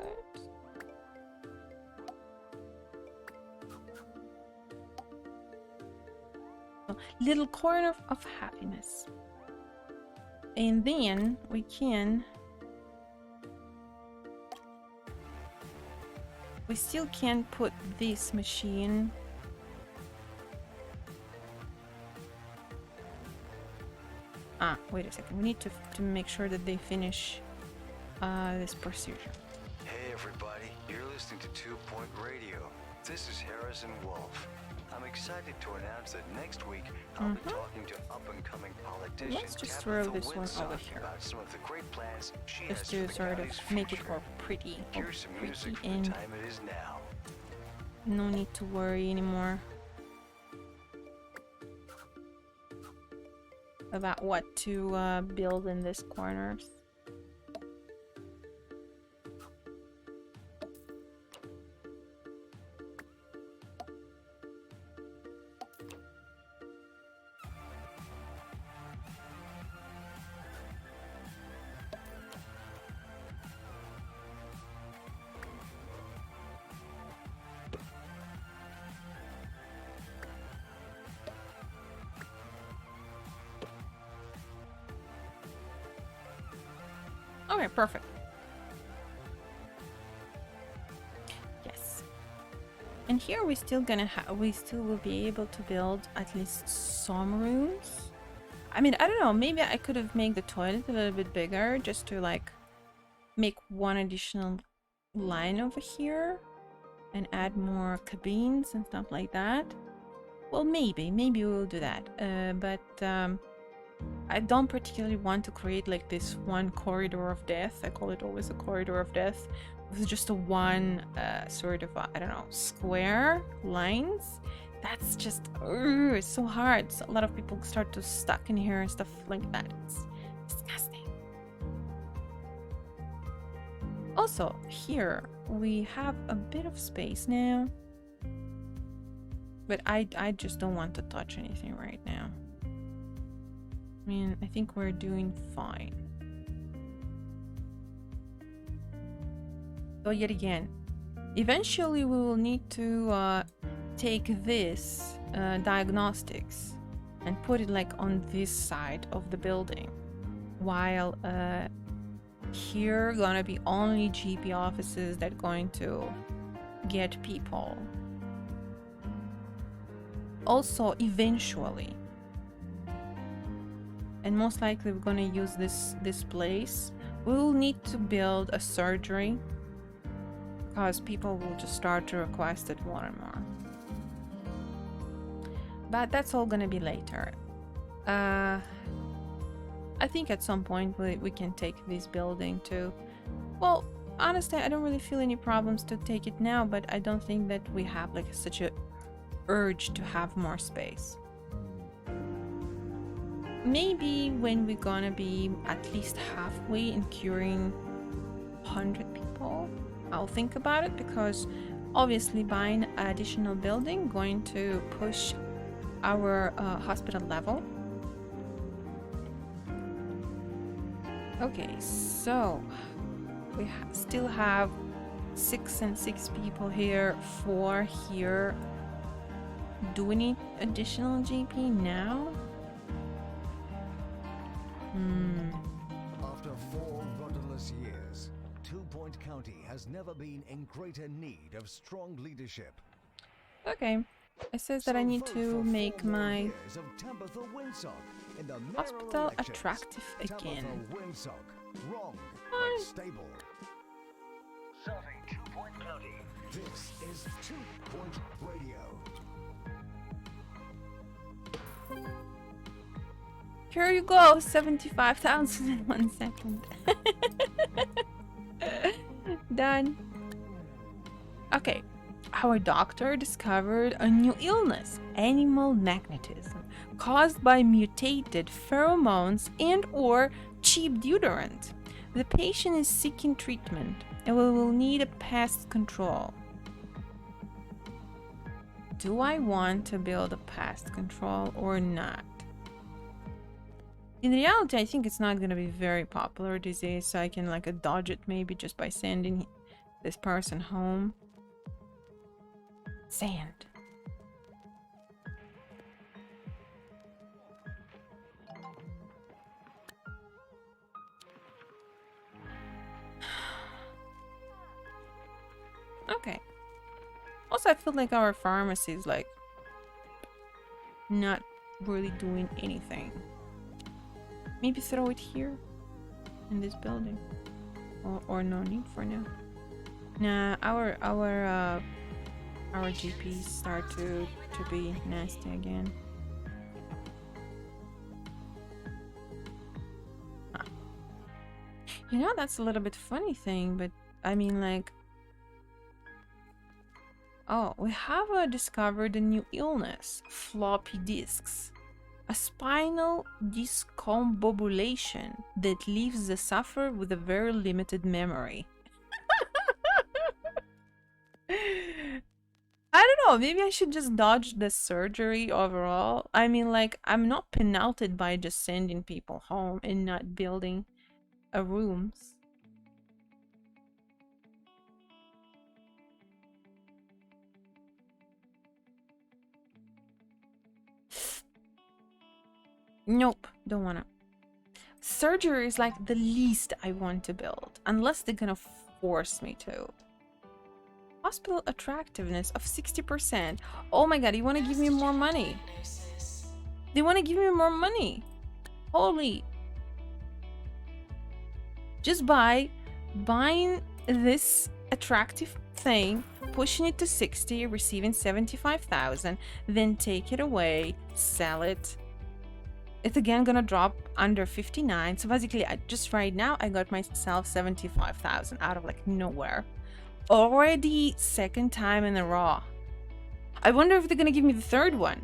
So, little corner of happiness. And then we still can't put this machine. Wait a second. We need to make sure that they finish this procedure. Hey everybody, you're listening to 2 Point Radio. This is Harrison Wolf. I'm excited to announce that next week I'll be talking to up-and-coming politician Let's just throw Tabitha this one Winslow over here. about some of the great plans she Just has to for the sort of county's make it future. more pretty. Here's some music for And the time it is now. no need to worry anymore about what to build in these corners. Okay, perfect. Yes. And here we still will be able to build at least some rooms. I mean, I don't know, maybe I could have made the toilet a little bit bigger just to like make one additional line over here and add more cabins and stuff like that. Well, maybe we will do that. But I don't particularly want to create like this one corridor of death. I call it always a corridor of death with just a one sort of I don't know, square lines. That's just it's so hard. So a lot of people start to stuck in here and stuff like that. It's disgusting. Also, here we have a bit of space now, but I just don't want to touch anything right now. I mean, I think we're doing fine. So yet again, eventually we will need to take this diagnostics and put it like on this side of the building, while here gonna be only GP offices that going to get people. Also, eventually, and most likely we're gonna use this place, we will need to build a surgery because people will just start to request it more and more. But that's all gonna be later. I think at some point we can take this building too. Well, honestly, I don't really feel any problems to take it now, but I don't think that we have like such a urge to have more space. Maybe when we're gonna be at least halfway in curing 100 people, I'll think about it, because obviously buying an additional building going to push our hospital level. Okay, so we still have 6 and 6 people here, 4 here. Do we need additional GP now? After 4 rudderless years, 2 Point County has never been in greater need of strong leadership. Okay, it says that I need to make my hospital attractive again. Wrong, but stable. Serving 2 Point County. This is 2 Point Radio. Here you go, 75,000 in 1 second. Done. Okay, our doctor discovered a new illness, animal magnetism, caused by mutated pheromones and or cheap deodorant. The patient is seeking treatment and will need a pest control. Do I want to build a pest control or not? In reality, I think it's not going to be very popular these days, so I can like dodge it maybe just by sending this person home. Sand. Okay. Also, I feel like our pharmacy is like not really doing anything. Maybe throw it here in this building, or no need for now. Nah, our GPs start to be nasty again. Huh. You know, that's a little bit funny thing, but I mean, like, oh, we have discovered a new illness, floppy disks. A spinal discombobulation that leaves the sufferer with a very limited memory. I don't know, maybe I should just dodge the surgery overall. I mean, like, I'm not penalized by just sending people home and not building rooms. Nope, don't wanna. Surgery is like the least I want to build, unless they're gonna force me to. Hospital attractiveness of 60%. Oh my god, you wanna give me more money? They wanna give me more money. Holy. Just by buying this attractive thing, pushing it to 60, receiving 75,000, then take it away, sell it. It's again gonna drop under 59. So basically, just right now, I got myself 75,000 out of like nowhere. Already second time in a row. I wonder if they're gonna give me the third one.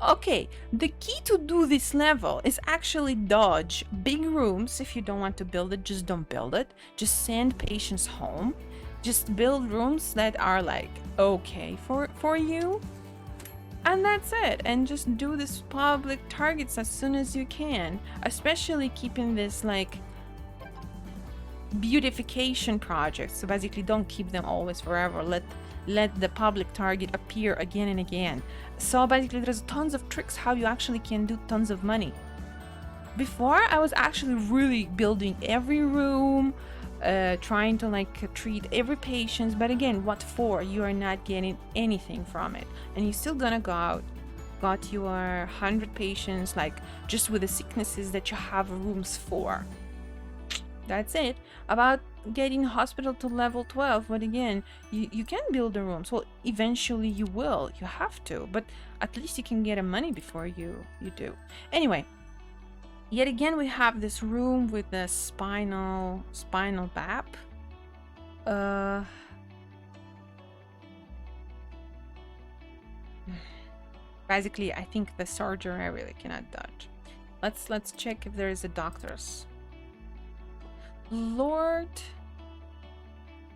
Okay, the key to do this level is actually dodge big rooms. If you don't want to build it, just don't build it. Just send patients home. Just build rooms that are like okay for you. And that's it. And just do this public targets as soon as you can. Especially keeping this like beautification projects. So basically don't keep them always forever. Let the public target appear again and again. So basically there's tons of tricks how you actually can do tons of money. Before I was actually really building every room, trying to like treat every patient, but again, what for? You are not getting anything from it, and you're still gonna go out, got your 100 patients like just with the sicknesses that you have rooms for. That's it. About getting hospital to level 12, but again, you can build the rooms. Well, eventually you will, you have to, but at least you can get a money before you do. Anyway, yet again, we have this room with the spinal BAP. Basically, I think the surgery I really cannot dodge. Let's check if there is a doctor's. Lord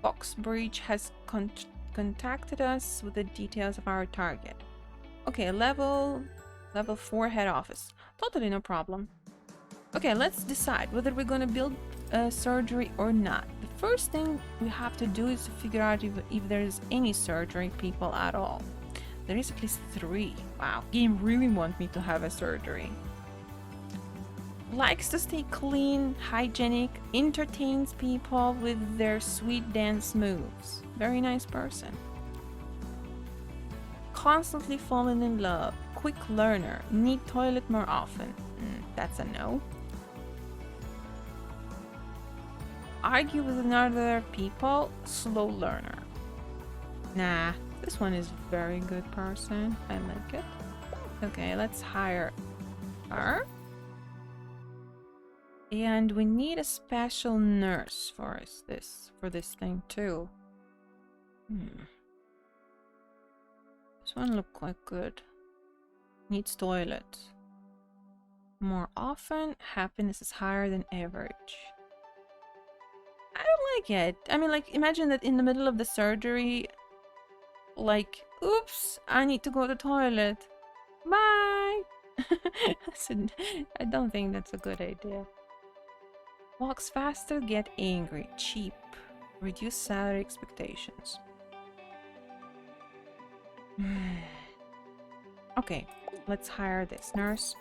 Foxbridge has contacted us with the details of our target. Okay, level 4 head office. Totally no problem. Okay, let's decide whether we're gonna build a surgery or not. The first thing we have to do is to figure out if there's any surgery people at all. There is at least 3. Wow, game really want me to have a surgery. Likes to stay clean, hygienic, entertains people with their sweet dance moves. Very nice person. Constantly falling in love, quick learner, need toilet more often. That's a no. Argue with another people, slow learner. Nah, this one is very good person. I like it. Okay, let's hire her. And we need a special nurse for this thing too. This one look quite good. Needs toilet. More often, happiness is higher than average. I don't like it. I mean, like, imagine that in the middle of the surgery, like, oops, I need to go to the toilet. Bye. So, I don't think that's a good idea. Walks faster, get angry, cheap, reduce salary expectations. Okay, let's hire this nurse,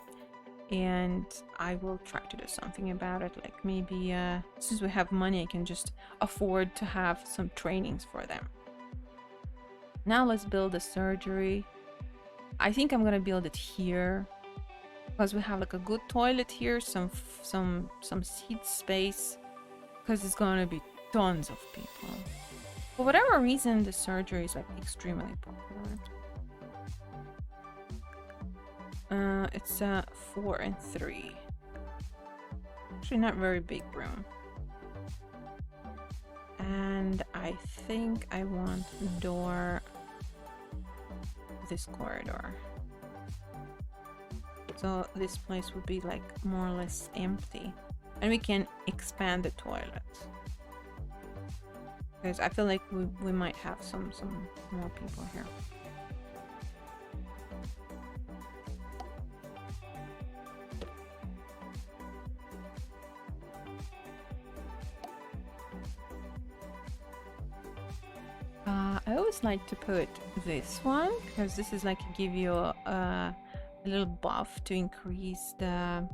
and I will try to do something about it. Like maybe, since we have money, I can just afford to have some trainings for them. Now let's build a surgery. I think I'm gonna build it here, because we have like a good toilet here, some seat space, because it's gonna be tons of people. For whatever reason, the surgery is like extremely popular. It's 4 and 3. Actually, not very big room. And I think I want the door this corridor. So this place would be like more or less empty. And we can expand the toilet. Because I feel like we might have some more people here. I always like to put this one because this is like give you a little buff to increase the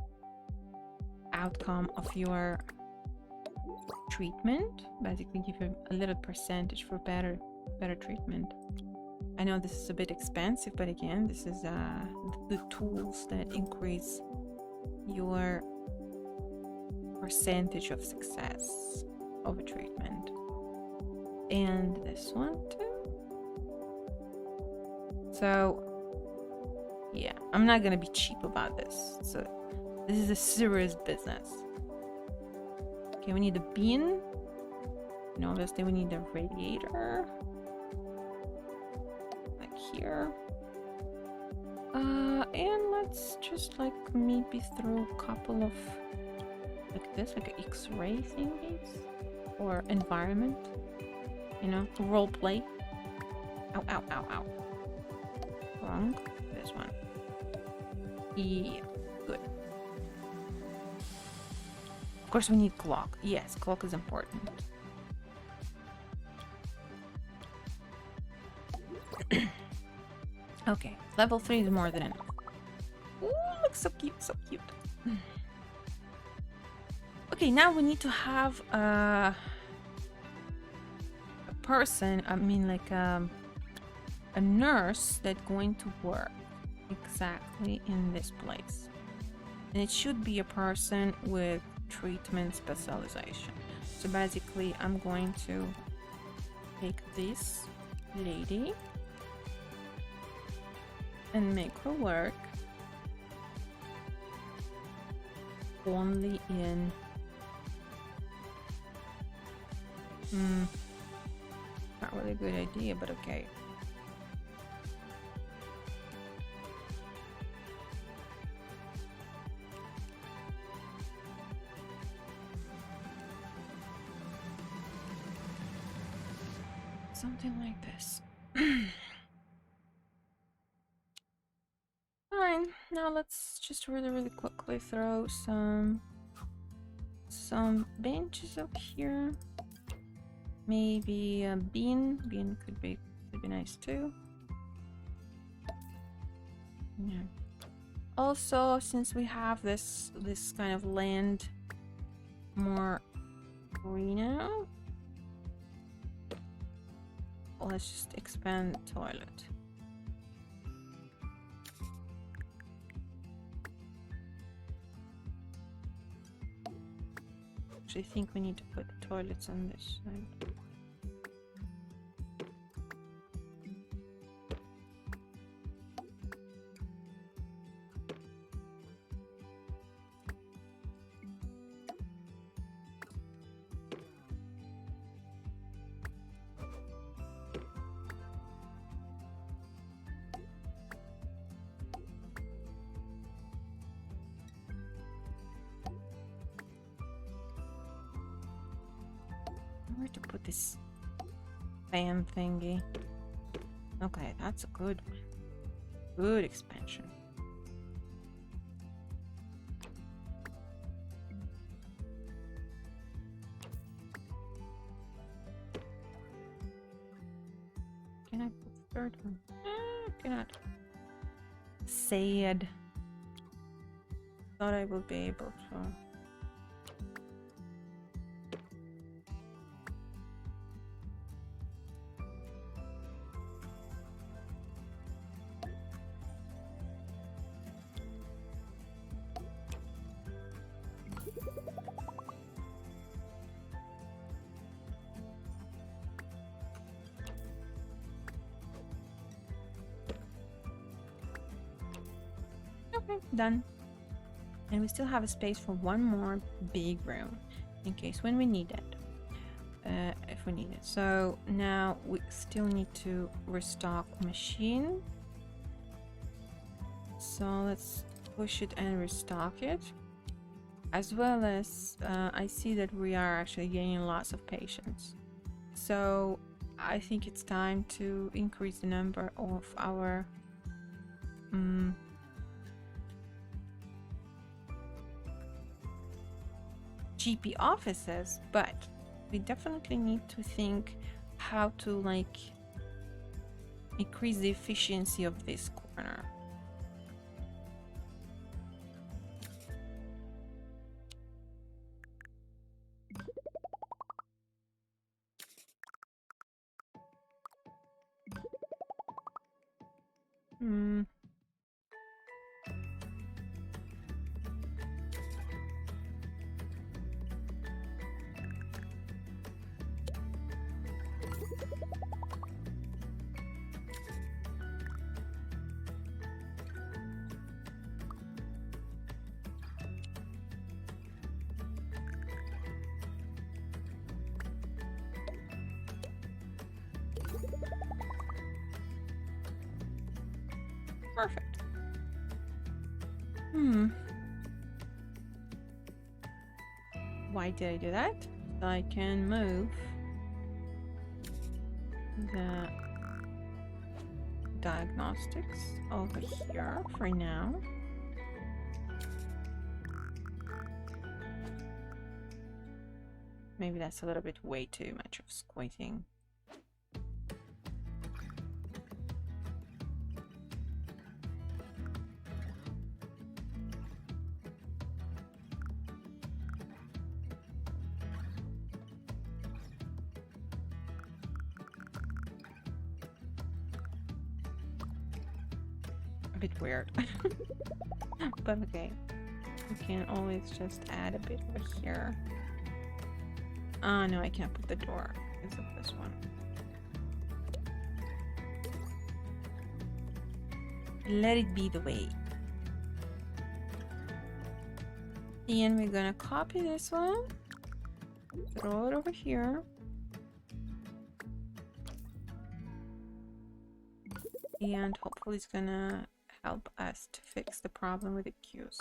outcome of your treatment. Basically give you a little percentage for better treatment. I know this is a bit expensive, but again, this is the tools that increase your percentage of success of a treatment. And this one too. So yeah, I'm not gonna be cheap about this. So this is a serious business. Okay, we need a bean. And obviously we need a radiator. Like here. And let's just like maybe throw a couple of like this, like an X-ray thingies. Or environment. You know, role play. Ow, ow, ow, ow. Wrong. This one. Yeah, good. Of course we need clock. Yes, clock is important. Okay, level 3 is more than enough. Ooh, looks so cute, so cute. Okay, now we need to have a person, I mean like a nurse that's going to work exactly in this place. And it should be a person with treatment specialization. So basically I'm going to take this lady and make her work only in not really a good idea, but okay. Something like this. Fine. Now let's just really quickly throw some benches up here. Maybe a bean. Bean could be nice too. Yeah. Also, since we have this kind of land more free now, let's just expand the toilet. Actually, I think we need to put the toilets on this side. Where to put this fan thingy? Okay, that's a good one. Good expansion. Can I put the third one? Cannot. Sad. Thought I would be able to. Okay, done. And we still have a space for one more big room in case when we need it. If we need it. So now we still need to restock machine. So let's push it and restock it. As well as I see that we are actually gaining lots of patients. So I think it's time to increase the number of our GP offices, but we definitely need to think how to like increase the efficiency of this corner. Perfect. Why did I do that? So I can move the diagnostics over here for now. Maybe that's a little bit way too much of squinting. Bit weird. But okay, we can always just add a bit over here. Ah, no, I can't put the door because of this one. Let it be the way. And we're gonna copy this one, throw it over here. And hopefully it's gonna help us to fix the problem with the queues.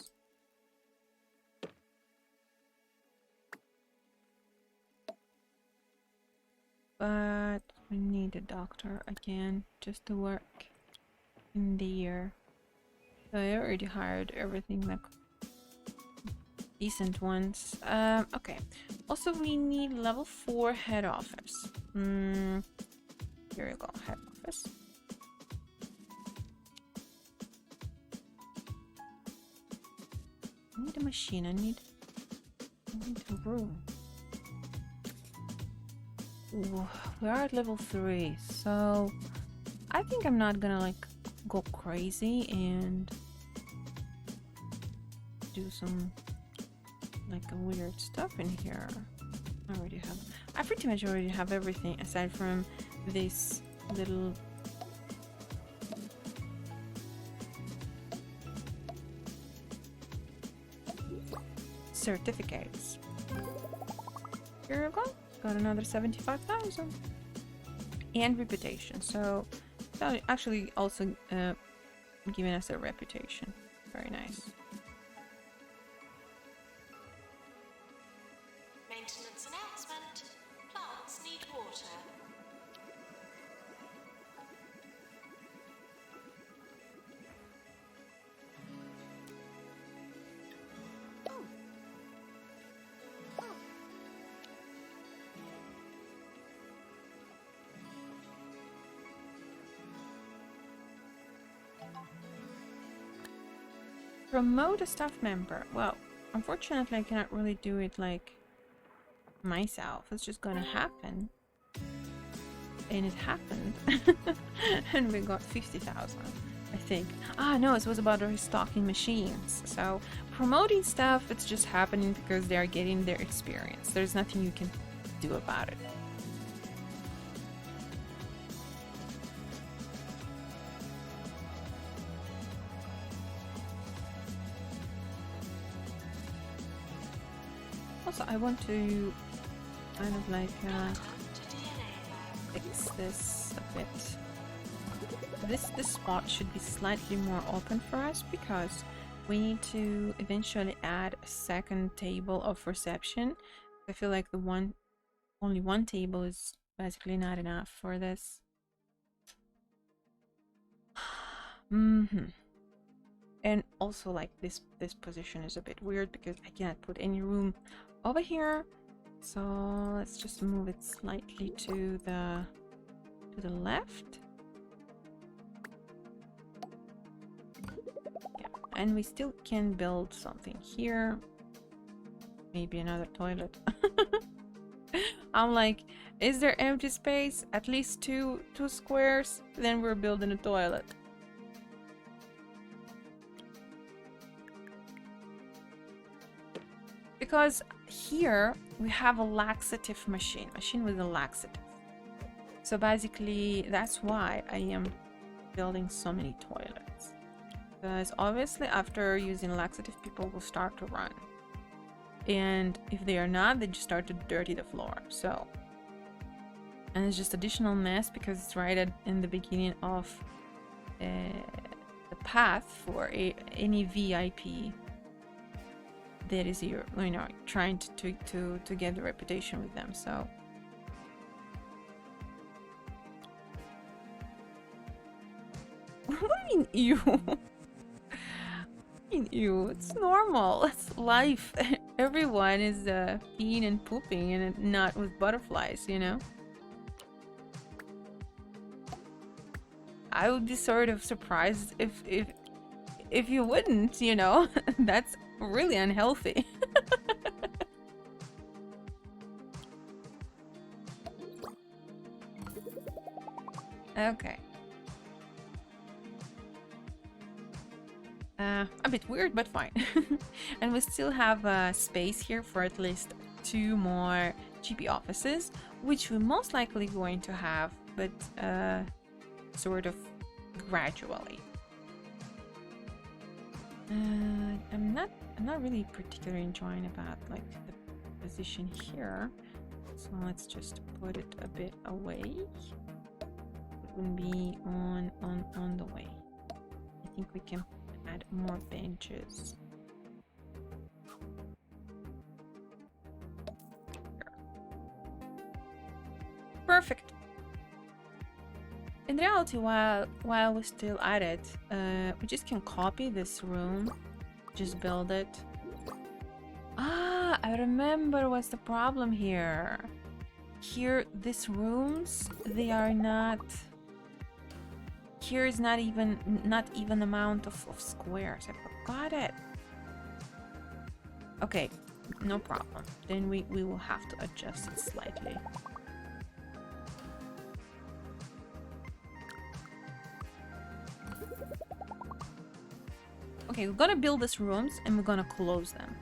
But we need a doctor again just to work in there. So I already hired everything like decent ones. Okay. Also we need level 4 head office. Here you go, head office. I need a machine. I need a room. Ooh, we are at level 3, so I think I'm not gonna like go crazy and do some like weird stuff in here. I pretty much already have everything aside from this little certificates. Here we go. Got another 75,000. And reputation. So that actually also giving us a reputation. Very nice. Maintenance announcement. Plants need water. Promote a staff member. Well, unfortunately, I cannot really do it like myself. It's just gonna happen. And it happened. And we got 50,000, I think. Ah, no, it was about restocking machines. So promoting stuff, it's just happening because they are getting their experience. There's nothing you can do about it. Also, I want to kind of like fix this a bit. This spot should be slightly more open for us because we need to eventually add a second table of reception. I feel like only one table is basically not enough for this. And also like this position is a bit weird because I cannot put any room over here. So let's just move it slightly to the left. Yeah, and we still can build something here. Maybe another toilet. I'm like, is there empty space? At least two squares? Then we're building a toilet. Because here we have a laxative machine with a laxative. So basically that's why I am building so many toilets. Because obviously after using laxative, people will start to run. And if they are not, they just start to dirty the floor. So, and it's just additional mess because it's right in the beginning of the path for any VIP that is here, you know, trying to get the reputation with them. So what do you mean ew? Ew, it's normal, it's life. Everyone is peeing and pooping, and not with butterflies, you know. I would be sort of surprised if you wouldn't, you know. That's really unhealthy. Okay. A bit weird, but fine. And we still have space here for at least 2 more GP offices, which we're most likely going to have, but sort of gradually. I'm not really particularly enjoying about like the position here, so let's just put it a bit away. It wouldn't be on the way. I think we can add more benches. Perfect. In reality, while we're still at it, we just can copy this room, just build it. Ah, I remember what's the problem here. Here, these rooms, they are not. Here is not even amount of squares. I forgot it. Okay, no problem. Then we will have to adjust it slightly. Okay, we're gonna build these rooms and we're gonna close them.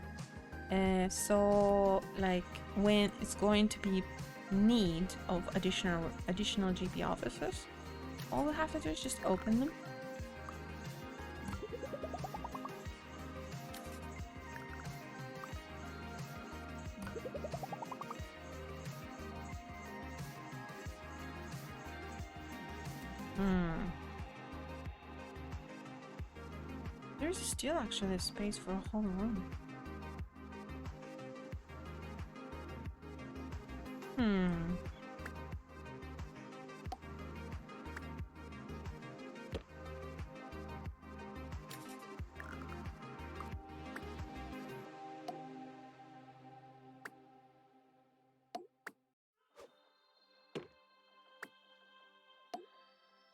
So like when it's going to be need of additional GP offices, all we have to do is just open them. There's still actually space for a whole room.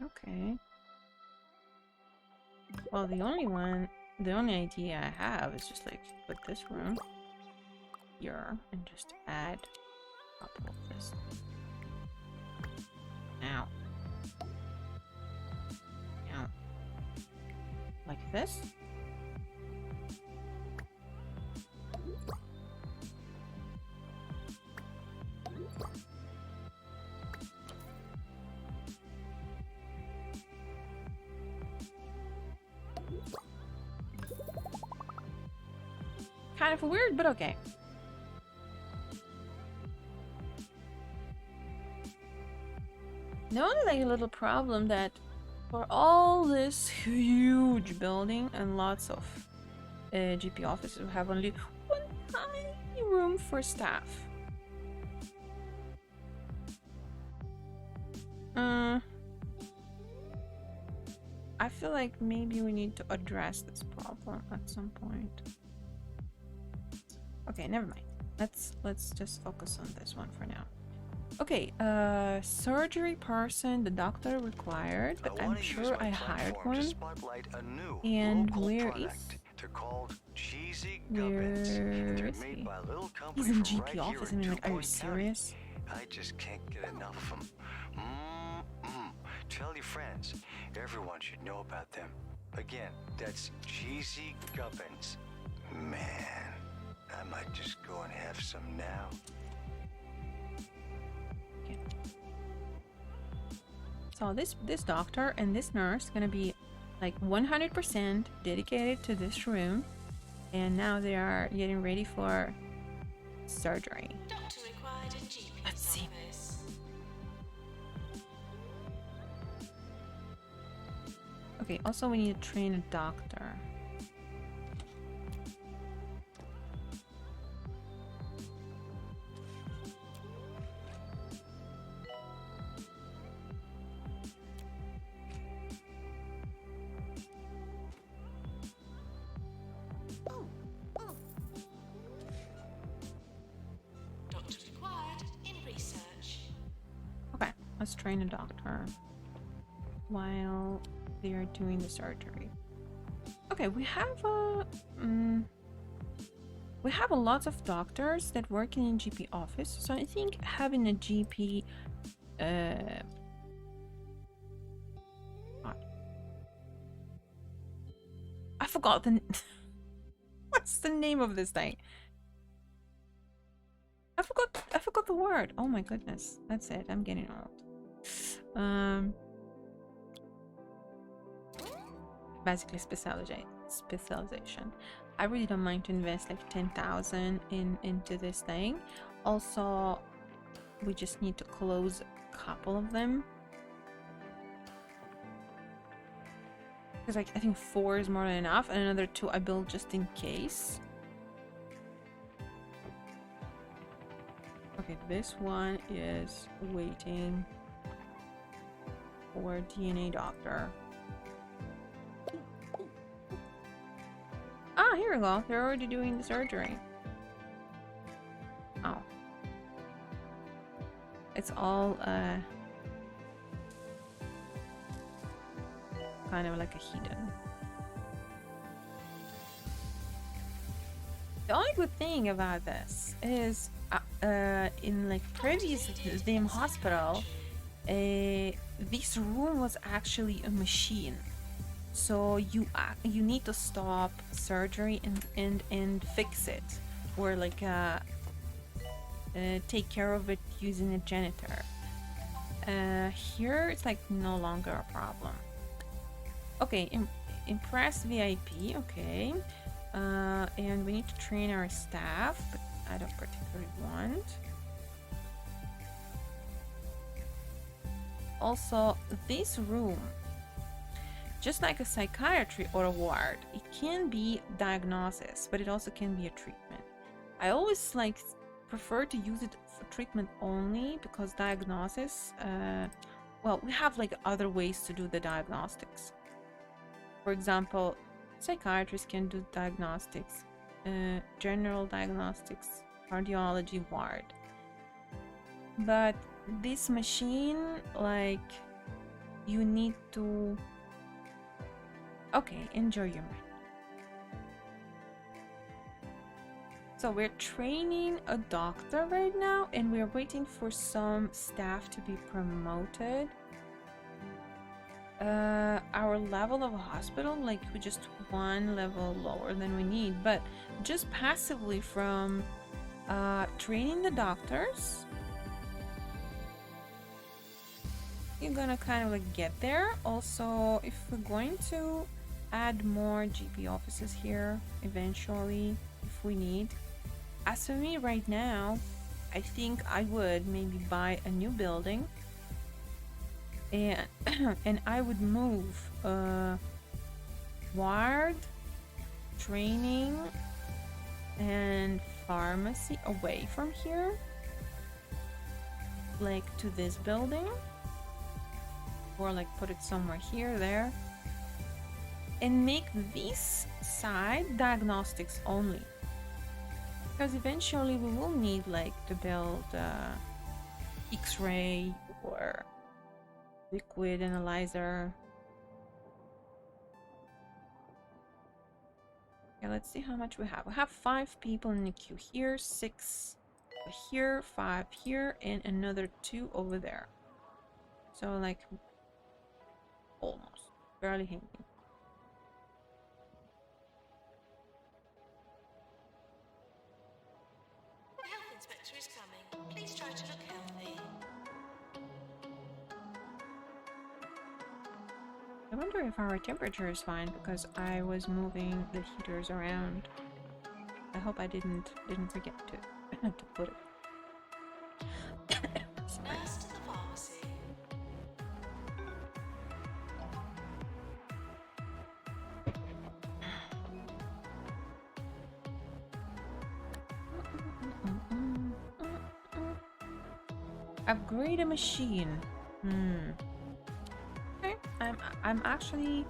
Okay. Well, the only one The only idea I have is just like put this room here and just add a couple of this. Now. Now. Like this. Kind of weird, but okay. The only like little problem that for all this huge building and lots of GP offices, we have only one tiny room for staff. I feel like maybe we need to address this problem at some point. Okay, never mind. Let's just focus on this one for now. Okay, surgery person, the doctor required, but I'm sure I hired one. And where is? Where is he? He's in GP office. I mean, like, are you serious? I just can't get enough of them. Tell your friends. Everyone should know about them. Again, that's Cheesy Gubbins. Man, I might just go and have some now. Okay. So this doctor and this nurse gonna be like 100% dedicated to this room, and now they are getting ready for surgery. Doctor required in GP's Let's see. office. Okay, also we need to train a doctor. Doctor required in research. Okay, let's train a doctor while they are doing the surgery. Okay, we have a lot of doctors that work in a GP office, so I think having a GP I forgot the what's the name of this thing? I forgot the word. Oh my goodness. That's it. I'm getting old. Basically specialization. I really don't mind to invest like 10,000 into this thing. Also, we just need to close a couple of them. Because like I think 4 is more than enough, and another 2 I built just in case. Okay, this one is waiting for DNA doctor. Ah, here we go. They're already doing the surgery. Oh. It's all kind of like a hidden. The only good thing about this is in like previous Vim hospital, this room was actually a machine. So you need to stop surgery and fix it, or like take care of it using a janitor. Here it's like no longer a problem. Okay, impress VIP. Okay, and we need to train our staff, but I don't particularly want. Also, this room, just like a psychiatry or a ward, it can be diagnosis, but it also can be a treatment. I always like prefer to use it for treatment only, because diagnosis, well, we have like other ways to do the diagnostics. For example, psychiatrists can do diagnostics, general diagnostics, cardiology ward. But this machine, like, you need to... Okay, enjoy your mind. So we're training a doctor right now, and we're waiting for some staff to be promoted. Our level of hospital, like, we're just one level lower than we need, but just passively from training the doctors, you're gonna kind of like get there. Also, if we're going to add more GP offices here eventually, if we need, as for me right now, I think I would maybe buy a new building, and and I would move ward, training, and pharmacy away from here, like to this building, or like put it somewhere here, there, and make this side diagnostics only, because eventually we will need like to build X-ray or liquid analyzer. Okay, let's see how much we have. We have 5 people in the queue here, 6 here, 5 here, and another 2 over there. So like almost barely hanging. The health inspector is coming. Please try to look healthy. I wonder if our temperature is fine, because I was moving the heaters around. I hope I didn't forget to to put it. Sorry. Nurse to the pharmacy. Upgrade a machine. Okay, I'm actually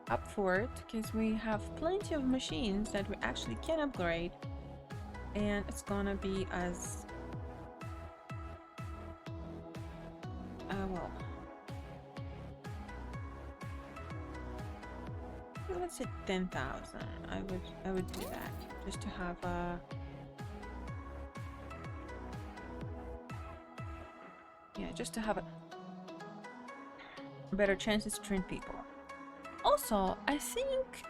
up for it, because we have plenty of machines that we actually can upgrade, and it's gonna be as well. Let's say 10,000. I would do that just to have a. Yeah, just to have a better chances to train people. Also, I think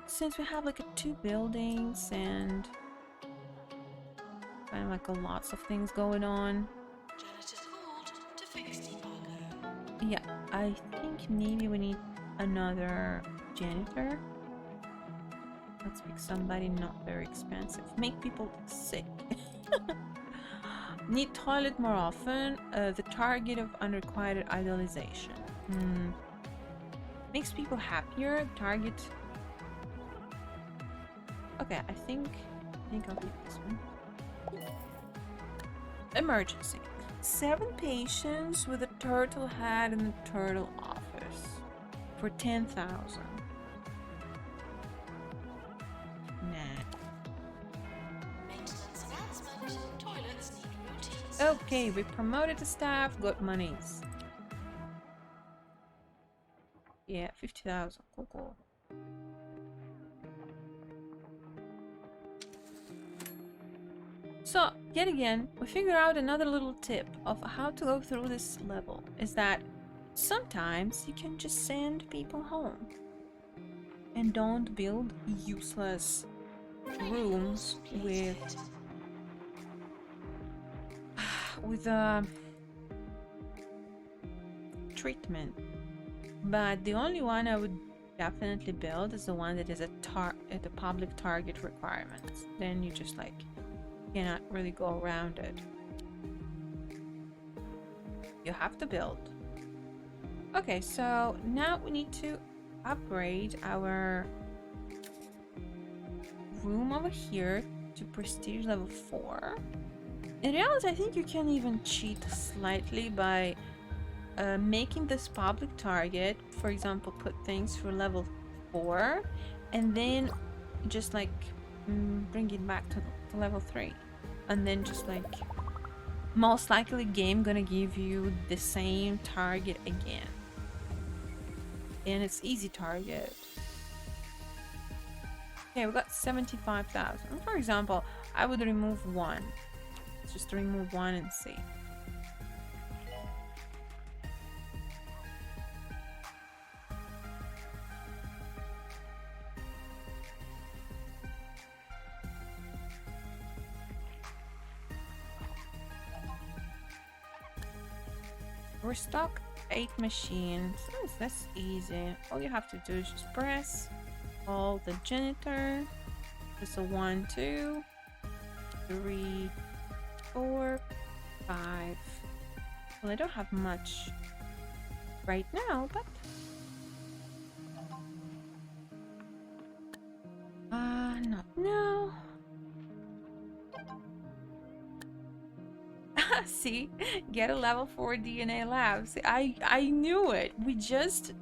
since we have like 2 buildings and kind of like lots of things going on, Janitor called to fix the cargo. yeah, I think maybe we need another janitor. Let's pick somebody not very expensive. Make people sick. Need toilet more often. The target of unrequited idealization. Makes people happier. Target. Okay, I think I'll take this one. Emergency. 7 patients with a turtle head in the turtle office for 10,000. Nah. Maintenance announcement. Toilets need routine. Okay, we promoted the staff, got monies. Yeah, 50,000. Cool. So, yet again, we figure out another little tip of how to go through this level, is that sometimes you can just send people home. And don't build useless rooms with treatment. But the only one I would definitely build is the one that is at the public target requirements. Then you just like cannot really go around it. You have to build. Okay, so now we need to upgrade our room over here to prestige level 4. In reality, I think you can even cheat slightly by making this public target, for example, put things for level 4 and then just like bring it back to level 3, and then just like most likely game gonna give you the same target again, and it's easy target. Okay, we got 75,000. For example, I would remove one. Just remove one and see. Restock 8 machines. Oh, that's easy. All you have to do is just press all the janitor. This a 1, 2, 3, 4, 5. Well, I don't have much right now, but not now. See, get a level 4 DNA lab. See, I knew it. We just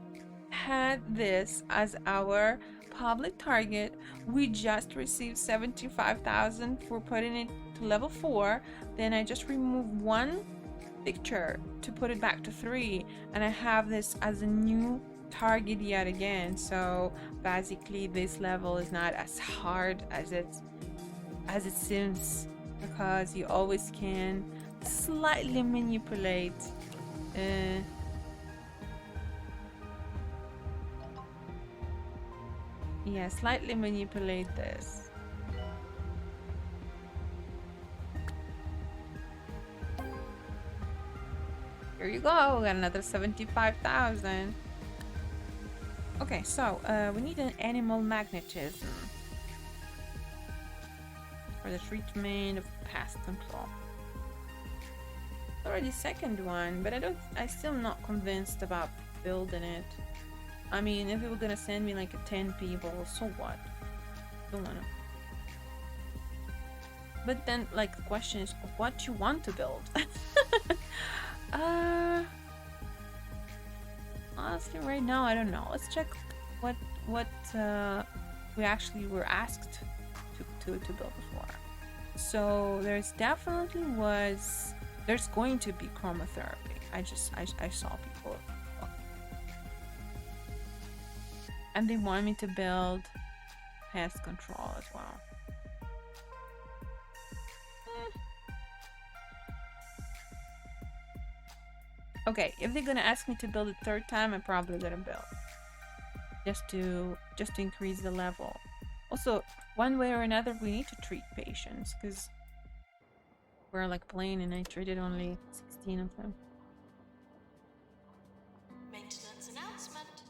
had this as our public target. We just received 75,000 for putting it to level 4. Then I just removed one picture to put it back to 3, and I have this as a new target yet again. So basically this level is not as hard as it seems, because you always can slightly manipulate yeah, slightly manipulate this. Here you go, we got another 75,000. Okay, so we need an animal magnetism for the treatment of pest control. Already second one, but I still not convinced about building it. I mean, if it were gonna send me like 10 people, so what? Don't wanna. But then, like, the question is, what you want to build? Honestly, right now, I don't know. Let's check what we actually were asked to build before. So there's going to be chromotherapy. I saw people. And they want me to build pest control as well. Okay, if they're gonna ask me to build a third time, I'm probably gonna build. Just to increase the level. Also, one way or another, we need to treat patients, because we're like playing and I treated only 16 of them. Maintenance announcement.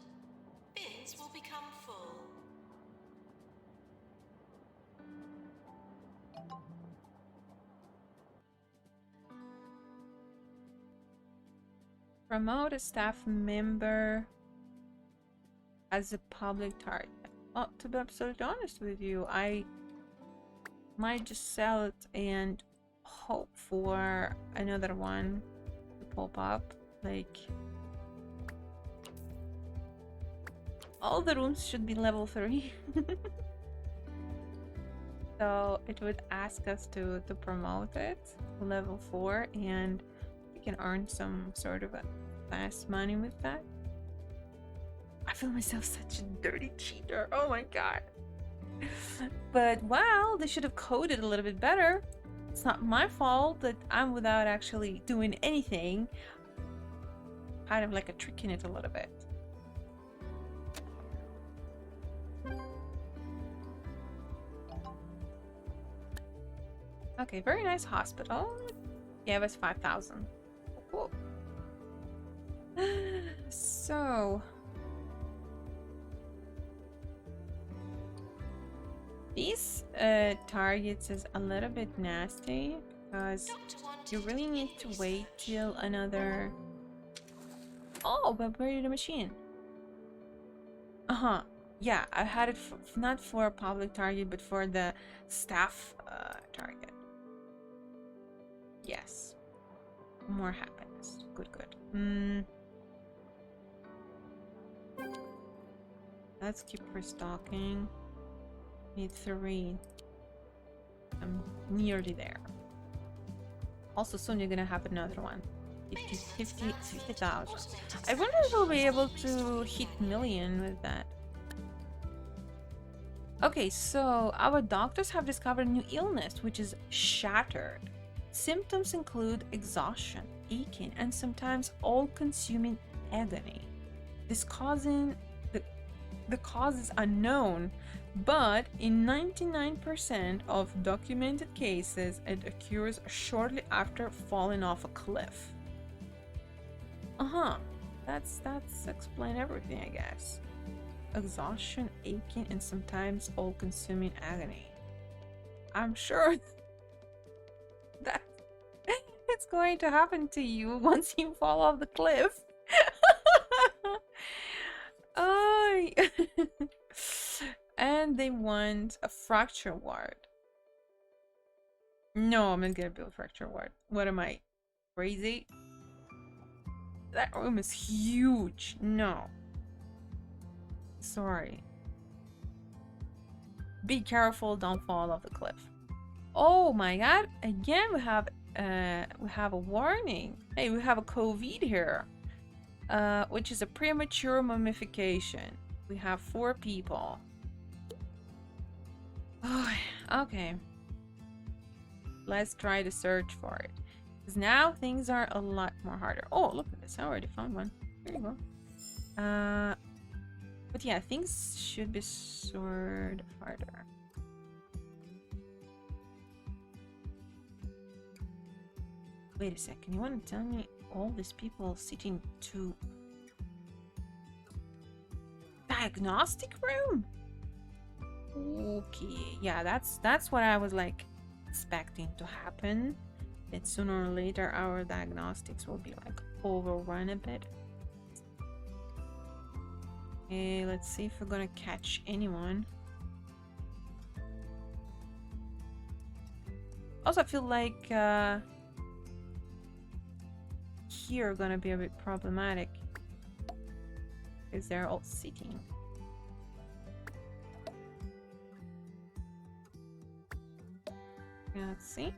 Bins will become full. Promote a staff member as a public target. Well, to be absolutely honest with you, I might just sell it and hope for another one to pop up. Like, all the rooms should be level 3. So it would ask us to promote it to level 4, and we can earn some sort of a fast money with that. I feel myself such a dirty cheater. Oh my god. But wow, they should have coded a little bit better. It's not my fault that I'm without actually doing anything. Kind of like a trick in it a little bit. Okay, very nice hospital. Gave us 5,000. Cool. So these targets is a little bit nasty because you really need to wait till another. Oh, but where is the machine? Yeah, I had it not for a public target, but for the staff target. Yes. More happiness. Good, good. Let's keep restocking. Need 3. I'm nearly there. Also, soon you're gonna have another one. 50,000. I wonder if we'll be able to hit million with that. Okay, so our doctors have discovered a new illness, which is shattered. Symptoms include exhaustion, aching, and sometimes all-consuming agony. This causing the cause is unknown, but in 99% of documented cases, it occurs shortly after falling off a cliff. That's explain everything, I guess. Exhaustion, aching, and sometimes all-consuming agony. I'm sure that it's going to happen to you once you fall off the cliff. Oh. And they want a fracture ward. No, I'm not gonna build a fracture ward. What am I, crazy? That room is huge. No. Sorry. Be careful, don't fall off the cliff. Oh my god, again we have a warning. Hey, we have a COVID here. Which is a premature mummification. We have 4 people. Oh, okay. Let's try to search for it. Because now things are a lot more harder. Oh, look at this. I already found one. There you go. But yeah, things should be sort of harder. Wait a second. You want to tell me all these people sitting to diagnostic room? Okay, yeah, that's what I was like expecting to happen. That sooner or later our diagnostics will be like overrun a bit. Okay, let's see if we're gonna catch anyone. Also, I feel like here gonna be a bit problematic because they're all sitting. Yeah, let's see.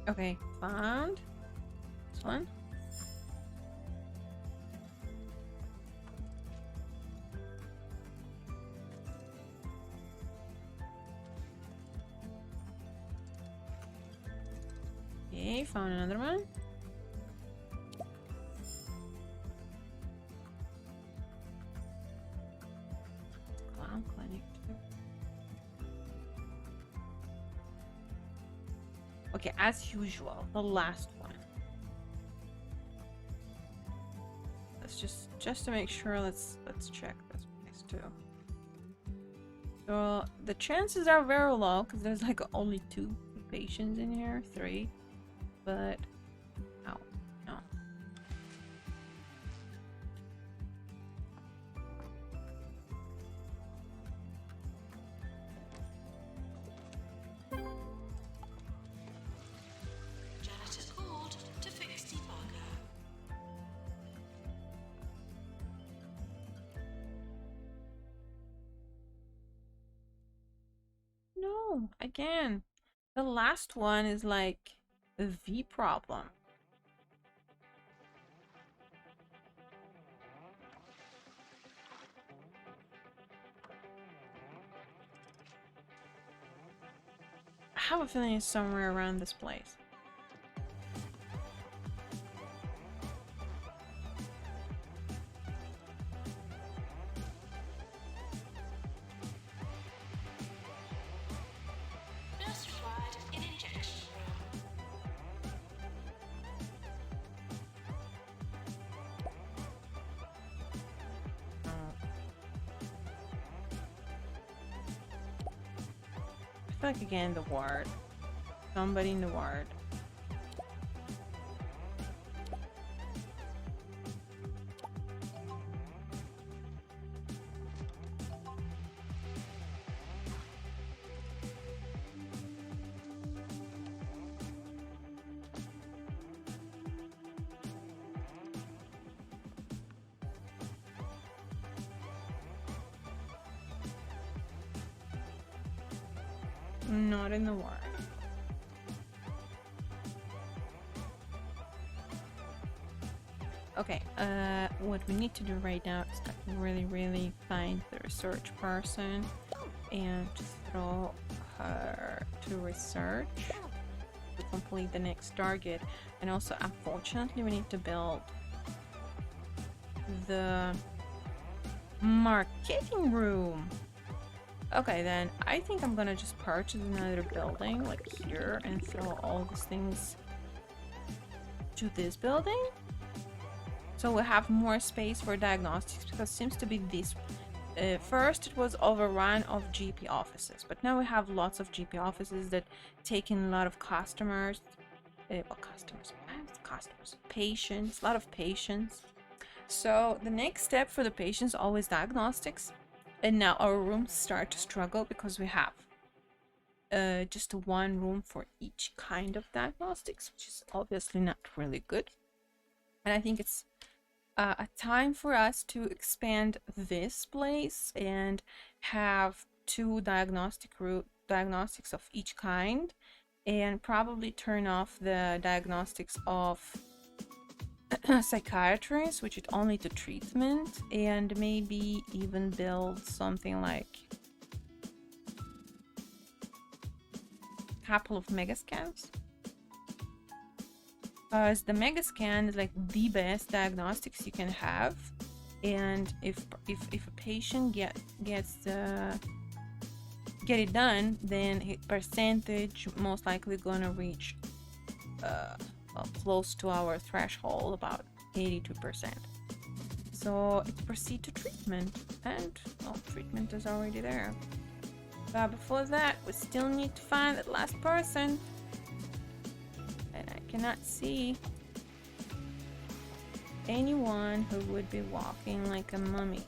Okay, found this one. Okay, found another one. Clown clinic too. Okay, as usual, the last one. Let's just to make sure, let's check this place too. So the chances are very low because there's like only 2 patients in here, 3. But ow, no. Janitor called to fix debugger. No, again. The last one is like a V problem. I have a feeling it's somewhere around this place. Nurse required in injection room. I feel like again the ward. Somebody in the ward. Not in the ward. Okay, what we need to do right now is like really find the research person and just throw her to research to complete the next target. And also, unfortunately, we need to build the marketing room. Okay, then I think I'm gonna just purchase another building like here and throw all these things to this building. So we have more space for diagnostics because it seems to be this. First, it was overrun of GP offices, but now we have lots of GP offices that take in a lot of customers. Patients, a lot of patients. So the next step for the patients always diagnostics. And now our rooms start to struggle because we have just one room for each kind of diagnostics, which is obviously not really good. And I think it's a time for us to expand this place and have 2 diagnostics of each kind, and probably turn off the diagnostics of psychiatrists, which is only to treatment, and maybe even build something like a couple of mega scans. Because the mega scan is like the best diagnostics you can have, and if a patient gets get it done, then his percentage most likely gonna reach close to our threshold, about 82%. So it's proceed to treatment, and well, treatment is already there. But before that, we still need to find that last person, and I cannot see anyone who would be walking like a mummy.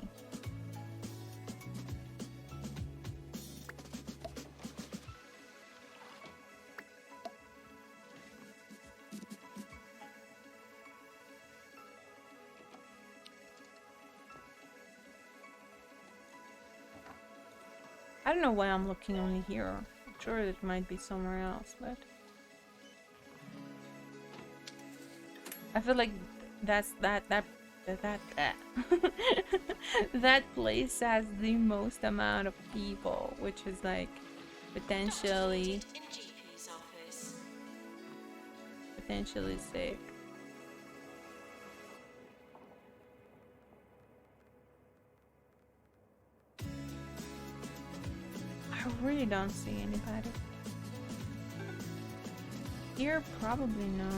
I don't know why I'm looking only here. I'm sure it might be somewhere else, but I feel like that that place has the most amount of people, which is like potentially In GP's office. sick. I really don't see anybody. Here, probably no.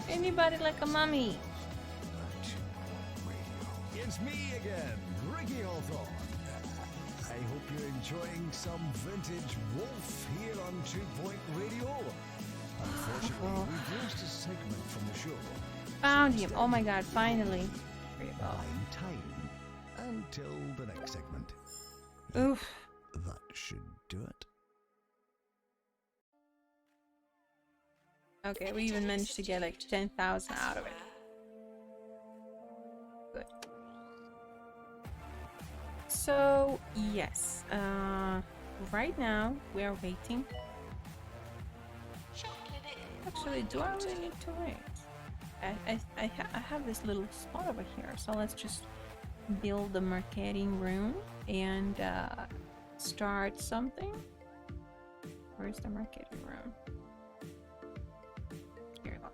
Anybody like a mummy? It's me again, Ricky Hawthorne. I hope you're enjoying some vintage Wolf here on 2 Point Radio. Unfortunately, we've lost a segment from the show. Found him. Oh my god, finally. There you go. Buying time until the next segment. Oof. That should do it. Okay, we even managed to get like 10,000 out of it. Good. So, yes. Right now, we are waiting. Actually, do I really need to wait? I have this little spot over here, so let's just build the marketing room and start something. Where's the marketing room? Here we go.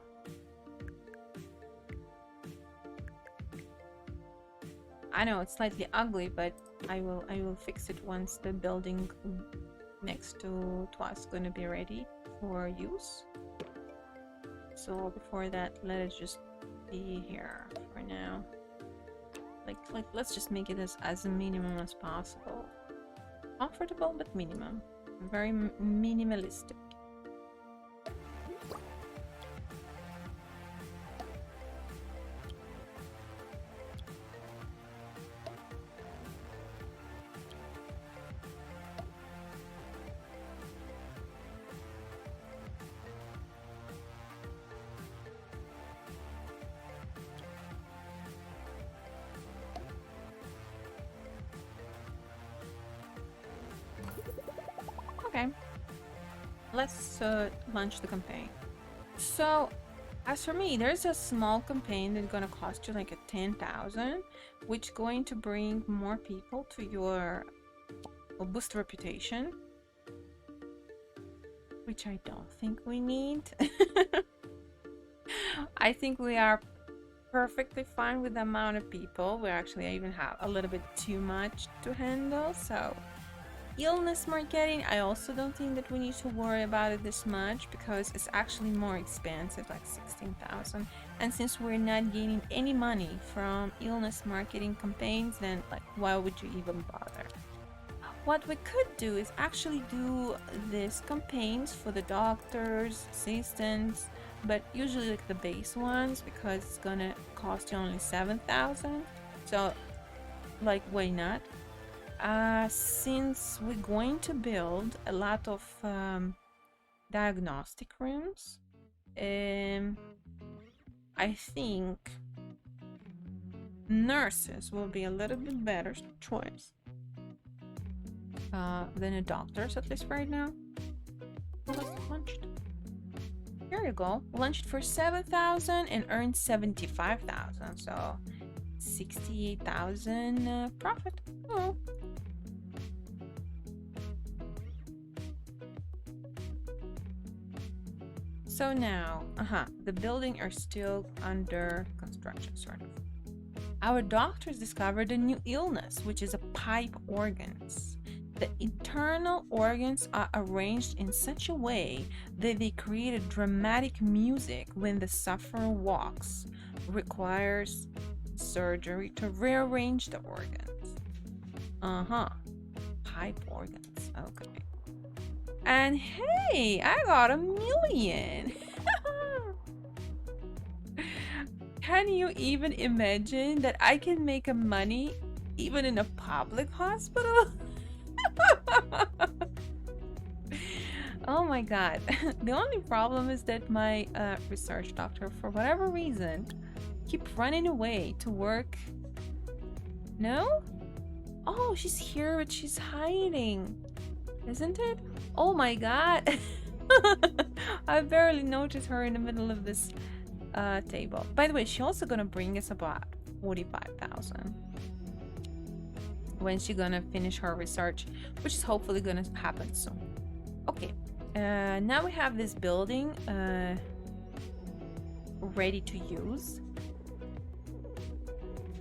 I know it's slightly ugly, but I will fix it once the building next to us is going to be ready for use. So before that, let it just be here for now. Like let's just make it as minimum as possible. Comfortable, but minimum. Very minimalistic. Okay, let's launch the campaign. So, as for me, there's a small campaign that's gonna cost you like a 10,000, which going to bring more people to your boost reputation, which I don't think we need. I think we are perfectly fine with the amount of people. We actually even have a little bit too much to handle. So illness marketing, I also don't think that we need to worry about it this much because it's actually more expensive, like 16,000. And since we're not gaining any money from illness marketing campaigns, then like why would you even bother? What we could do is actually do these campaigns for the doctors, assistants, but usually like the base ones because it's gonna cost you only 7,000. So like why not? Since we're going to build a lot of diagnostic rooms, I think nurses will be a little bit better choice than a doctors, at least right now. What was launched? Here you go. Launched for 7,000 and earned 75,000, so 68,000 profit. Oh. So now, the building are still under construction, sort of. Our doctors discovered a new illness, which is a pipe organs. The internal organs are arranged in such a way that they create dramatic music when the sufferer walks. Requires surgery to rearrange the organs. Pipe organs. Okay. And hey, I got 1,000,000. Can you even imagine that I can make a money even in a public hospital? Oh my god. The only problem is that my research doctor, for whatever reason, keep running away to work. No? Oh, she's here, but she's hiding. Isn't it? Oh my god. I barely noticed her in the middle of this table. By the way, she's also gonna bring us about 45,000 when she's gonna finish her research, which is hopefully gonna happen soon. Okay, now we have this building ready to use.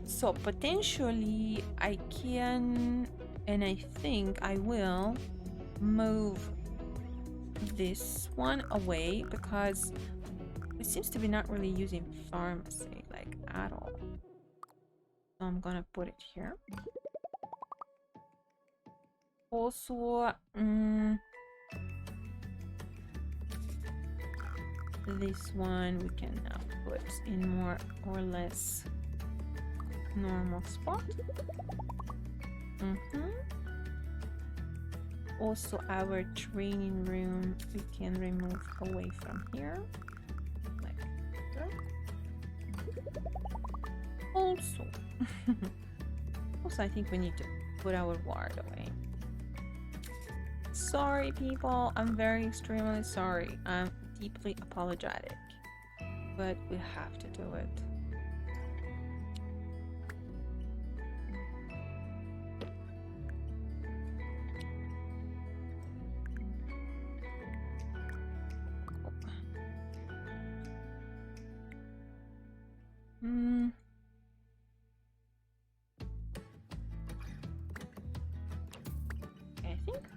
So potentially I can, and I think I will, move this one away because it seems to be not really using pharmacy like at all. So I'm gonna put it here. Also, this one we can now put in more or less normal spot. Also, our training room we can remove away from here, like that. Also, I think we need to put our ward away. Sorry, people. I'm very extremely sorry. I'm deeply apologetic, but we have to do it.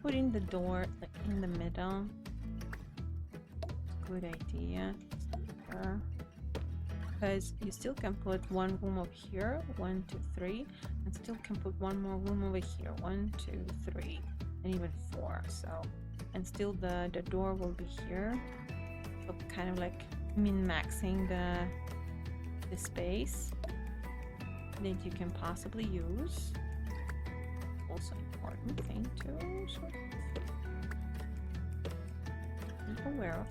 Putting the door like in the middle, good idea, because you still can put one room over here, 1, 2, 3, and still can put one more room over here, 1, 2, 3, and even 4. So, and still the door will be here, so kind of like min-maxing the space that you can possibly use. Also important thing to sort of be aware of.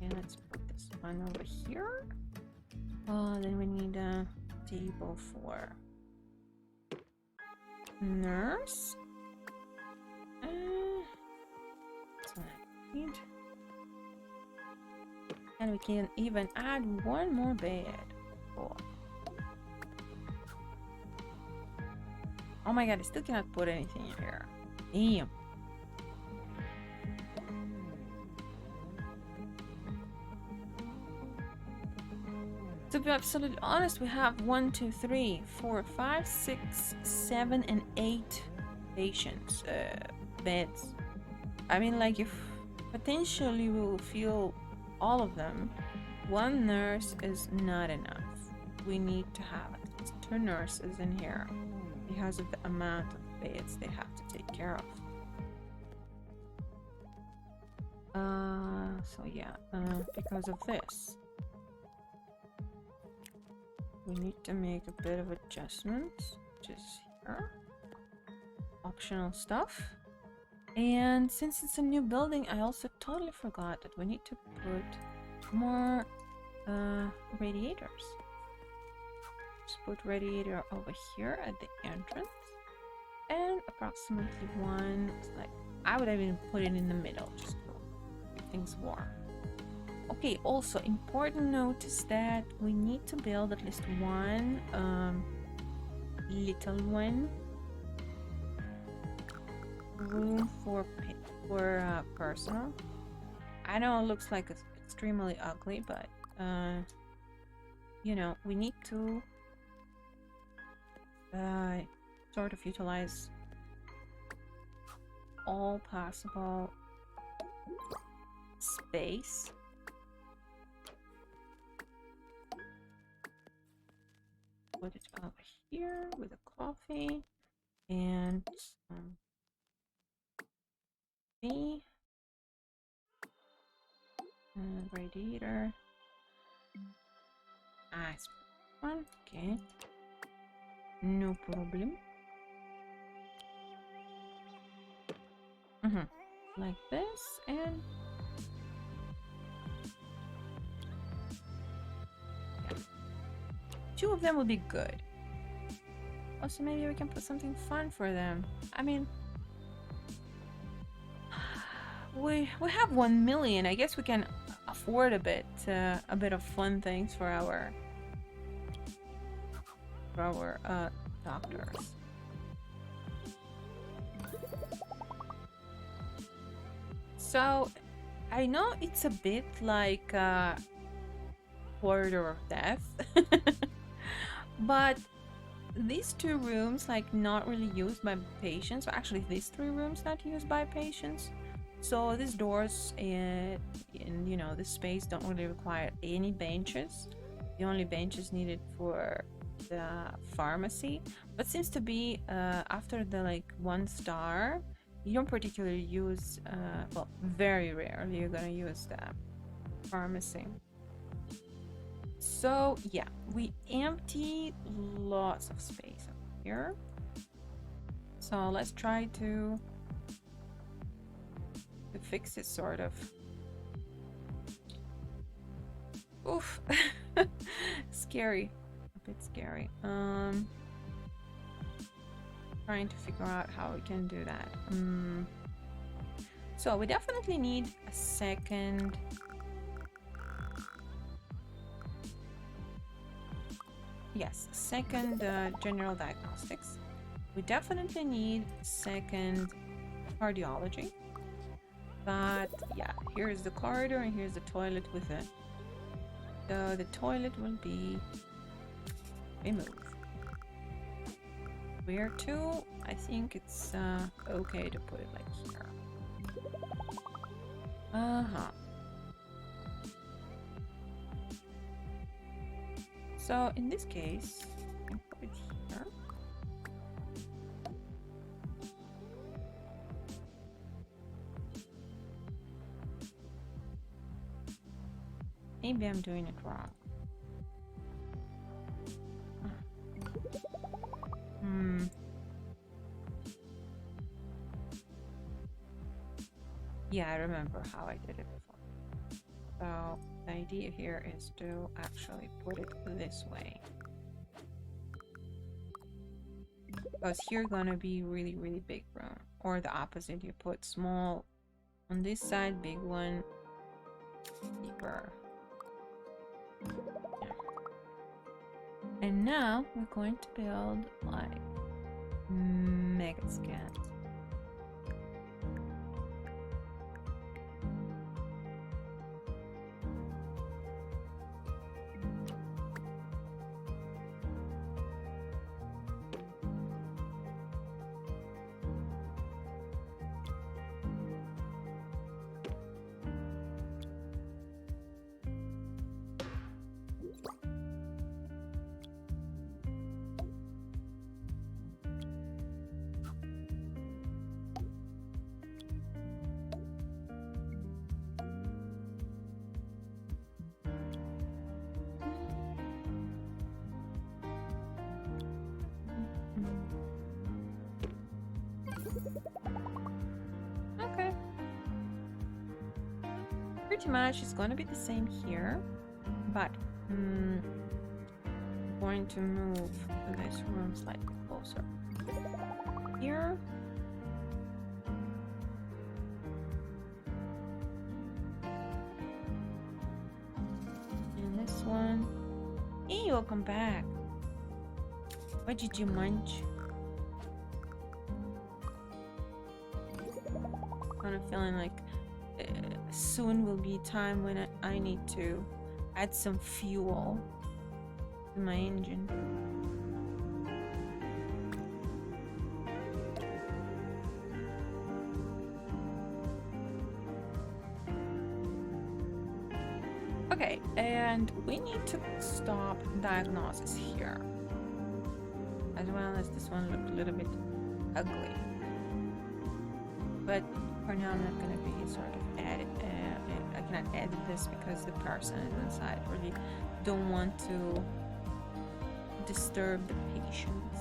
And let's put this one over here. Then we need a table for nurse. And we can even add one more bed. Cool. Oh my god, I still cannot put anything in here. Damn. To be absolutely honest, we have 1, 2, 3, 4, 5, 6, 7, and 8 patients beds. I mean, like, if potentially we will fill all of them, one nurse is not enough. We need to have at least 2 nurses in here because of the amount of beds they have to take care of. So yeah, because of this, we need to make a bit of adjustments, which is here. Optional stuff. And since it's a new building, I also totally forgot that we need to put more radiators. Just put radiator over here at the entrance. And approximately one, like, I would even put it in the middle, just to keep things warm. Okay, also important notice that we need to build at least one little one room for personal. I know it looks like it's extremely ugly, but you know, we need to sort of utilize all possible space. Put it over here with a coffee and some tea and radiator. Nice one. Okay, no problem. Like this, and yeah. 2 of them would be good. Also, maybe we can put something fun for them. I mean, we have 1 million. I guess we can afford a bit of fun things for our doctors. So I know it's a bit like corridor of death, but these 2 rooms, like, not really used by patients. Actually, these 3 rooms not used by patients. So these doors and you know, this space don't really require any benches. The only benches needed for the pharmacy, but seems to be after the like 1 star, you don't particularly use well, very rarely you're gonna use the pharmacy. So yeah, we empty lots of space up here. So let's try to fix it, sort of. Oof. Scary, a bit scary. Trying to figure out how we can do that. So we definitely need a second general diagnostics. We definitely need second cardiology. But yeah, here's the corridor and here's the toilet with it. So the toilet will be removed. Where to? I think it's okay to put it like here. So in this case, I can put it here. Maybe I'm doing it wrong. Yeah, I remember how I did it before. So the idea here is to actually put it this way. Because here gonna be really, really big room. Or the opposite, you put small on this side, big one deeper And now we're going to build like mega scans. Okay. Pretty much it's going to be the same here, but I'm going to move this room slightly closer. Here. And this one. Hey, welcome back. What did you munch? Kind of feeling like soon will be time when I need to add some fuel to my engine. Okay, and we need to stop diagnosis here, as well as this one looked a little bit ugly. But for now, I'm not going to be sort of edit. I cannot edit this because the person is inside. Really don't want to disturb the patients.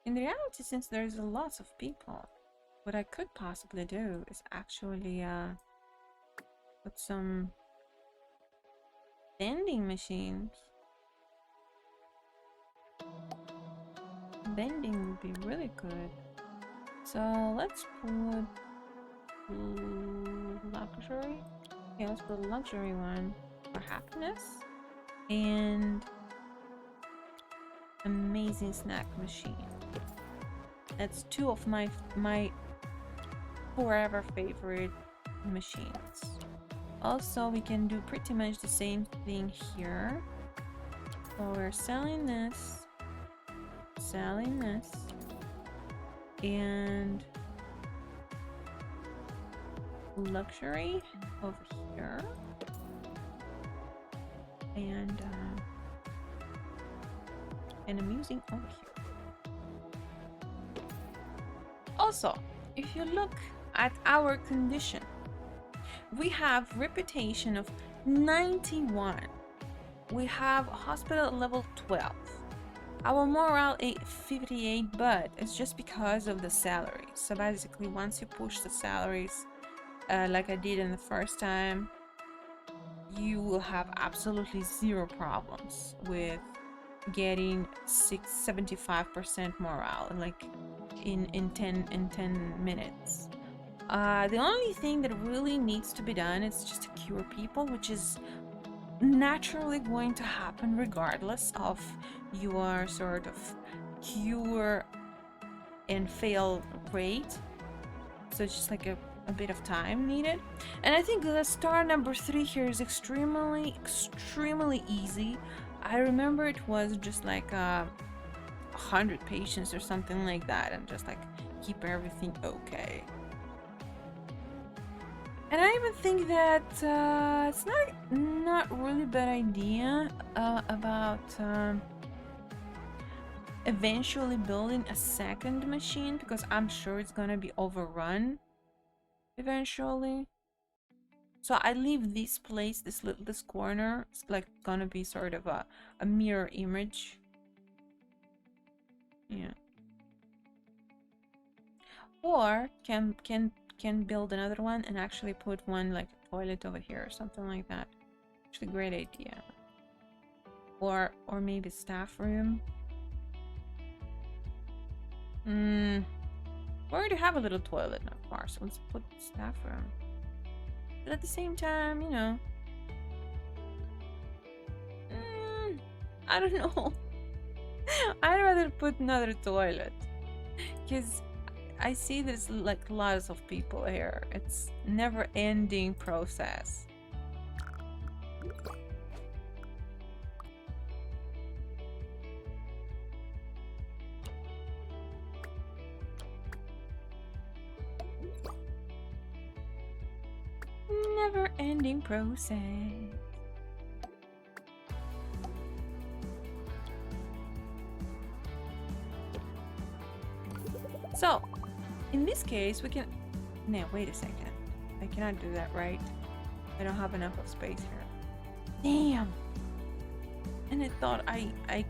In reality, since there's lots of people, what I could possibly do is actually put some vending machines. Vending would be really good. So let's put luxury. Okay, let's put a luxury one for happiness and amazing snack machine. That's two of my forever favorite machines. Also, we can do pretty much the same thing here. So we're selling this, and luxury over here, and amusing over here. Also, if you look at our condition, we have reputation of 91. We have hospital level 12. Our morale is 58, but it's just because of the salaries. So basically, once you push the salaries, like I did in the first time, you will have absolutely zero problems with getting 75% morale, like in 10 minutes. The only thing that really needs to be done is just to cure people, which is naturally going to happen regardless of your sort of cure and fail rate. So it's just like a bit of time needed. And I think the star number 3 here is extremely easy. I remember it was just like 100 patients or something like that, and just like keep everything okay. And I even think that it's not really a bad idea about eventually building a second machine, because I'm sure it's gonna be overrun eventually. So I leave this place, this corner, it's like gonna be sort of a mirror image. Yeah. Or can build another one and actually put one like a toilet over here or something like that. It's a great idea. Or maybe staff room. We already have a little toilet not far, so let's put staff room. But at the same time, you know, I don't know. I'd rather put another toilet, because I see there's like lots of people here. It's never-ending process. Never-ending process. So, in this case, we can... No, wait a second. I cannot do that, right? I don't have enough of space here. Damn! And I thought I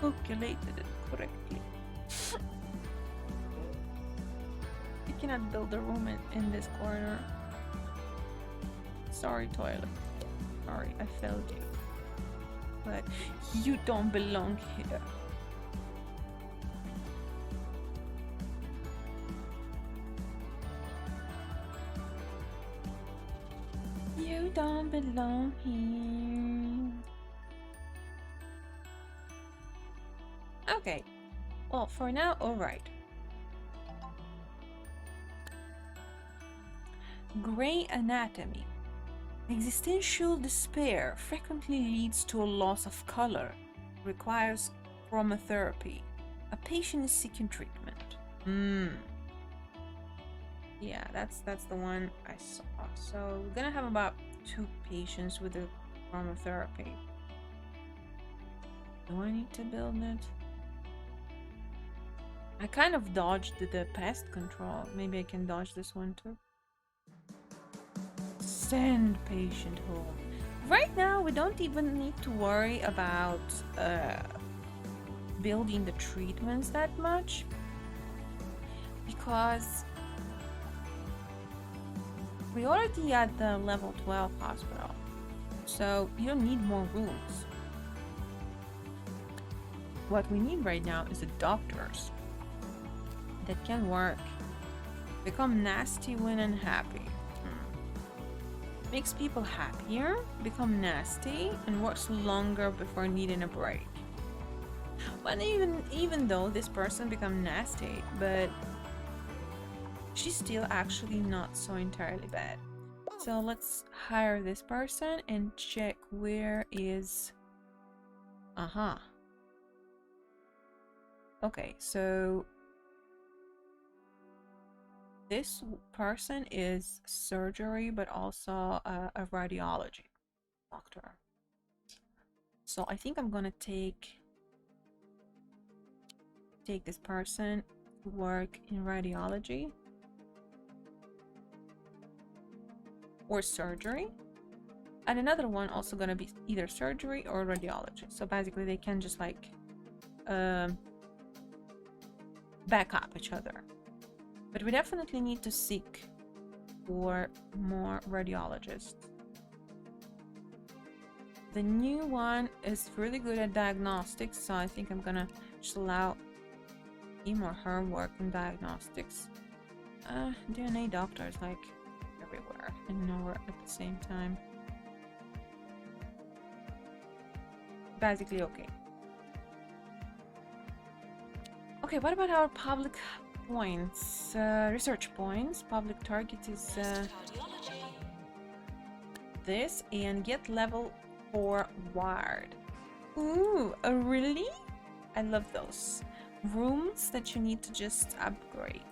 calculated it correctly. I cannot build a room in this corner. Sorry, toilet. Sorry, I failed you. But you don't belong here. You don't belong here. Okay. Well, for now, alright. Gray anatomy. Existential despair frequently leads to a loss of color. Requires chromotherapy. A patient is seeking treatment. Yeah, that's the one I saw. So we're gonna have about 2 patients with the chromotherapy. Do I need to build it? I kind of dodged the pest control. Maybe I can dodge this one too. Send patient home. Right now, we don't even need to worry about building the treatments that much, because we already at the level 12 hospital, so you don't need more rooms. What we need right now is the doctors that can work, become nasty when unhappy. Makes people happier, become nasty, and works longer before needing a break. But even though this person become nasty, but she's still actually not so entirely bad. So let's hire this person and check where is... Okay, so this person is surgery, but also a radiology doctor. So I think I'm gonna take this person to work in radiology or surgery, and another one also gonna be either surgery or radiology. So basically they can just like back up each other. But we definitely need to seek for more radiologists. The new one is really good at diagnostics, so I think I'm gonna just allow him or her work in diagnostics. DNA doctor is like everywhere and nowhere at the same time. Basically, okay. Okay, what about our public points? Research points. Public target is this, and get level 4 ward. Ooh, really? I love those rooms that you need to just upgrade.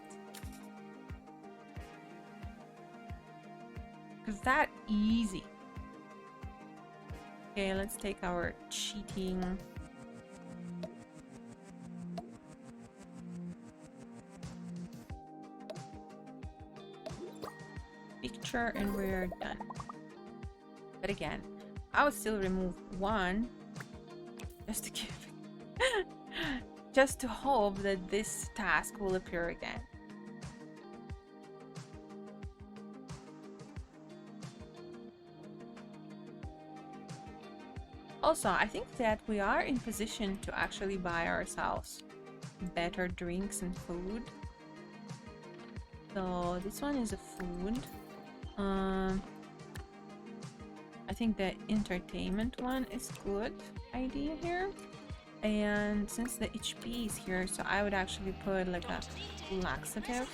Cause that easy. Okay, let's take our cheating. Picture and we're done. But again, I would still remove one just to give just to hope that this task will appear again. Also, I think that we are in position to actually buy ourselves better drinks and food. So this one is a food. I think the entertainment one is good idea here. And since the HP is here, so I would actually put like a laxative.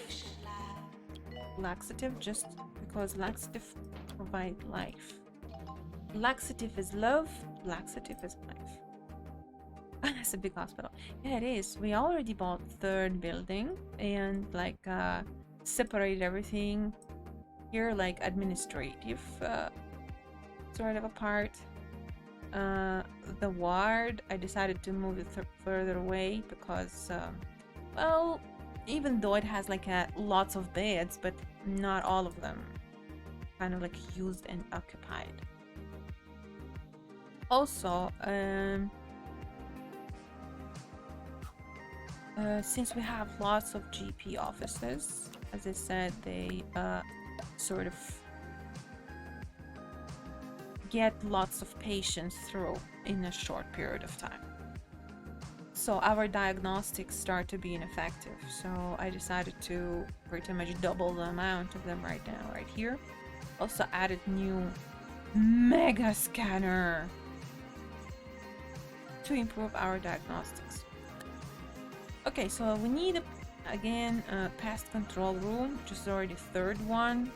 Laxative, just because laxative provide life. Laxative is love, laxative is life. That's a big hospital. Yeah, it is. We already bought third building and like separated everything here, like administrative sort of a part. The ward, I decided to move it further away because well, even though it has like lots of beds, but not all of them kind of like used and occupied. Also, since we have lots of GP offices, as I said, they sort of get lots of patients through in a short period of time. So our diagnostics start to be ineffective. So I decided to pretty much double the amount of them right now, right here. Also added new mega scanner to improve our diagnostics. Okay, so we need again a pest control room, which is already third one.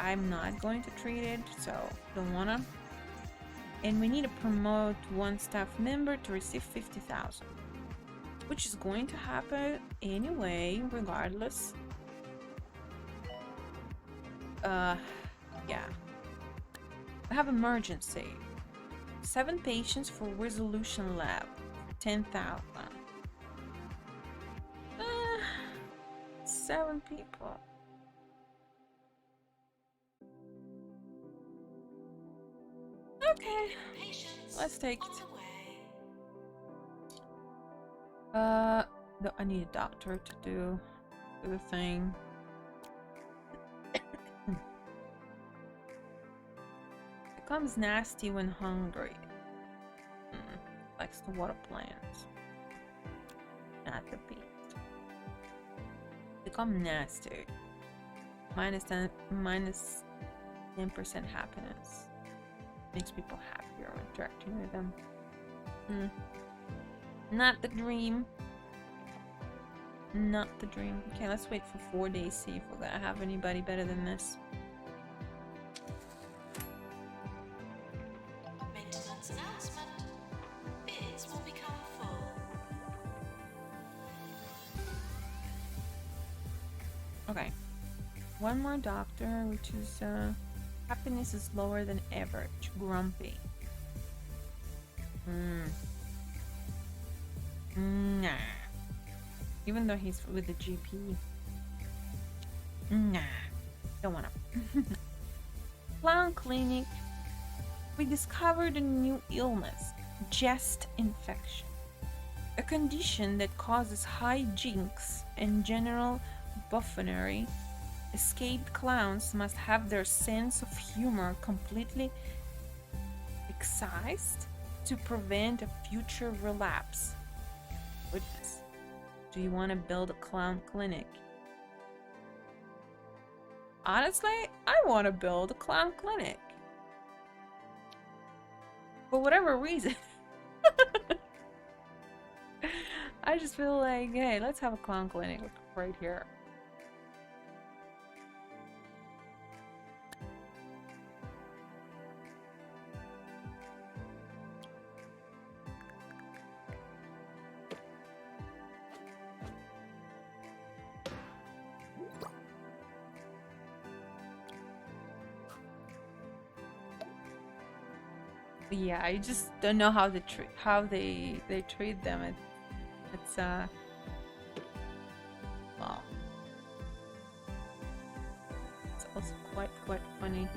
I'm not going to treat it, so don't wanna. And we need to promote one staff member to receive 50,000, which is going to happen anyway, regardless. Yeah. I have emergency. 7 patients for resolution lab. 10,000. 7 people. Okay, let's take it. No, I need a doctor to do the thing. Becomes nasty when hungry. Likes the water plants. Not the beat. Become nasty. Minus 10% happiness. Makes people happier when interacting with them. Not the dream. Not the dream. Okay, let's wait for 4 days, see if we're gonna have anybody better than this. Maintenance announcement. Bids will become full. Okay. One more doctor, which is happiness is lower than average. Grumpy. Nah. Even though he's with the GP. Nah. Don't wanna. Clown clinic. We discovered a new illness. Chest infection. A condition that causes hijinks and general buffoonery. Escaped clowns must have their sense of humor completely excised to prevent a future relapse. Goodness. Do you want to build a clown clinic? Honestly, I want to build a clown clinic. For whatever reason. I just feel like, hey, let's have a clown clinic right here. Yeah, I just don't know how they treat them. It's well, it's also quite funny.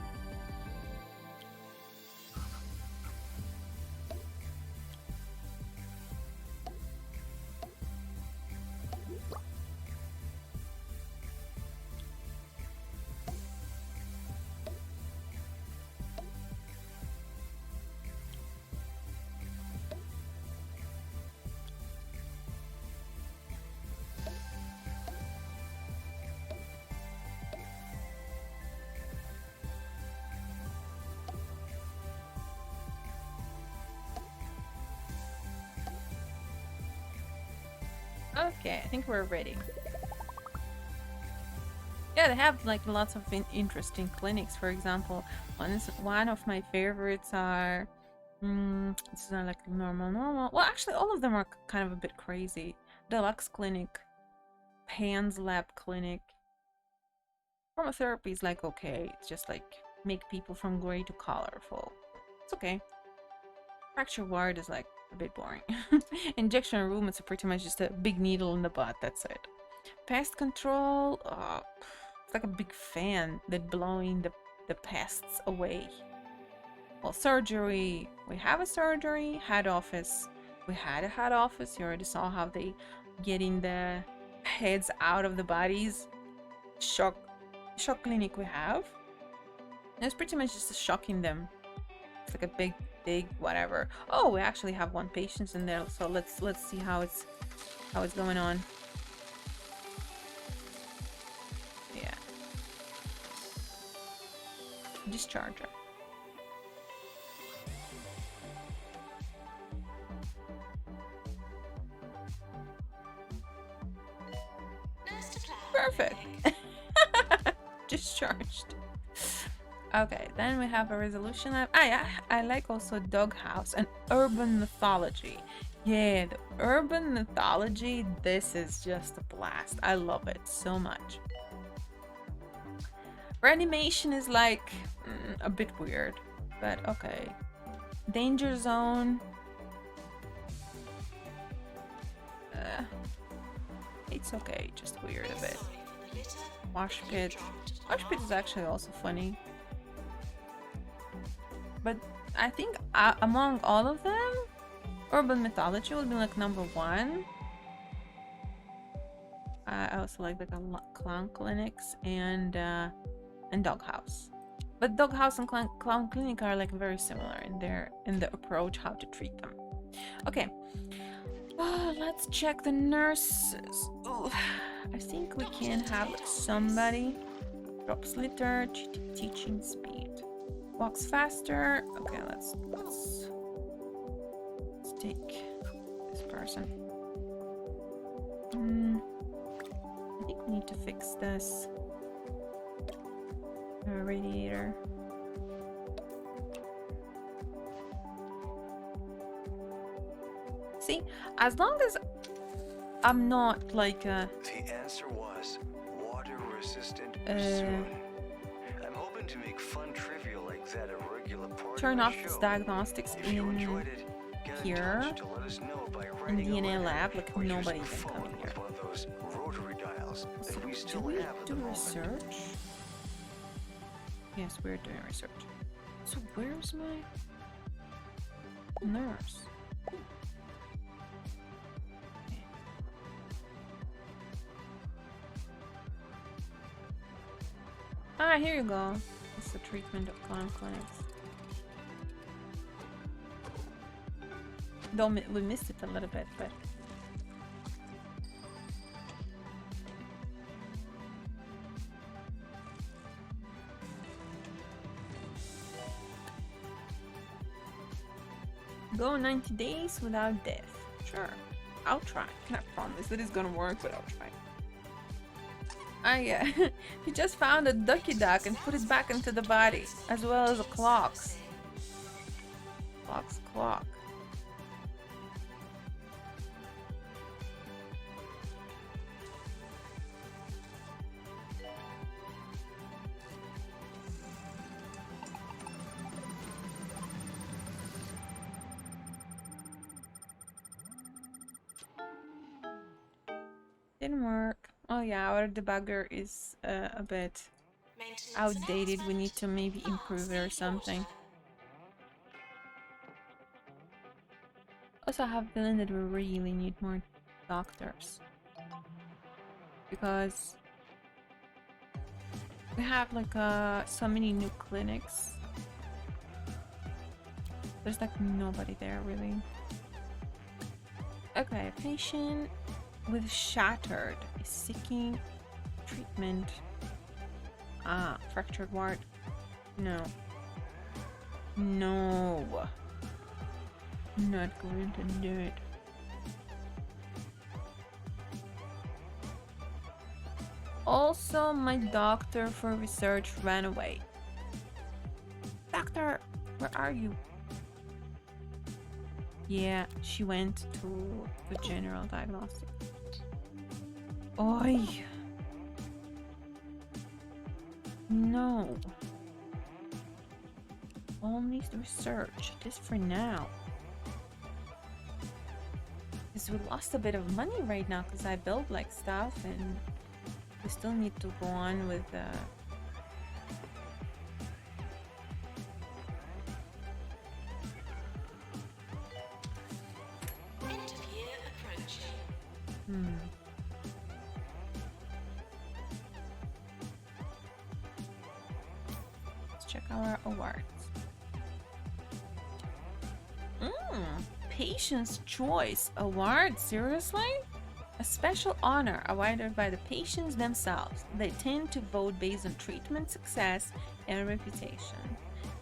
Okay, I think we're ready. Yeah, they have like lots of interesting clinics. For example, one of my favorites are. It's not like normal. Well, actually, all of them are kind of a bit crazy. Deluxe Clinic, Pan's Lab Clinic. Chromotherapy is like okay. It's just like make people from gray to colorful. It's okay. Fracture ward is like a bit boring. Injection room, it's pretty much just a big needle in the butt. That's it. Pest control, it's like a big fan that blowing the pests away. Well, surgery, we have a surgery. Head office, we had a head office. You already saw how they getting the heads out of the bodies. Shock clinic we have. It's pretty much just shocking them. It's like a big whatever. Oh, we actually have one patient in there, so let's see how it's going on. Yeah. Discharger. Perfect. Discharged. Okay, then we have a resolution lab. Yeah, I like also doghouse and urban mythology. Yeah, the urban mythology, this is just a blast. I love it so much. Reanimation is like a bit weird, but okay. Danger zone. It's okay, just weird a bit. Wash pit. Wash pit is actually also funny. But I think among all of them, urban mythology would be like number one. I also like the clown clinics and doghouse. But doghouse and clown clinic are like very similar in the approach how to treat them. Okay. Let's check the nurses. Ooh, I think we can have somebody. Drops litter, teaching speed. Walks faster. Okay, let's take this person. I think we need to fix this radiator. See, as long as I'm not like The answer was water-resistant pursuit. I'm hoping to make fun trivia like that a regular part turn of off the this show. diagnostics If you in enjoyed it, get in here touch to let us know by in writing a DNA letter lab. Like or using nobody a can come phone in here. with one of those rotary dials So that we do still we have at do the moment. research? Yes, we're doing research. So where's my nurse? Ah, here you go. It's the treatment of clown clinics. Though we missed it a little bit, but go 90 days without death. Sure, I'll try. Can't promise that it's gonna work, but I'll try. Yeah. He just found a ducky duck and put it back into the body, as well as a clocks. Clock. Didn't work. Oh yeah, our debugger is a bit outdated. We need to maybe improve it or something. Also, I have a feeling that we really need more doctors, because we have like so many new clinics. There's like nobody there really. Okay, patient with shattered is seeking treatment. Fractured ward. No. Not going to do it. Also, my doctor for research ran away. Doctor, where are you? Yeah, she went to the general diagnostic. Oi. No. Only the research. Just for now. Because we lost a bit of money right now because I built like stuff and we still need to go on with End of year approaching. Let's check our awards. Patient's Choice Award? Seriously? A special honor awarded by the patients themselves. They tend to vote based on treatment success and reputation.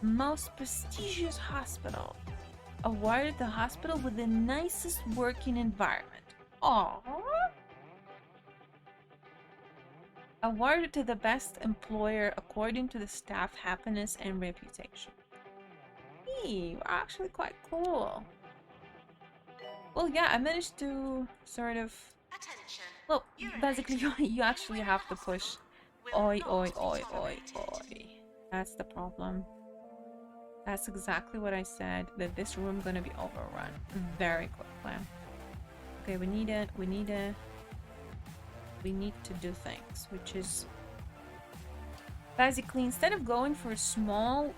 Most prestigious hospital. Awarded the hospital with the nicest working environment. Aww. Awarded to the best employer according to the staff happiness and reputation. Hey, we're actually quite cool. Well, yeah, I managed to sort of... Attention. Well, basically, you actually have to push. Oi, oi, oi, oi, oi. That's the problem. That's exactly what I said, that this room gonna be overrun very quickly. Okay, we need to do things, which is basically, instead of going for small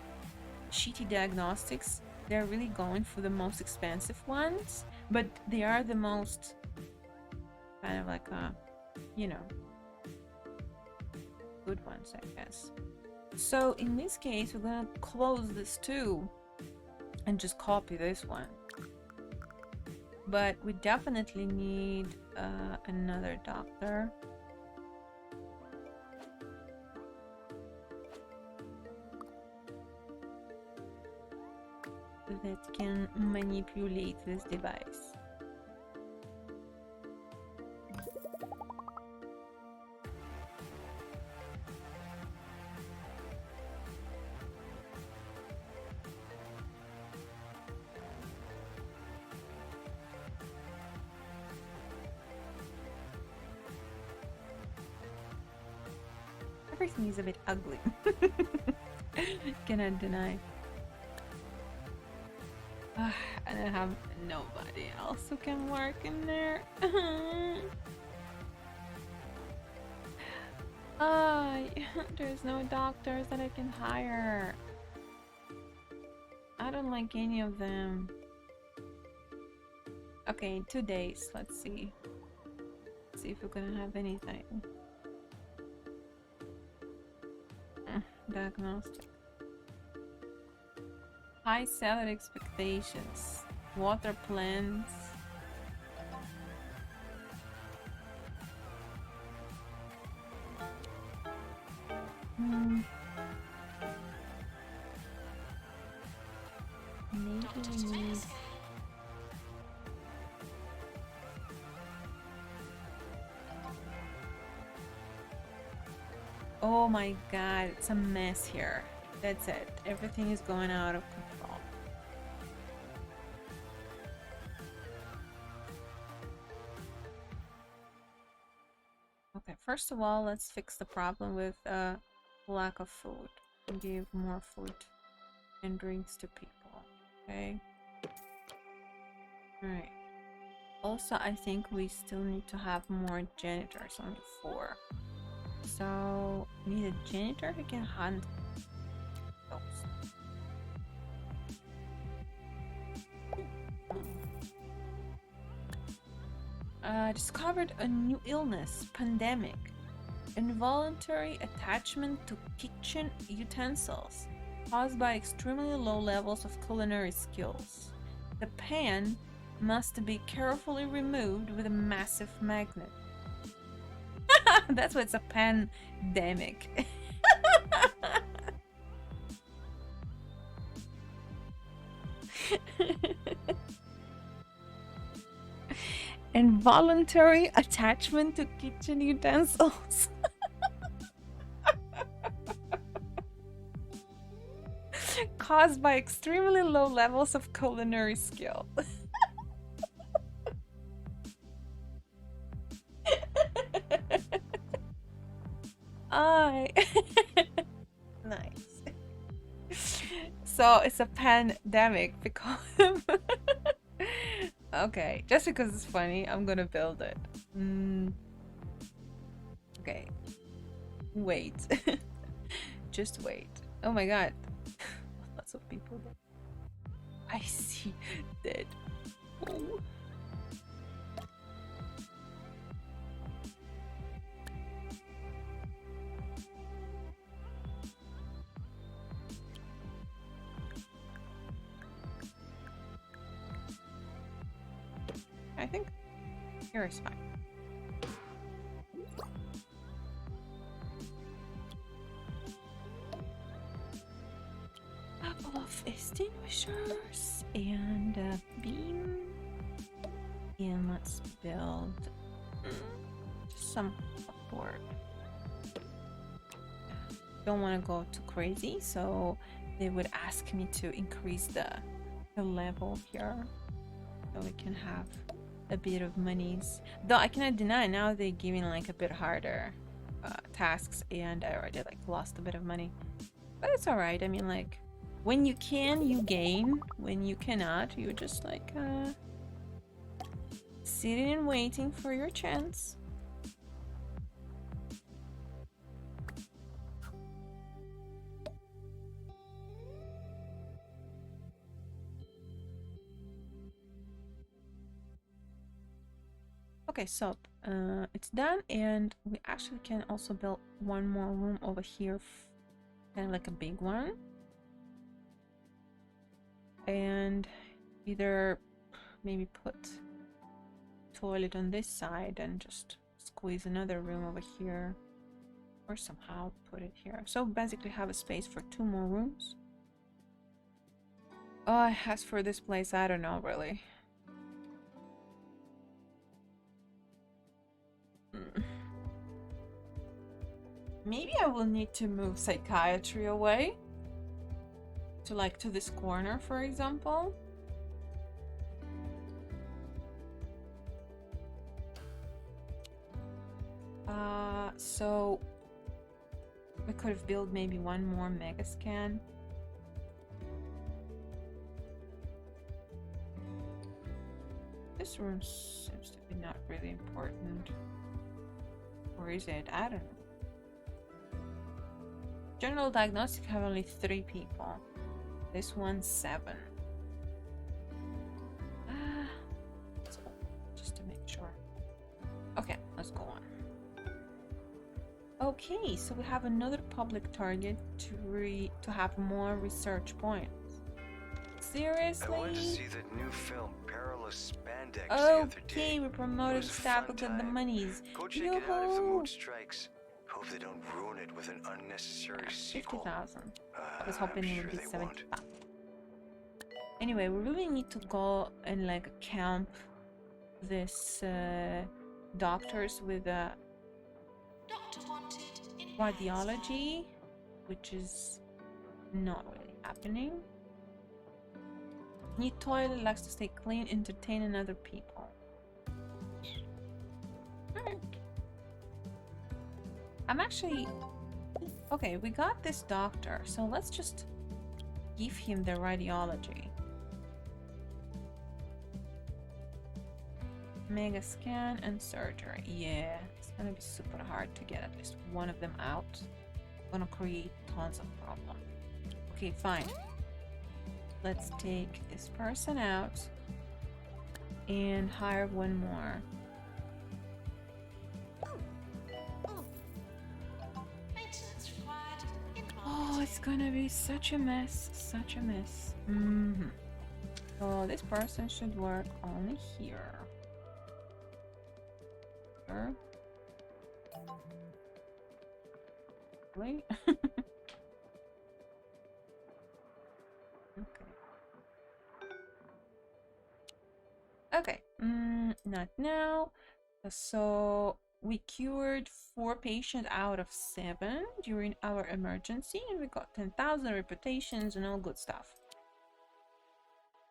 shitty diagnostics, they're really going for the most expensive ones, but they are the most kind of like you know, good ones, I guess. So in this case, we're gonna close this too and just copy this one. But we definitely need another doctor. That can manipulate this device. Everything is a bit ugly. Cannot deny. And I have nobody else who can work in there. There's no doctors that I can hire. I don't like any of them. Okay, 2 days. Let's see. See if we're gonna have anything. Diagnostic. High salary expectations. Water plans. Maybe we need... Oh my god, it's a mess here. That's it. Everything is going out of control. Okay, first of all, let's fix the problem with lack of food. And give more food and drinks to people. Okay? Alright. Also, I think we still need to have more janitors, only 4. So, we need a janitor who can hunt those. Discovered a new illness, pandemic. Involuntary attachment to kitchen utensils caused by extremely low levels of culinary skills. The pan must be carefully removed with a massive magnet. That's why it's a pandemic. Involuntary attachment to kitchen utensils. caused by extremely low levels of culinary skill. I nice. So it's a pandemic because okay, just because it's funny, I'm gonna build it. Okay, wait. Just wait. Oh my god, lots of people there. I see dead. Oh. I think here is fine. Couple of extinguishers and a beam. And let's build some board. Don't want to go too crazy, so they would ask me to increase the level here so we can have a bit of monies. Though I cannot deny now they're giving like a bit harder tasks, and I already like lost a bit of money, but it's all right. I mean, like, when you can, you gain. When you cannot, you just like sitting and waiting for your chance. Okay, so it's done, and we actually can also build one more room over here, kind of like a big one, and either maybe put toilet on this side and just squeeze another room over here, or somehow put it here. So basically have a space for 2 more rooms. Oh, as for this place, I don't know really. Maybe I will need to move psychiatry away to this corner, for example. So we could have built maybe one more mega scan. This room seems to be not really important. Or is it? I don't know. General diagnostic have only 3 people. This one's 7. Just to make sure. Okay, let's go on. Okay, so we have another public target to have more research points. Seriously? I went to see that new film, Perilous Spandex, the other day. Okay, we promoted was a staff fun who got the time. monies. Go check it out if the Yoo-hoo! mood strikes. Hope they don't ruin it with an unnecessary sequel. 50,000. I was hoping I'm it sure would be they 75. Anyway, we really need to go and like camp this doctors with Doctor wanted in radiology, which is not really happening. Need toilet, likes to stay clean, entertain and other people. I'm actually okay. We got this doctor, so let's just give him the radiology. Mega scan and surgery. Yeah, it's gonna be super hard to get at least one of them out. Gonna create tons of problems. Okay, fine. Let's take this person out and hire one more. maintenance required in Oh, it's gonna be such a mess, such a mess. So this person should work only here. Sure. Wait. Okay. Not now. So We cured 4 patients out of 7 during our emergency, and we got 10,000 reputations and all good stuff.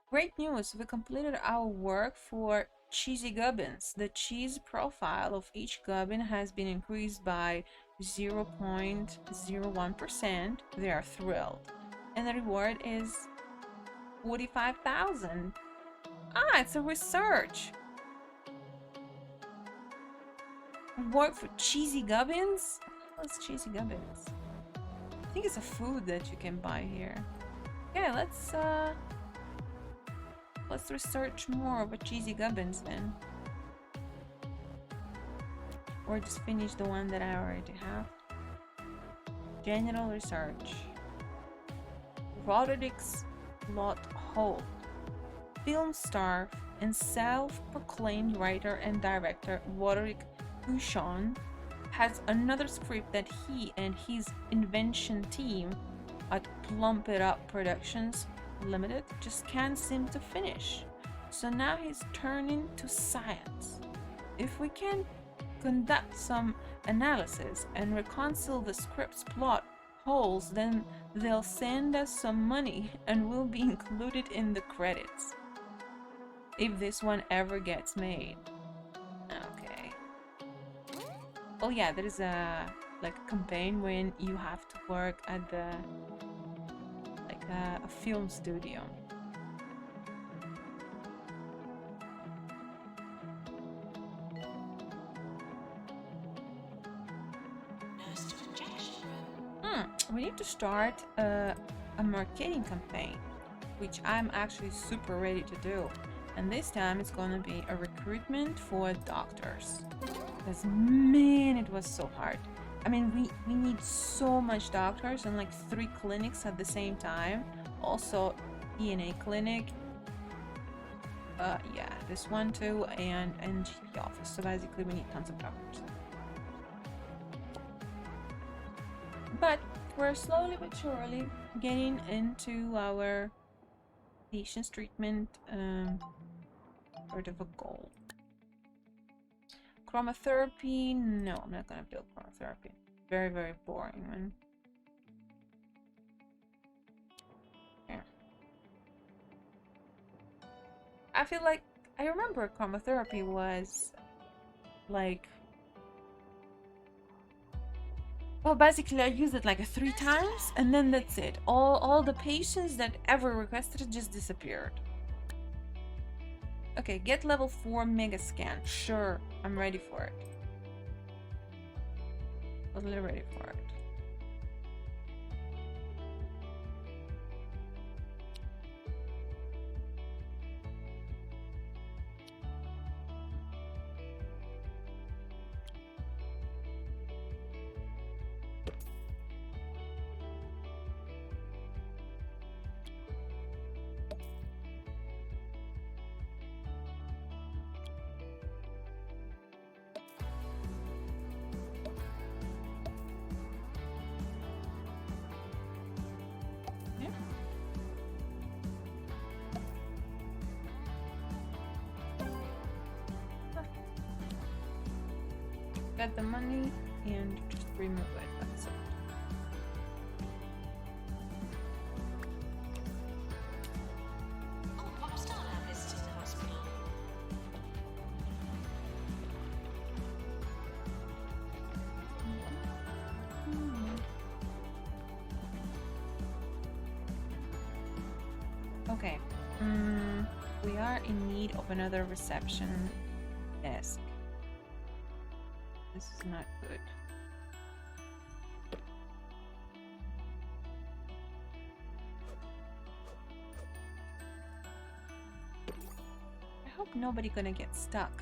Great news, we completed our work for cheesy gubbins. The cheese profile of each gubbin has been increased by 0.01%. They are thrilled. And the reward is 45,000. Ah, it's a research. Work for cheesy gubbins? What's cheesy gubbins? I think it's a food that you can buy here. Yeah, let's research more about cheesy gubbins then. Or just finish the one that I already have. General research. Roderick's Lot Holt, film star and self-proclaimed writer and director Roderick Buchon has another script that he and his invention team at Plump It Up Productions Limited just can't seem to finish. So now he's turning to science. If we can conduct some analysis and reconcile the script's plot holes, then they'll send us some money and we'll be included in the credits. If this one ever gets made. Okay. Oh yeah, there is a campaign when you have to work at the a film studio. We need to start a marketing campaign, which I'm actually super ready to do. And this time it's gonna be a recruitment for doctors. Because man, it was so hard. I mean, we need so much doctors and like 3 clinics at the same time. Also, ENA clinic. Yeah, this one too, and GP office. So basically, we need tons of doctors. But we're slowly but surely getting into our patient's treatment sort of a goal. Chromotherapy? No, I'm not gonna build chromotherapy. Very, very boring, man. Yeah. I feel like I remember chromotherapy was like, well, basically I used it like 3 times and then that's it. All the patients that ever requested it just disappeared. Okay, get level 4 mega scan. Sure, I'm ready for it. Totally ready for it. Get the money and just remove it. That's it. Oh, Popstar now visiting the hospital. Okay. We are in need of another reception desk. This is not good. I hope nobody gonna get stuck.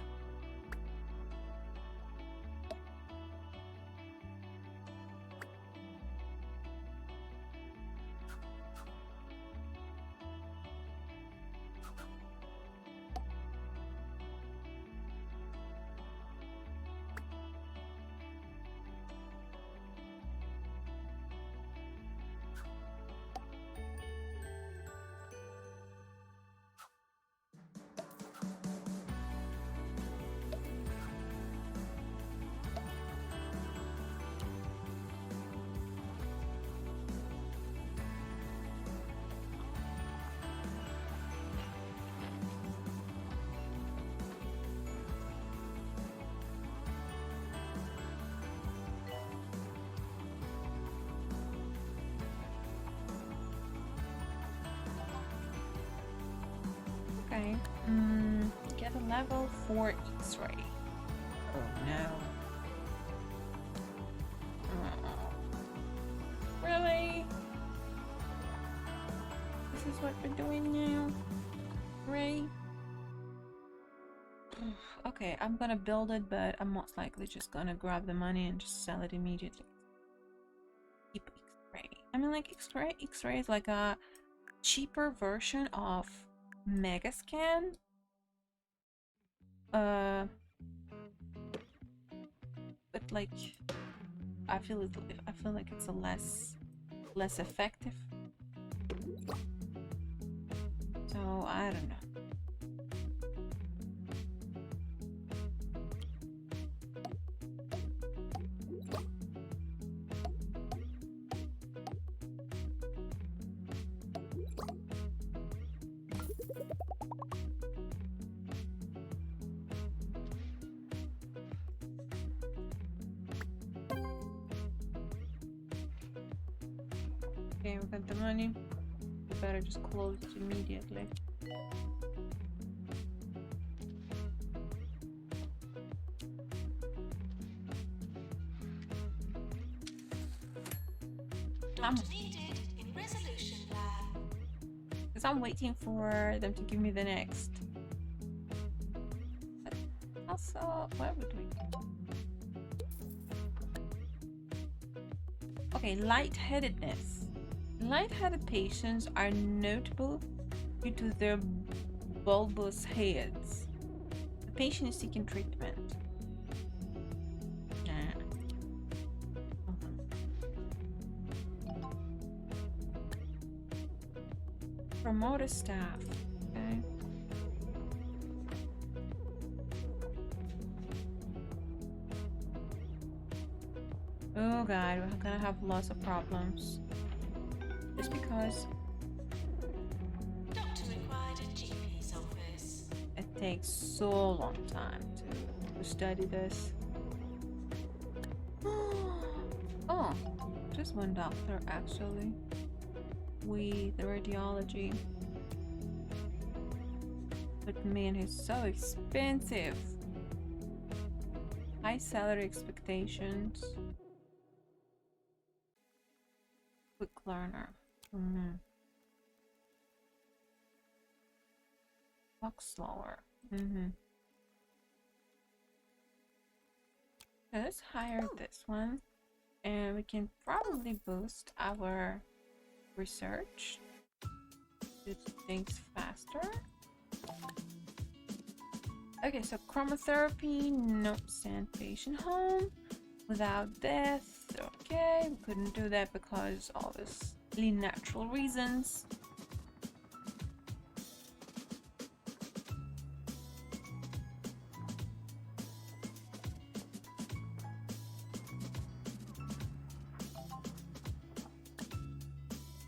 level 4 X-ray. Oh no. Really? This is what we're doing now? Ray? Okay, I'm gonna build it, but I'm most likely just gonna grab the money and just sell it immediately. Keep X-ray. I mean, like, X-ray is like a cheaper version of Megascan. But like, I feel like it's a less effective. So I don't know. Okay, we got the money. We better just close it immediately. Doctor needed in resolution lab. Because I'm waiting for them to give me the next. But also, where would we? Okay, lightheadedness. Lightheaded patients are notable due to their bulbous heads. The patient is seeking treatment. Promote staff. Okay. Oh god, we're gonna have lots of problems. Just because Doctor required at GP's office. it takes so long time to study this. Oh, just one doctor actually. With radiology. But man, he's so expensive. High salary expectations. Quick learner. Walk slower. Let's hire this one. And we can probably boost our research. Do things faster. Okay, so chromotherapy, no, send patient home without death. Okay, we couldn't do that because obviously natural reasons.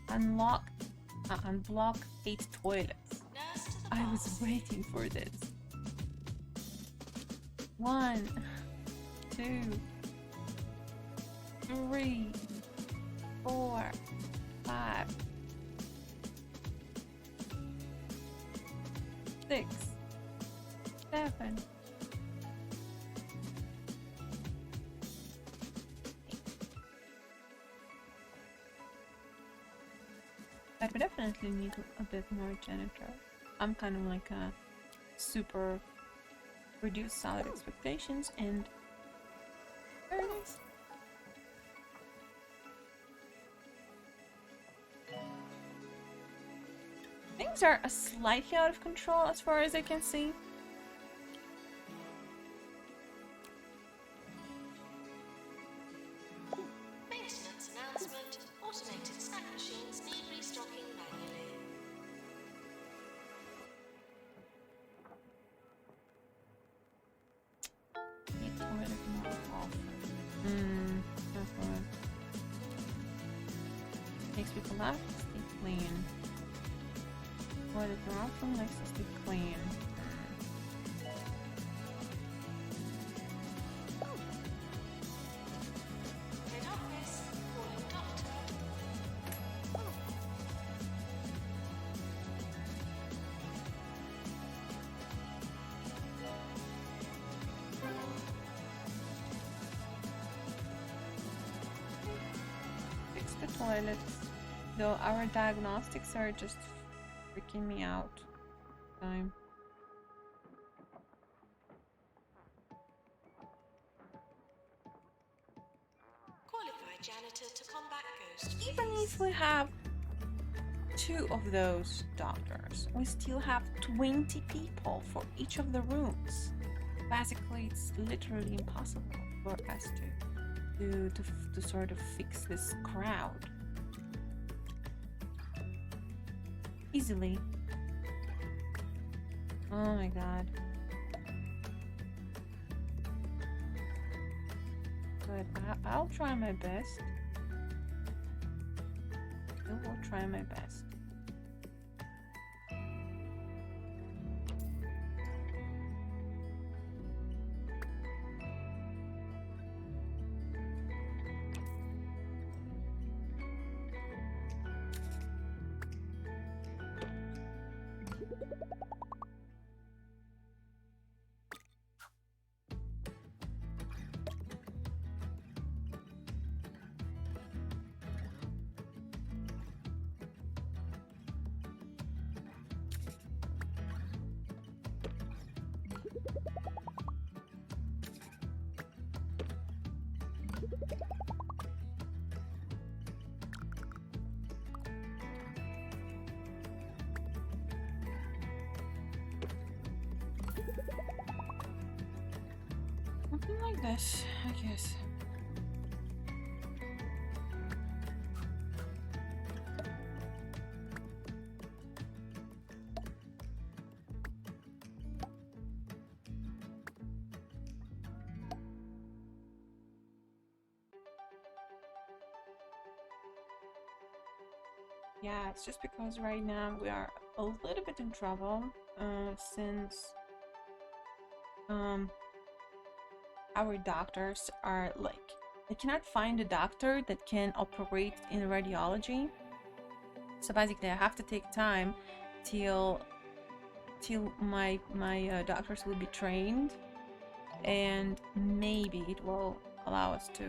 Unblock 8 toilets. Nurse to the I was boss. waiting for this. 1, 2, 3, 4, 5, 6, 7. But we definitely need a bit more janitor. I'm kind of like a super reduced salary expectations, and there it is. Things are slightly out of control as far as I can see. Maintenance announcement. Automated snack machines need restocking manually. Need toilet more often. Careful. Makes people laugh, stay clean. Toilet more often makes us stay clean. Head office. Calling doctor. the toilets. Though our diagnostics are just freaking me out. Time. Qualified janitor to combat ghost. Even if we have 2 of those doctors, we still have 20 people for each of the rooms. Basically, it's literally impossible for us to sort of fix this crowd easily. Oh my god. But I'll try my best. I will try my best. Something like this, I guess. Yeah, it's just because right now we are a little bit in trouble since our doctors are like, they cannot find a doctor that can operate in radiology. So basically I have to take time till my doctors will be trained, and maybe it will allow us to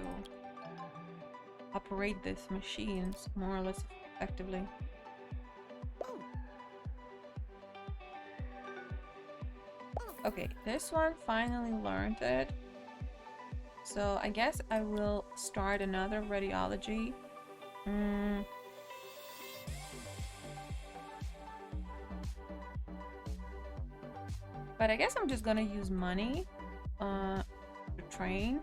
operate these machines more or less effectively. Okay, this one finally learned it. So I guess I will start another radiology. But I guess I'm just gonna use money to train.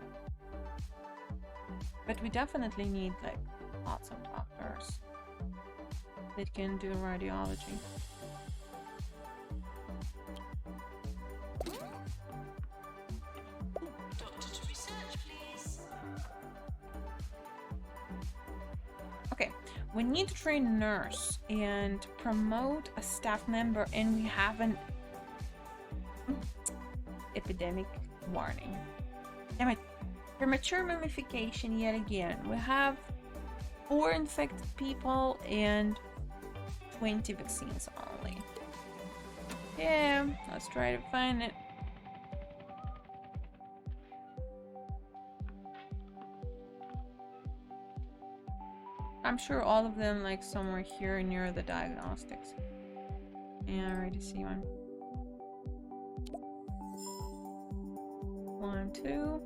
But we definitely need like lots of doctors that can do radiology. Doctor to research, please. Okay, we need to train a nurse and promote a staff member, and we have an epidemic warning. Damn it. Premature mummification yet again. We have 4 infected people and 20 vaccines only. Yeah, let's try to find it. I'm sure all of them like somewhere here near the diagnostics. Yeah, I already see one. 1, 2.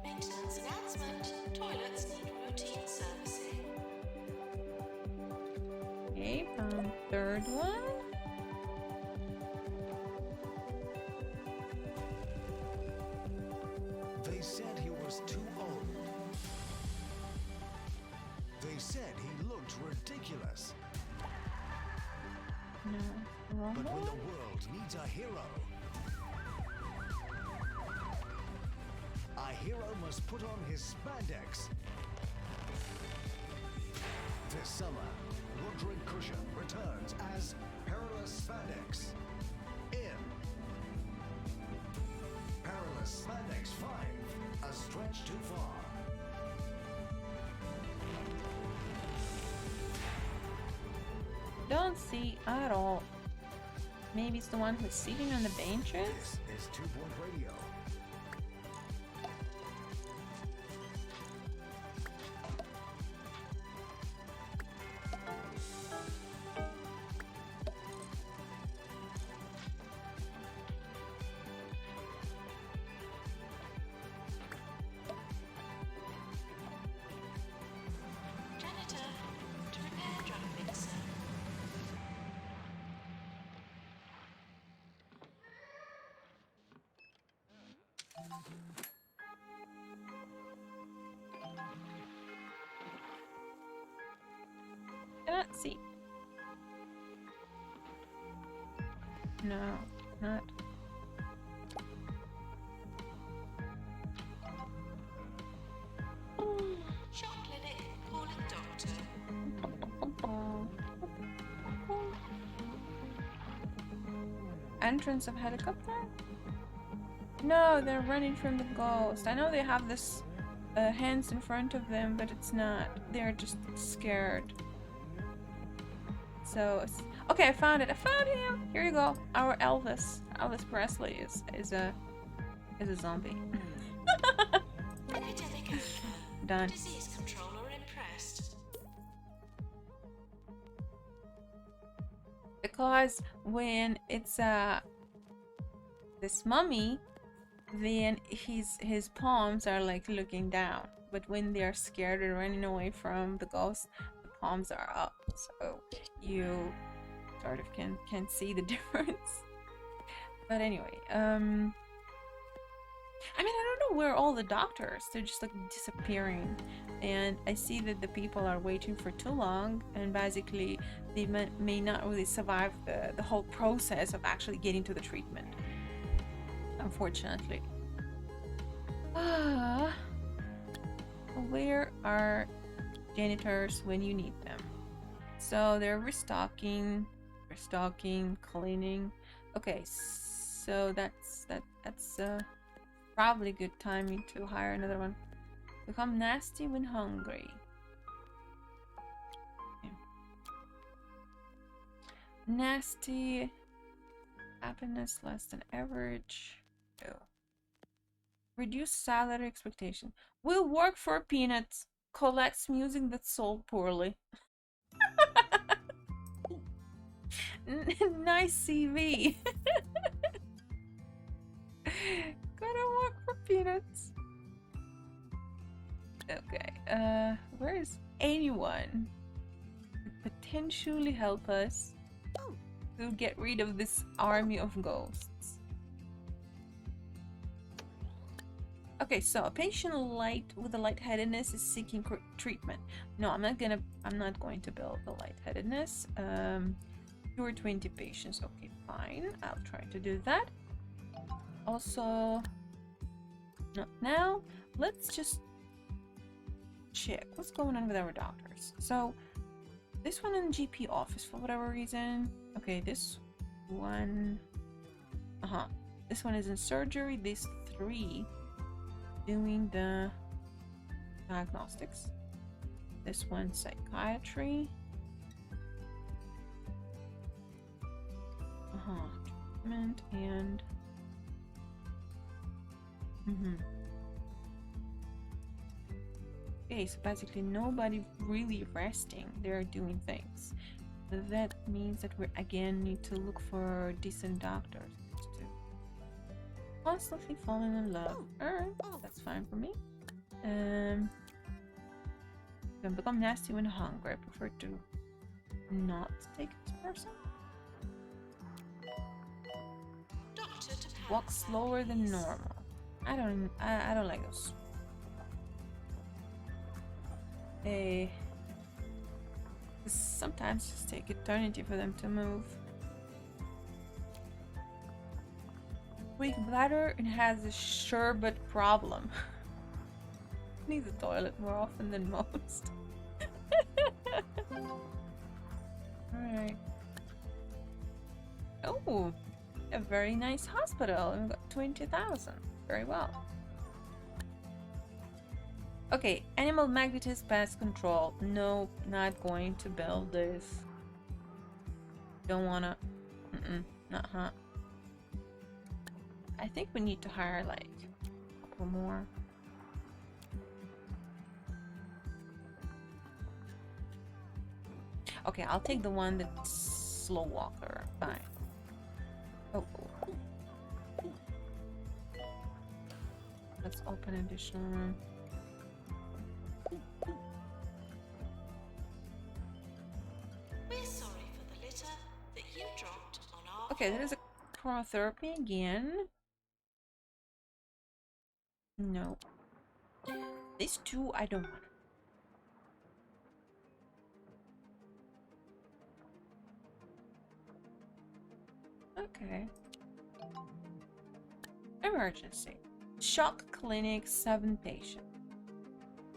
Maintenance announcement. Toilets need routine servicing. Okay, third one. They said he was too old. They said he looked ridiculous. No, wrong But when one. the world needs a hero must put on his spandex. This This summer, Roderick Cushion returns as Perilous Spandex in Perilous Spandex 5, A Stretch Too Far. Don't see at all. Maybe it's the one who's sitting on the benches? This is 2 Point Radio. Janitor, to repair drum mixer. Cannot see. No, not. Shock clinic, calling doctor. Entrance of helicopter? No, they're running from the ghost. I know they have this hands in front of them, but it's not. They're just scared. So, okay, I found it. I found him. Here you go. Our Elvis Presley is a zombie. Epidemic over. Done. Disease controller impressed. Because when it's this mummy, then his palms are like looking down, but when they're scared and running away from the ghost, the palms are up, so you sort of can see the difference. But anyway, I mean, I don't know where all the doctors, they're just like disappearing, and I see that the people are waiting for too long, and basically they may not really survive the whole process of actually getting to the treatment, unfortunately. Where are janitors when you need them? So they're restocking, cleaning. Okay, so that's probably good timing to hire another one. Become nasty when hungry. Okay. Nasty. Happiness less than average. Oh. Reduce salary expectation. Will work for peanuts. Collects music that's sold poorly. Nice CV. Gonna work for peanuts. Okay, where is anyone who could potentially help us to get rid of this army of ghosts? Okay, so a patient with a lightheadedness is seeking treatment. No, I'm not going to build the lightheadedness. Cure 20 patients. Okay, fine. I'll try to do that. Also, not now. Let's just check what's going on with our doctors. So, this one in GP office for whatever reason. Okay, this one. This one is in surgery. These 3 doing the diagnostics. This one psychiatry. Treatment and okay, so basically nobody really resting. They're doing things. That means that we again need to look for decent doctors to constantly falling in love. Alright, that's fine for me. Can become nasty when hungry. I prefer to not take this person. Doctor to Walk slower than normal. I don't like those. Sometimes just take eternity for them to move. Weak bladder and has a sherbet problem. Needs a toilet more often than most. Oh, a very nice hospital. We've got 20,000. Very well. Okay, animal magnetism pest control. No, not going to build this. Don't wanna. Not huh. I think we need to hire like a couple more. Okay, I'll take the one that's slow walker. Fine. Oh. Let's open additional room. We're sorry for the litter that you dropped on our Okay, there is a chromotherapy again. No. These two I don't want. Okay. Emergency. Shock clinic, 7 patients.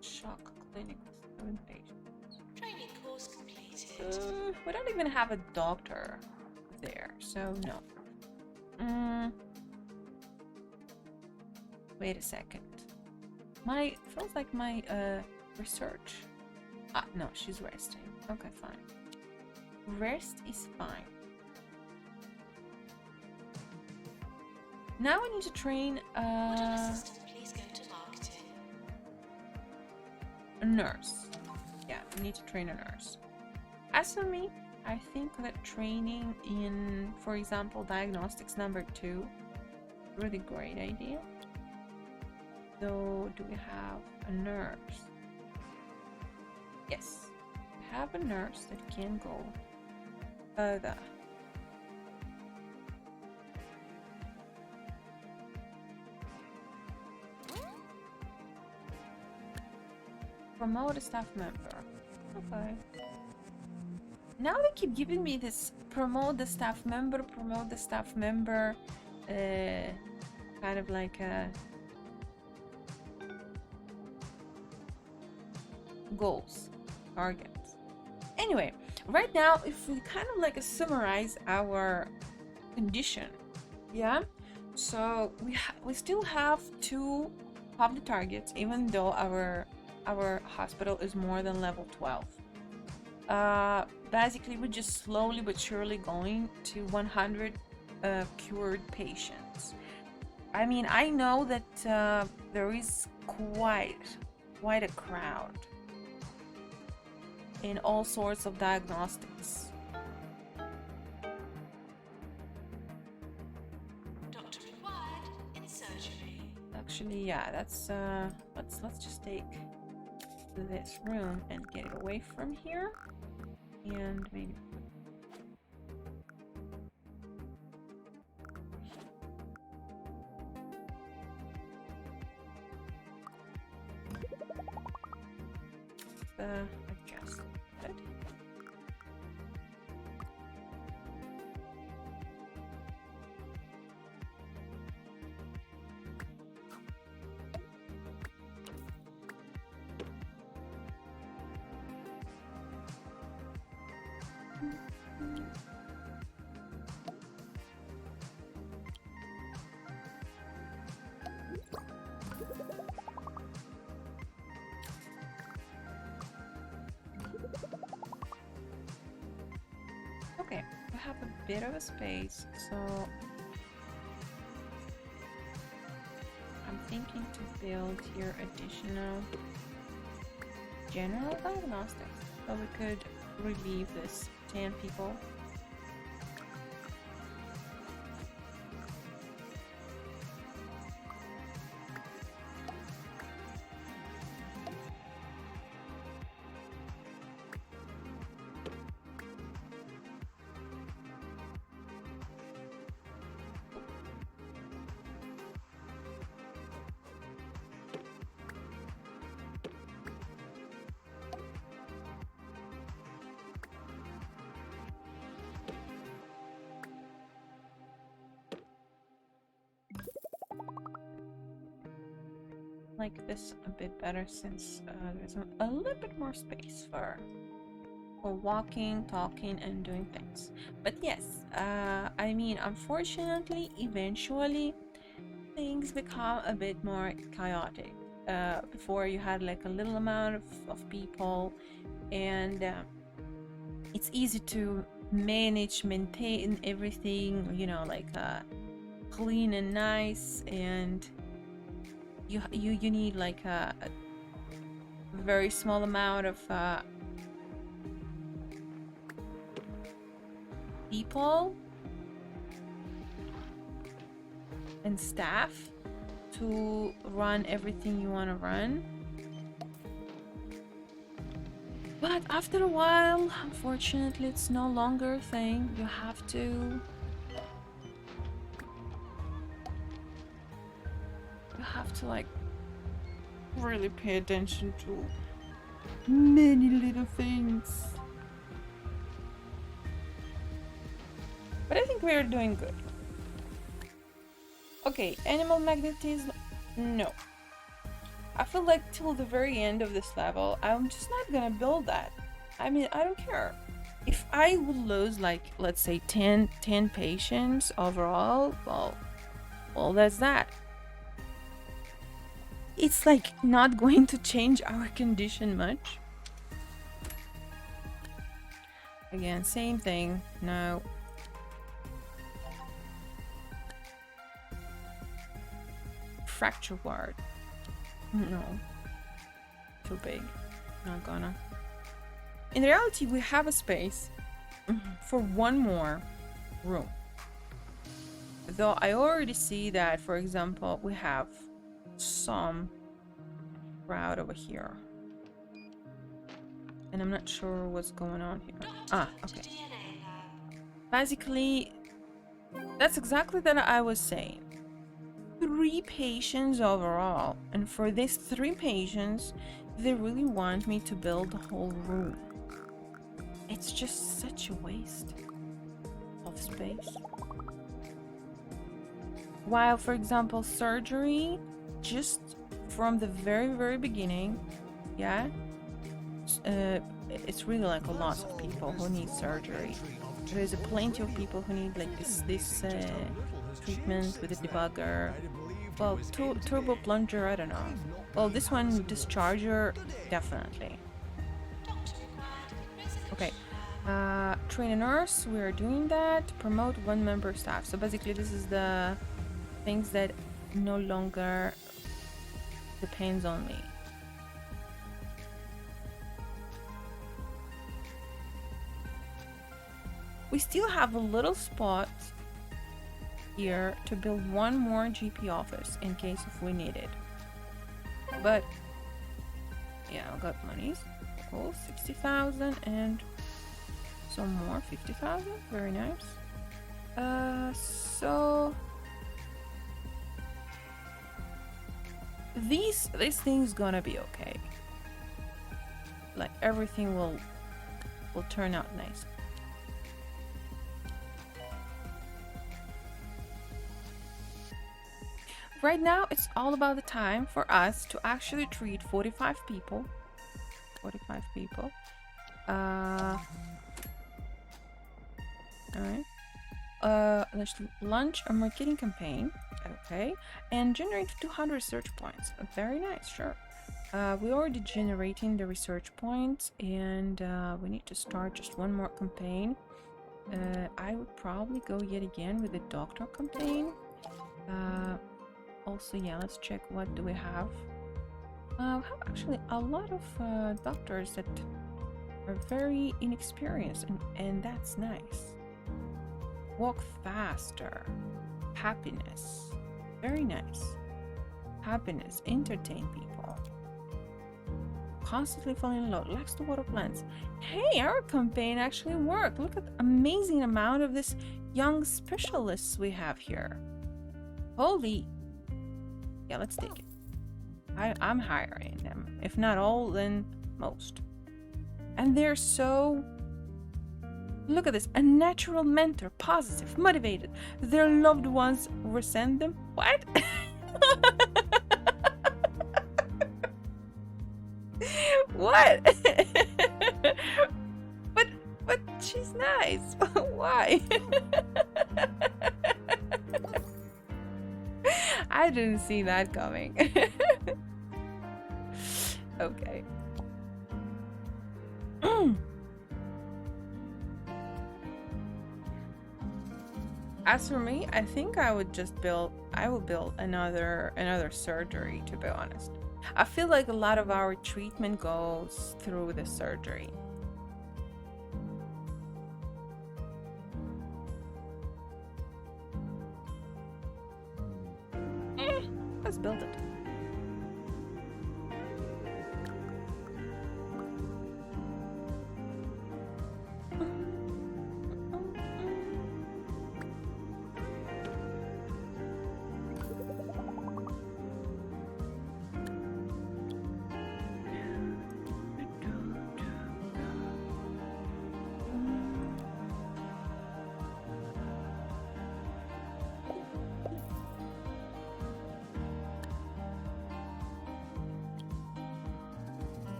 Shock clinic, 7 patients. training course completed. We don't even have a doctor there, so no. Wait a second. Feels like my research. Ah, no, she's resting. Okay, fine. Rest is fine. Now we need to train Would an assistant please go to marketing? a nurse. Yeah, we need to train a nurse. As for me, I think that training in, for example, diagnostics number 2, really great idea. So, do we have a nurse? Yes, we have a nurse that can go further. Promote a staff member. Okay. Now they keep giving me this promote the staff member, kind of like a goals, targets. Anyway, right now, if we kind of like summarize our condition, yeah. So we still have 2 public targets, even though our hospital is more than level 12. Basically, we're just slowly but surely going to 100 cured patients. I mean, I know that there is quite a crowd in all sorts of diagnostics. Doctor required in surgery. Actually, yeah, that's let's just take this room and get it away from here, and maybe adjust it. Okay, we have a bit of a space, so I'm thinking to build here additional general diagnostics, so we could relieve this 10 people. Like this a bit better, since there's a little bit more space for for walking, talking, and doing things. But yes, I mean, unfortunately, eventually things become a bit more chaotic. Before you had like a little amount of people, and it's easy to maintain everything, you know, like clean and nice, and you need like a very small amount of people and staff to run everything you want to run. But after a while, unfortunately, it's no longer a thing. You have to like really pay attention to many little things. But I think we're doing good. Okay, animal magnetism, no. I feel like till the very end of this level, I'm just not gonna build that. I mean, I don't care. If I would lose like, let's say 10 patients overall, well, that's that. It's like not going to change our condition much. Again, same thing, no. Fracture ward. No. Too big. Not gonna. In reality, we have a space for one more room. Though I already see that, for example, we have some crowd over here. And I'm not sure what's going on here. Ah, okay. Basically, that's exactly that I was saying. 3 patients overall, and for these 3 patients, they really want me to build the whole room. It's just such a waste of space. While, for example, surgery, just from the very beginning, yeah, it's really like a lot of people who need surgery. There's plenty of people who need like this treatment with a debugger. Well, turbo plunger, I don't know. Well, this one, discharger, definitely. Okay. Train a nurse, we are doing that. Promote 1 member staff. So basically this is the things that no longer depends on me. We still have a little spot here to build 1 more GP office in case if we need it. But yeah, I got monies. Cool, 60,000 and some more, 50,000. Very nice. So this thing's gonna be okay. Like everything will turn out nice. Right now, it's all about the time for us to actually treat 45 people. 45 people. Alright. Let's launch a marketing campaign. Okay. And generate 200 research points. Very nice, sure. We're already generating the research points, and we need to start just 1 more campaign. I would probably go yet again with the doctor campaign. Also, yeah, let's check what do we have. We have actually a lot of doctors that are very inexperienced, and that's nice. Walk faster. Happiness. Very nice. Happiness. Entertain people. Constantly falling in love. Likes to water plants. Hey, our campaign actually worked. Look at the amazing amount of this young specialists we have here. Holy. Yeah, let's take it. I'm hiring them. If not all, then most. And they're so... Look at this. A natural mentor. Positive. Motivated. Their loved ones resent them. What? What? guys. Why? I didn't see that coming. Okay. As for me, I think I would build another surgery, to be honest. I feel like a lot of our treatment goes through the surgery. Let's build it.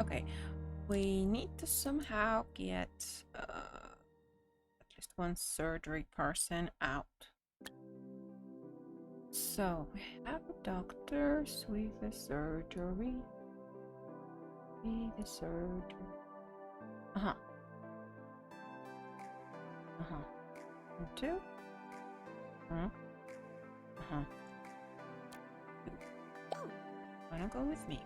Okay, we need to somehow get at least one surgery person out. So we have a doctor with a surgery. With a surgery. Uh-huh. Uh-huh. And two. Uh-huh. Uh-huh. Wanna go with me?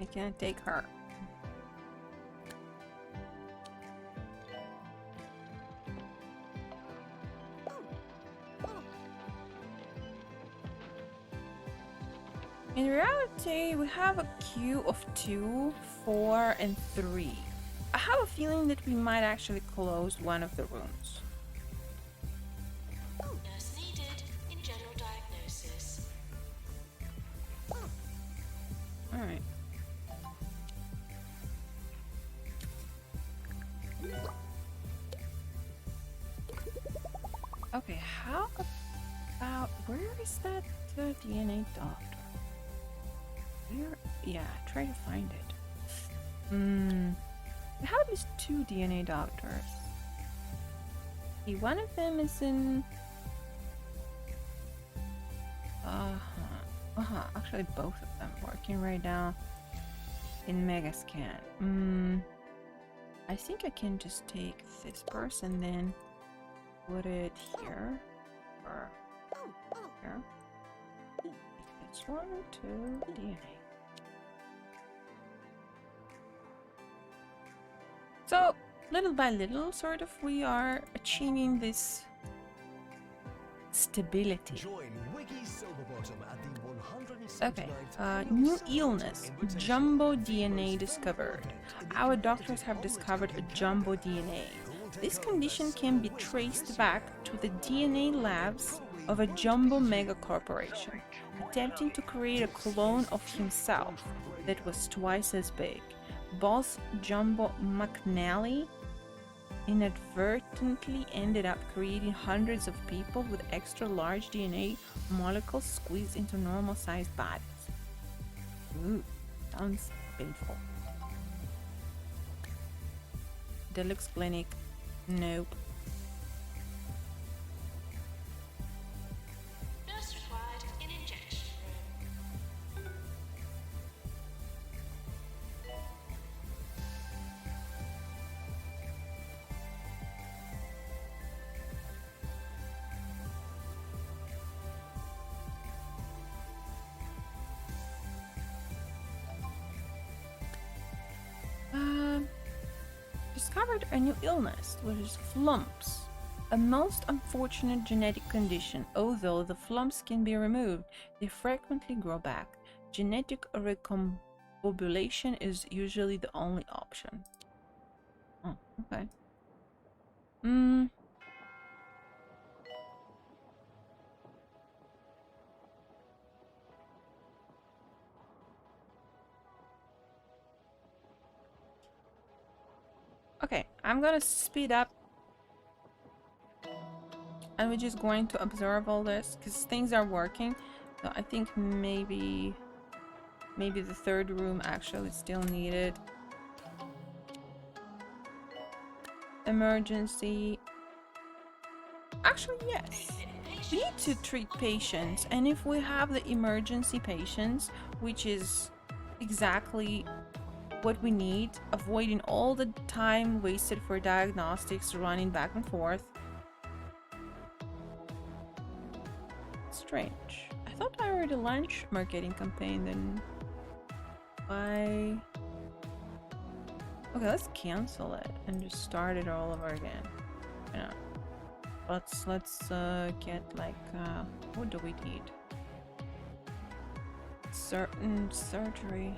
I can't take her. In reality, we have a queue of 2, 4, and 3. I have a feeling that we might actually close one of the rooms. Nurse needed in general diagnosis. Alright. Okay, how about... Where is that DNA doctor? Where? Yeah, try to find it. We have these 2 DNA doctors. See, one of them is in... Actually, both of them working right now in Megascan. I think I can just take this person, then put it here or here. Take this one to DNA. So little by little, sort of, we are achieving this stability. Join Wiggy Silverbottom at the 179th Okay, new annual illness, Invitation jumbo to the DNA most discovered. event in the Our competitive doctors have omelette discovered a competition. jumbo DNA. Who will take This home the condition can be silverware traced this back year? to the DNA labs of a jumbo mega corporation, attempting to create a clone of himself that was twice as big. Boss Jumbo McNally inadvertently ended up creating hundreds of people with extra large DNA molecules squeezed into normal sized bodies. Ooh, sounds painful. Deluxe Clinic, nope. Nurse required in injection room. Discovered a new illness, which is flumps. A most unfortunate genetic condition. Although the flumps can be removed, they frequently grow back. Genetic recombobulation is usually the only option. Oh, okay. Okay, I'm gonna speed up. And we're just going to observe all this because things are working. So I think maybe the third room actually still needed. Emergency. Actually, yes. We need to treat patients, and if we have the emergency patients, which is exactly what we need, avoiding all the time wasted for diagnostics, running back and forth. Strange. I thought I already launched marketing campaign, then why? Okay, let's cancel it and just start it all over again. Yeah. Let's get like what do we need? Certain surgery.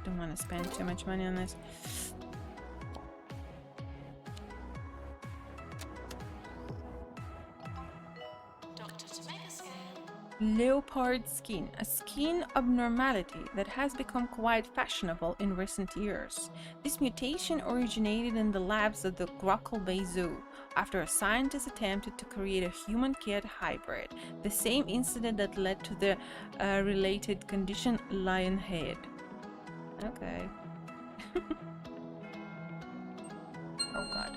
Don't want to spend too much money on this. Leopard skin, a skin abnormality that has become quite fashionable in recent years. This mutation originated in the labs of the Grockle Bay Zoo after a scientist attempted to create a human-cat hybrid, the same incident that led to the related condition lion head. Okay. Oh god.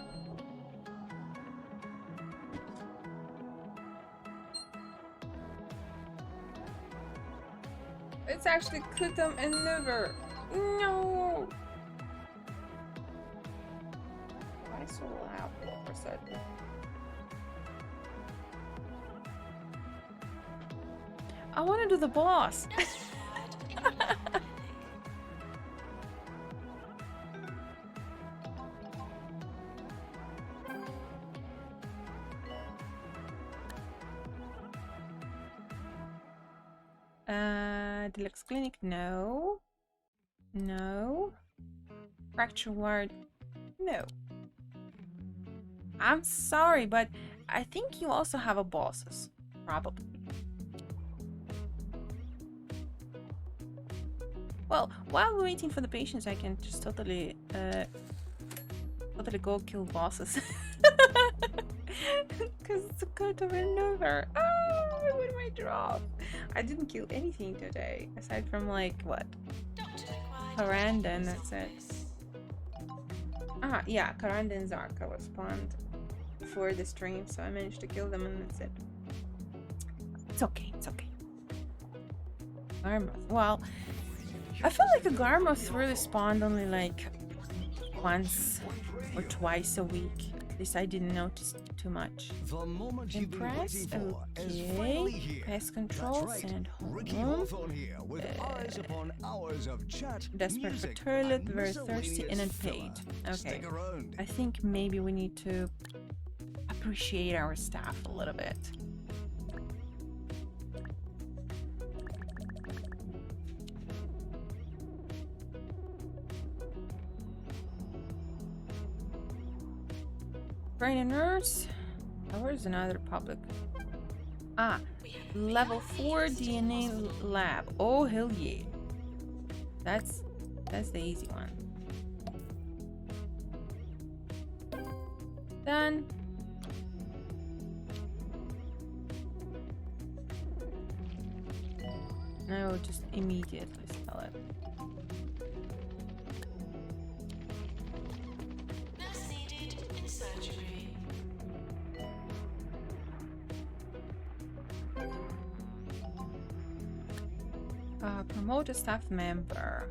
It's actually Kutum and liver. No! Why so loud all of a sudden? I want to do the boss. Deluxe clinic, no. No. Fracture ward, no. I'm sorry, but I think you also have a bosses. Probably. Well, while we're waiting for the patients, I can just totally go kill bosses. Because it's a good of maneuver. Oh, what am I drop? I didn't kill anything today, aside from like what? Karanda, and that's it. Ah, yeah, Karanda and Zarka were spawned before the stream, so I managed to kill them, and that's it. It's okay, it's okay. Garmoth. Well, I feel like a Garmoth really spawned only like once or twice a week. At least I didn't notice too much. The moment you've been Impress, waiting for is finally okay. here. Pest control, That's right. send Ricky home. Hawthorne here with hours upon hours of chat, Desperate for music, toilet, and very thirsty and miscellaneous unpaid. filler. Okay. Stick around. I think maybe we need to appreciate our staff a little bit. Train a nurse. Oh, where's another public? Ah, level 4 DNA lab. Oh, hell yeah. That's the easy one. Done. Now we'll just immediately sell it. Nurse needed in surgery. Promote a staff member.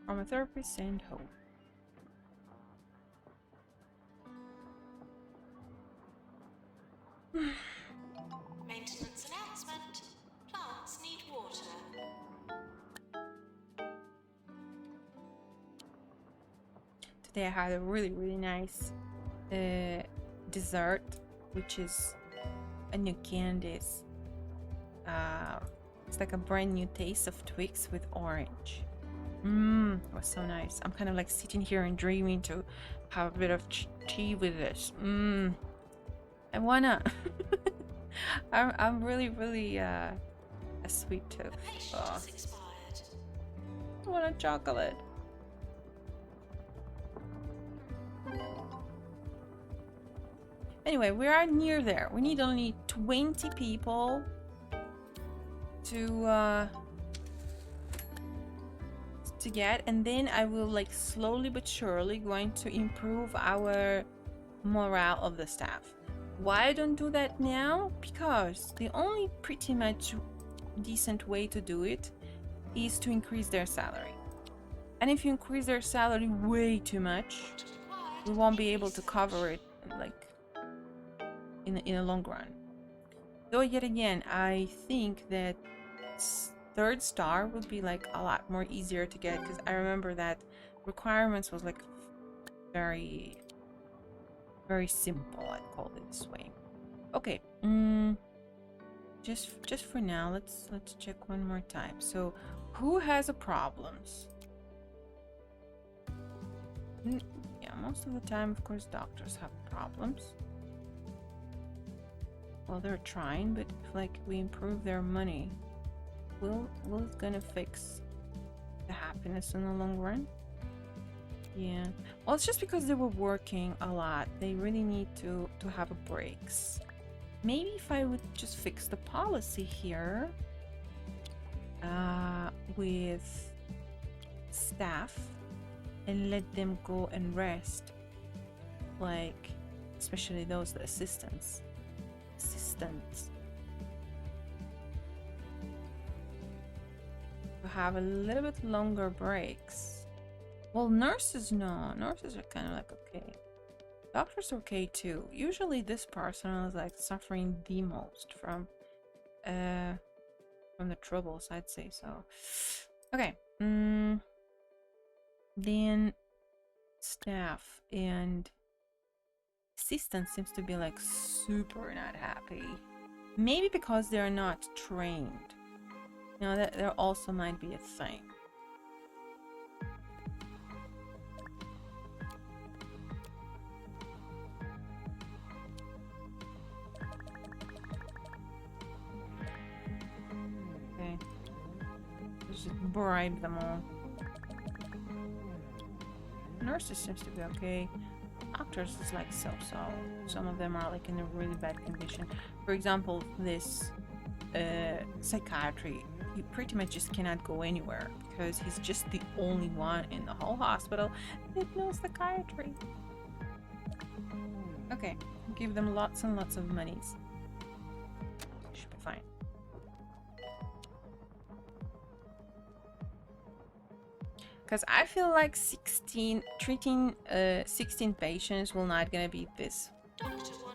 Aromatherapy, send home. Maintenance announcement. Plants need water. Today I had a really nice dessert, which is a new candies. It's like a brand new taste of Twix with orange. It was was so nice. I'm kind of like sitting here and dreaming to have a bit of tea with this. I wanna. I'm really a sweet tooth. Patient Oh, has expired. I want a chocolate. Anyway, we are near there. We need only 20 people to get, and then I will like slowly but surely going to improve our morale of the staff. Why I don't do that now? Because the only pretty much decent way to do it is to increase their salary. And if you increase their salary way too much, we won't be able to cover it like in a long run. Though yet again, I think that third star would be like a lot more easier to get, because I remember that requirements was like very simple. I'd call it this way. Okay. Just for now, let's check one more time. So who has a problems? Yeah, most of the time, of course, doctors have problems. Well, they're trying, but if like we improve their money, will it gonna fix the happiness in the long run? Yeah. Well, it's just because they were working a lot. They really need to have a breaks. Maybe if I would just fix the policy here with staff and let them go and rest, like especially those assistants to have a little bit longer breaks. Well, nurses, no. Nurses are kind of like okay. Doctors are okay too. Usually this person is like suffering the most from the troubles, I'd say so. Okay. Then staff and assistant seems to be like super not happy. Maybe because they're not trained. You know, that there also might be a thing. Okay. Just bribe them all. Nurses seems to be okay. Doctors is like so-so. Some of them are like in a really bad condition. For example, this psychiatry, he pretty much just cannot go anywhere because he's just the only one in the whole hospital that knows psychiatry. Okay, give them lots and lots of monies. Should be fine. Because I feel like 16 patients will not gonna be this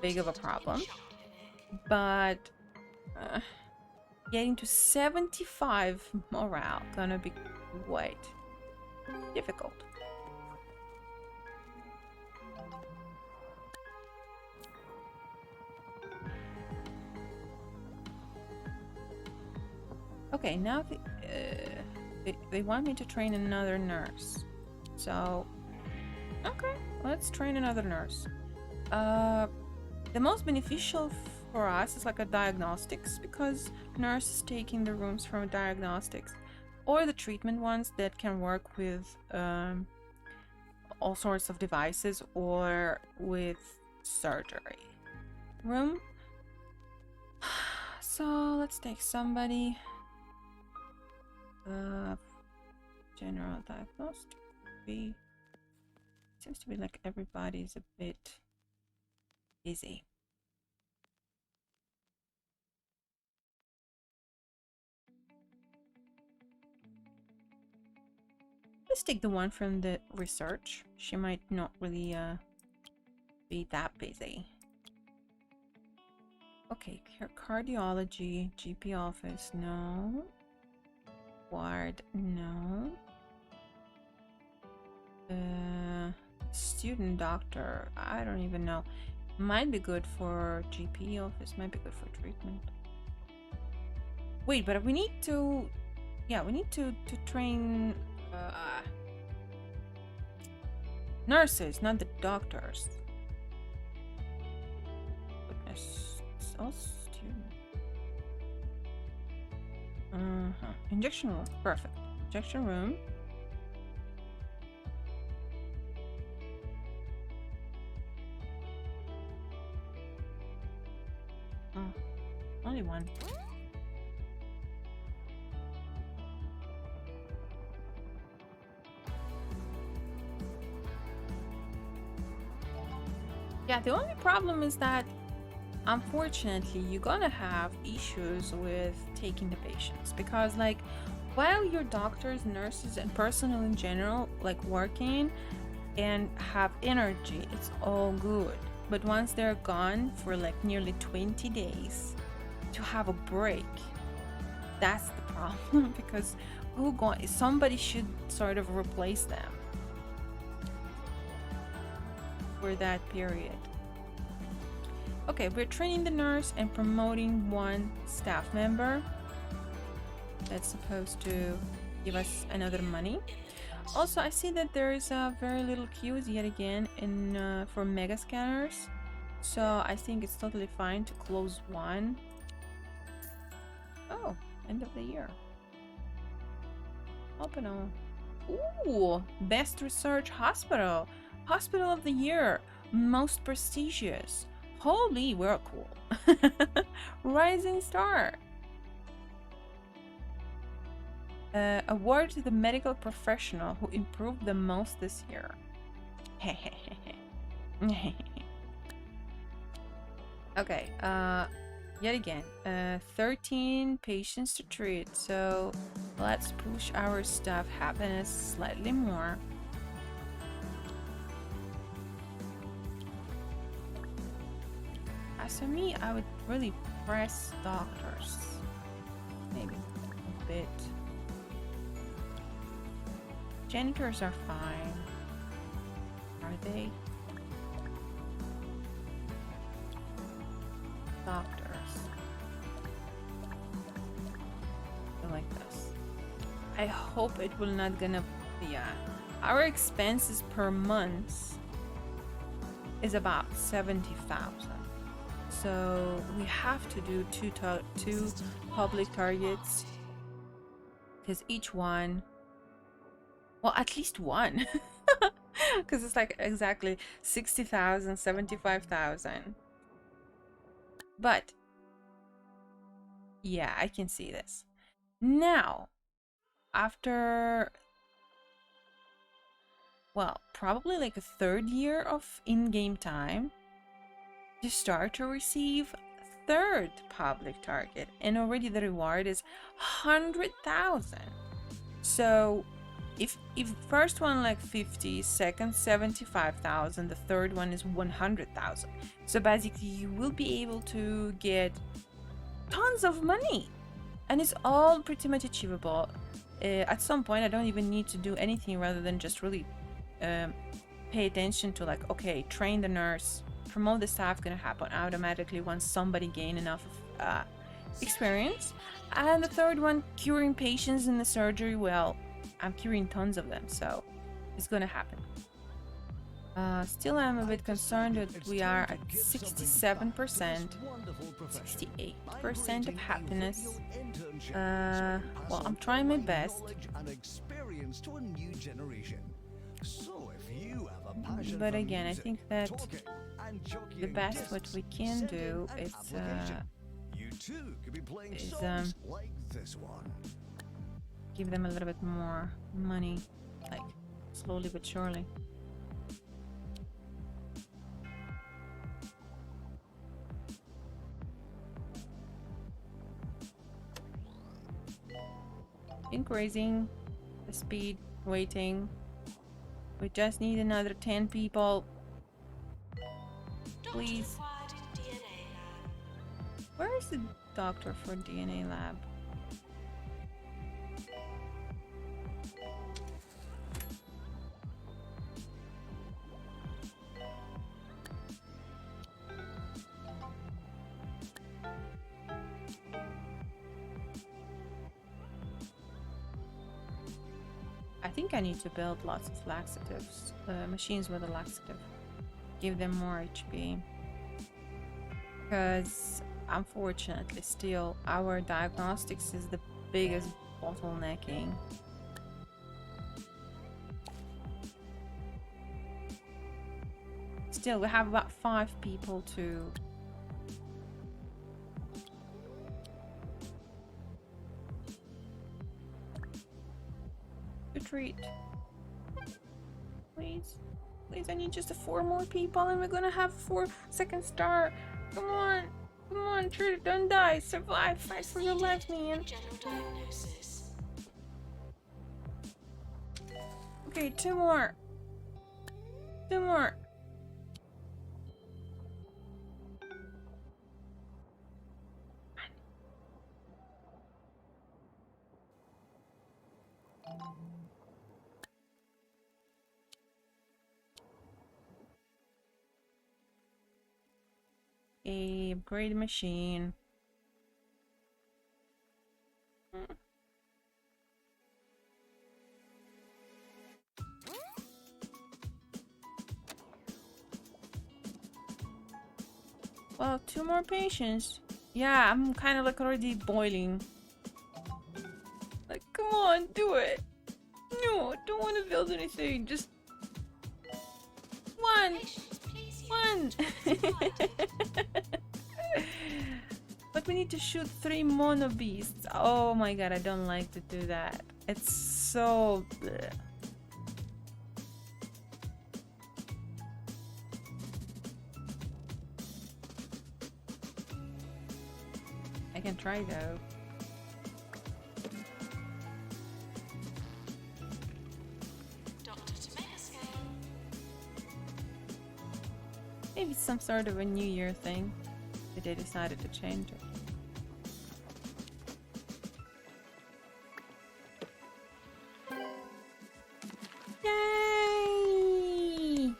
big of a problem, but getting to 75 morale gonna be quite difficult. Okay, now they want me to train another nurse. So, okay, let's train another nurse. The most beneficial for us is like a diagnostics, because nurses taking the rooms from diagnostics, or the treatment ones that can work with all sorts of devices or with surgery room. So let's take somebody. General diagnostic. Seems to be like everybody's a bit busy. Let's take the one from the research. She might not really be that busy. Okay, cardiology, GP office, no. Ward, no. Student doctor, I don't even know. Might be good for GP office, might be good for treatment. Wait, but we need to, yeah, we need to train Nurses, not the doctors. Goodness. It's all student. Injection room. Perfect. Injection room. Oh, only one. Yeah, the only problem is that unfortunately you're gonna have issues with taking the patients because like while your doctors, nurses and personnel in general like working and have energy, it's all good. But once they're gone for like nearly 20 days to have a break, that's the problem because somebody should sort of replace them for that period. Okay, we're training the nurse and promoting one staff member. That's supposed to give us another money. Also, I see that there is very little queues yet again in for mega scanners. So I think it's totally fine to close one. Oh, end of the year. Open all. Ooh, best research hospital. Hospital of the year. Most prestigious. Holy, we're cool. Rising star. Award to the medical professional who improved the most this year. Okay, yet again, 13 patients to treat, so let's push our staff happiness slightly more. As for me, I would really press doctors. Maybe a bit. Janitors are fine. Are they? Doctors. I like this. I hope it will not gonna. Yeah. Our expenses per month is about 70,000. So we have to do two public targets because each one, well, at least one, because it's like exactly 60,000, 75,000. But yeah, I can see this now after, well, probably like a third year of in-game time. You start to receive third public target, and already the reward is 100,000. So if first one like 50, second 75,000, the third one is 100,000. So basically you will be able to get tons of money, and it's all pretty much achievable. At some point I don't even need to do anything rather than just really pay attention to like, okay, train the nurse, promote the staff, gonna happen automatically once somebody gain enough experience. And the third one, curing patients in the surgery, well, I'm curing tons of them, so it's gonna happen. Still I'm a bit concerned that we are at 67%, 68% of happiness. Well, I'm trying my best. But again, I think that the best what we can do is give them a little bit more money, like slowly but surely. Increasing the speed, waiting. We just need another 10 people. Please. Where is the doctor for DNA lab? I think I need to build lots of laxatives, machines with a laxative. Give them more HP. Because unfortunately still our diagnostics is the biggest bottlenecking. Still, we have about 5 people to treat. Please. Please, I need just 4 more people and we're gonna have 4 second star. Come on. Come on, treat it, don't die. Survive. Fight for your life, man. General diagnosis. Okay, 2 more. 2 more. A upgrade machine. Well, 2 more patients. Yeah, I'm kind of like already boiling. Like, come on, do it. No, don't want to build anything. Just 1. Patients, please use 1. But we need to shoot 3 mono beasts. Oh my god, I don't like to do that. It's so bleh. I can try though. Doctor to mega scale. Maybe it's some sort of a New Year thing, but they decided to change it. Yay!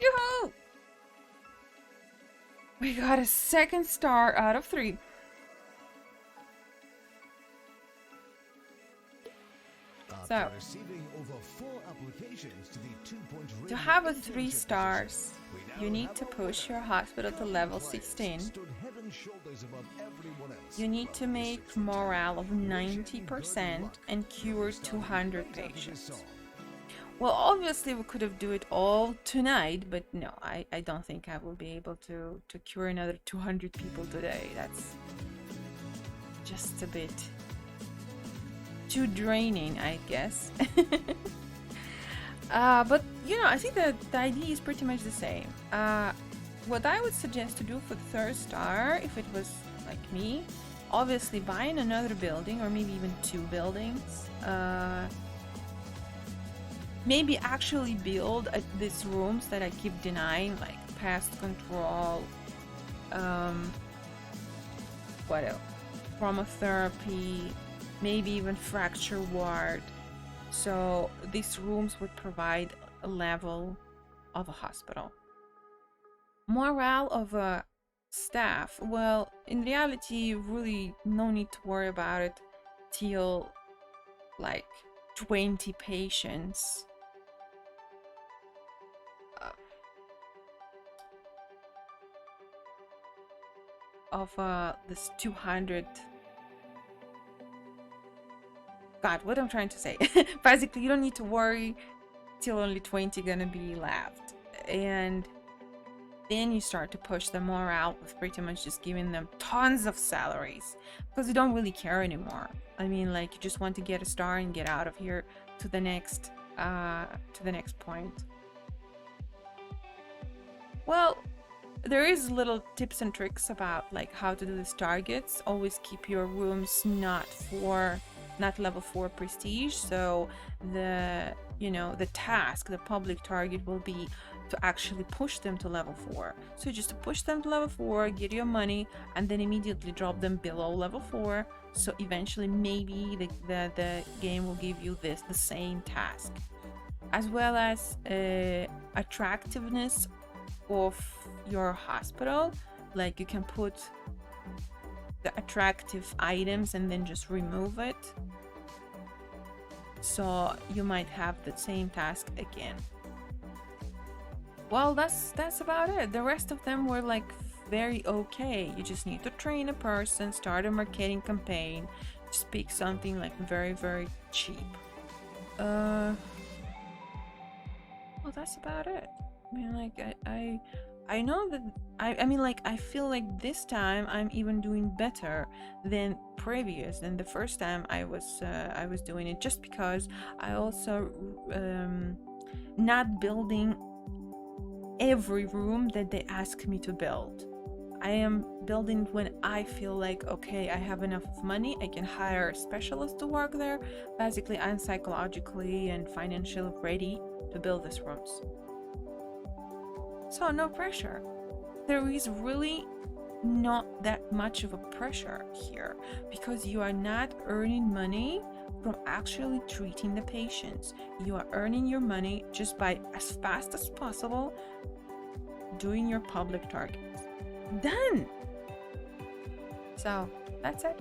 Yoo-hoo! We got a 2nd star out of 3. So, Receiving over 4 applications to the 2-point to have a 3 stars, you need to push your hospital to level 16. You need to make morale of 90% and cure 200 patients. Well, obviously we could have do it all tonight, but no, I don't think I will be able to cure another 200 people today. That's just a bit too draining, I guess. But you know, I think that the idea is pretty much the same. What I would suggest to do for the 3rd star, if it was like me, obviously buying another building or maybe even 2 buildings. Maybe actually build these rooms that I keep denying, like pest control, what else? Chromotherapy, maybe even fracture ward. So these rooms would provide a level of a hospital. Morale of a staff, well, in reality, really no need to worry about it till like 20 patients. Of this 200. God, what I'm trying to say. Basically, you don't need to worry till only 20 gonna be left. And then you start to push them more out with pretty much just giving them tons of salaries. Because you don't really care anymore. I mean, like, you just want to get a star and get out of here to the next point. Well, there is little tips and tricks about like how to do these targets. Always keep your rooms not level 4 prestige, so the task, the public target will be to actually push them to level 4. So just to push them to level 4, get your money, and then immediately drop them below level 4. So eventually maybe the game will give you the same task, as well as attractiveness of your hospital. Like you can put the attractive items and then just remove it. so you might have the same task again. Well, that's about it. The rest of them were like very okay. You just need to train a person, start a marketing campaign, speak something like very, very cheap. Well, that's about it. I mean, like, I know that I mean, like, I feel like this time I'm even doing better than the first time I was doing it, just because I also not building every room that they ask me to build. I am building when I feel like, okay, I have enough money, I can hire a specialist to work there. Basically, I'm psychologically and financially ready to build these rooms. So no pressure. There is really not that much of a pressure here, because you are not earning money from actually treating the patients. You are earning your money just by, as fast as possible, doing your public targets. Done. So that's it.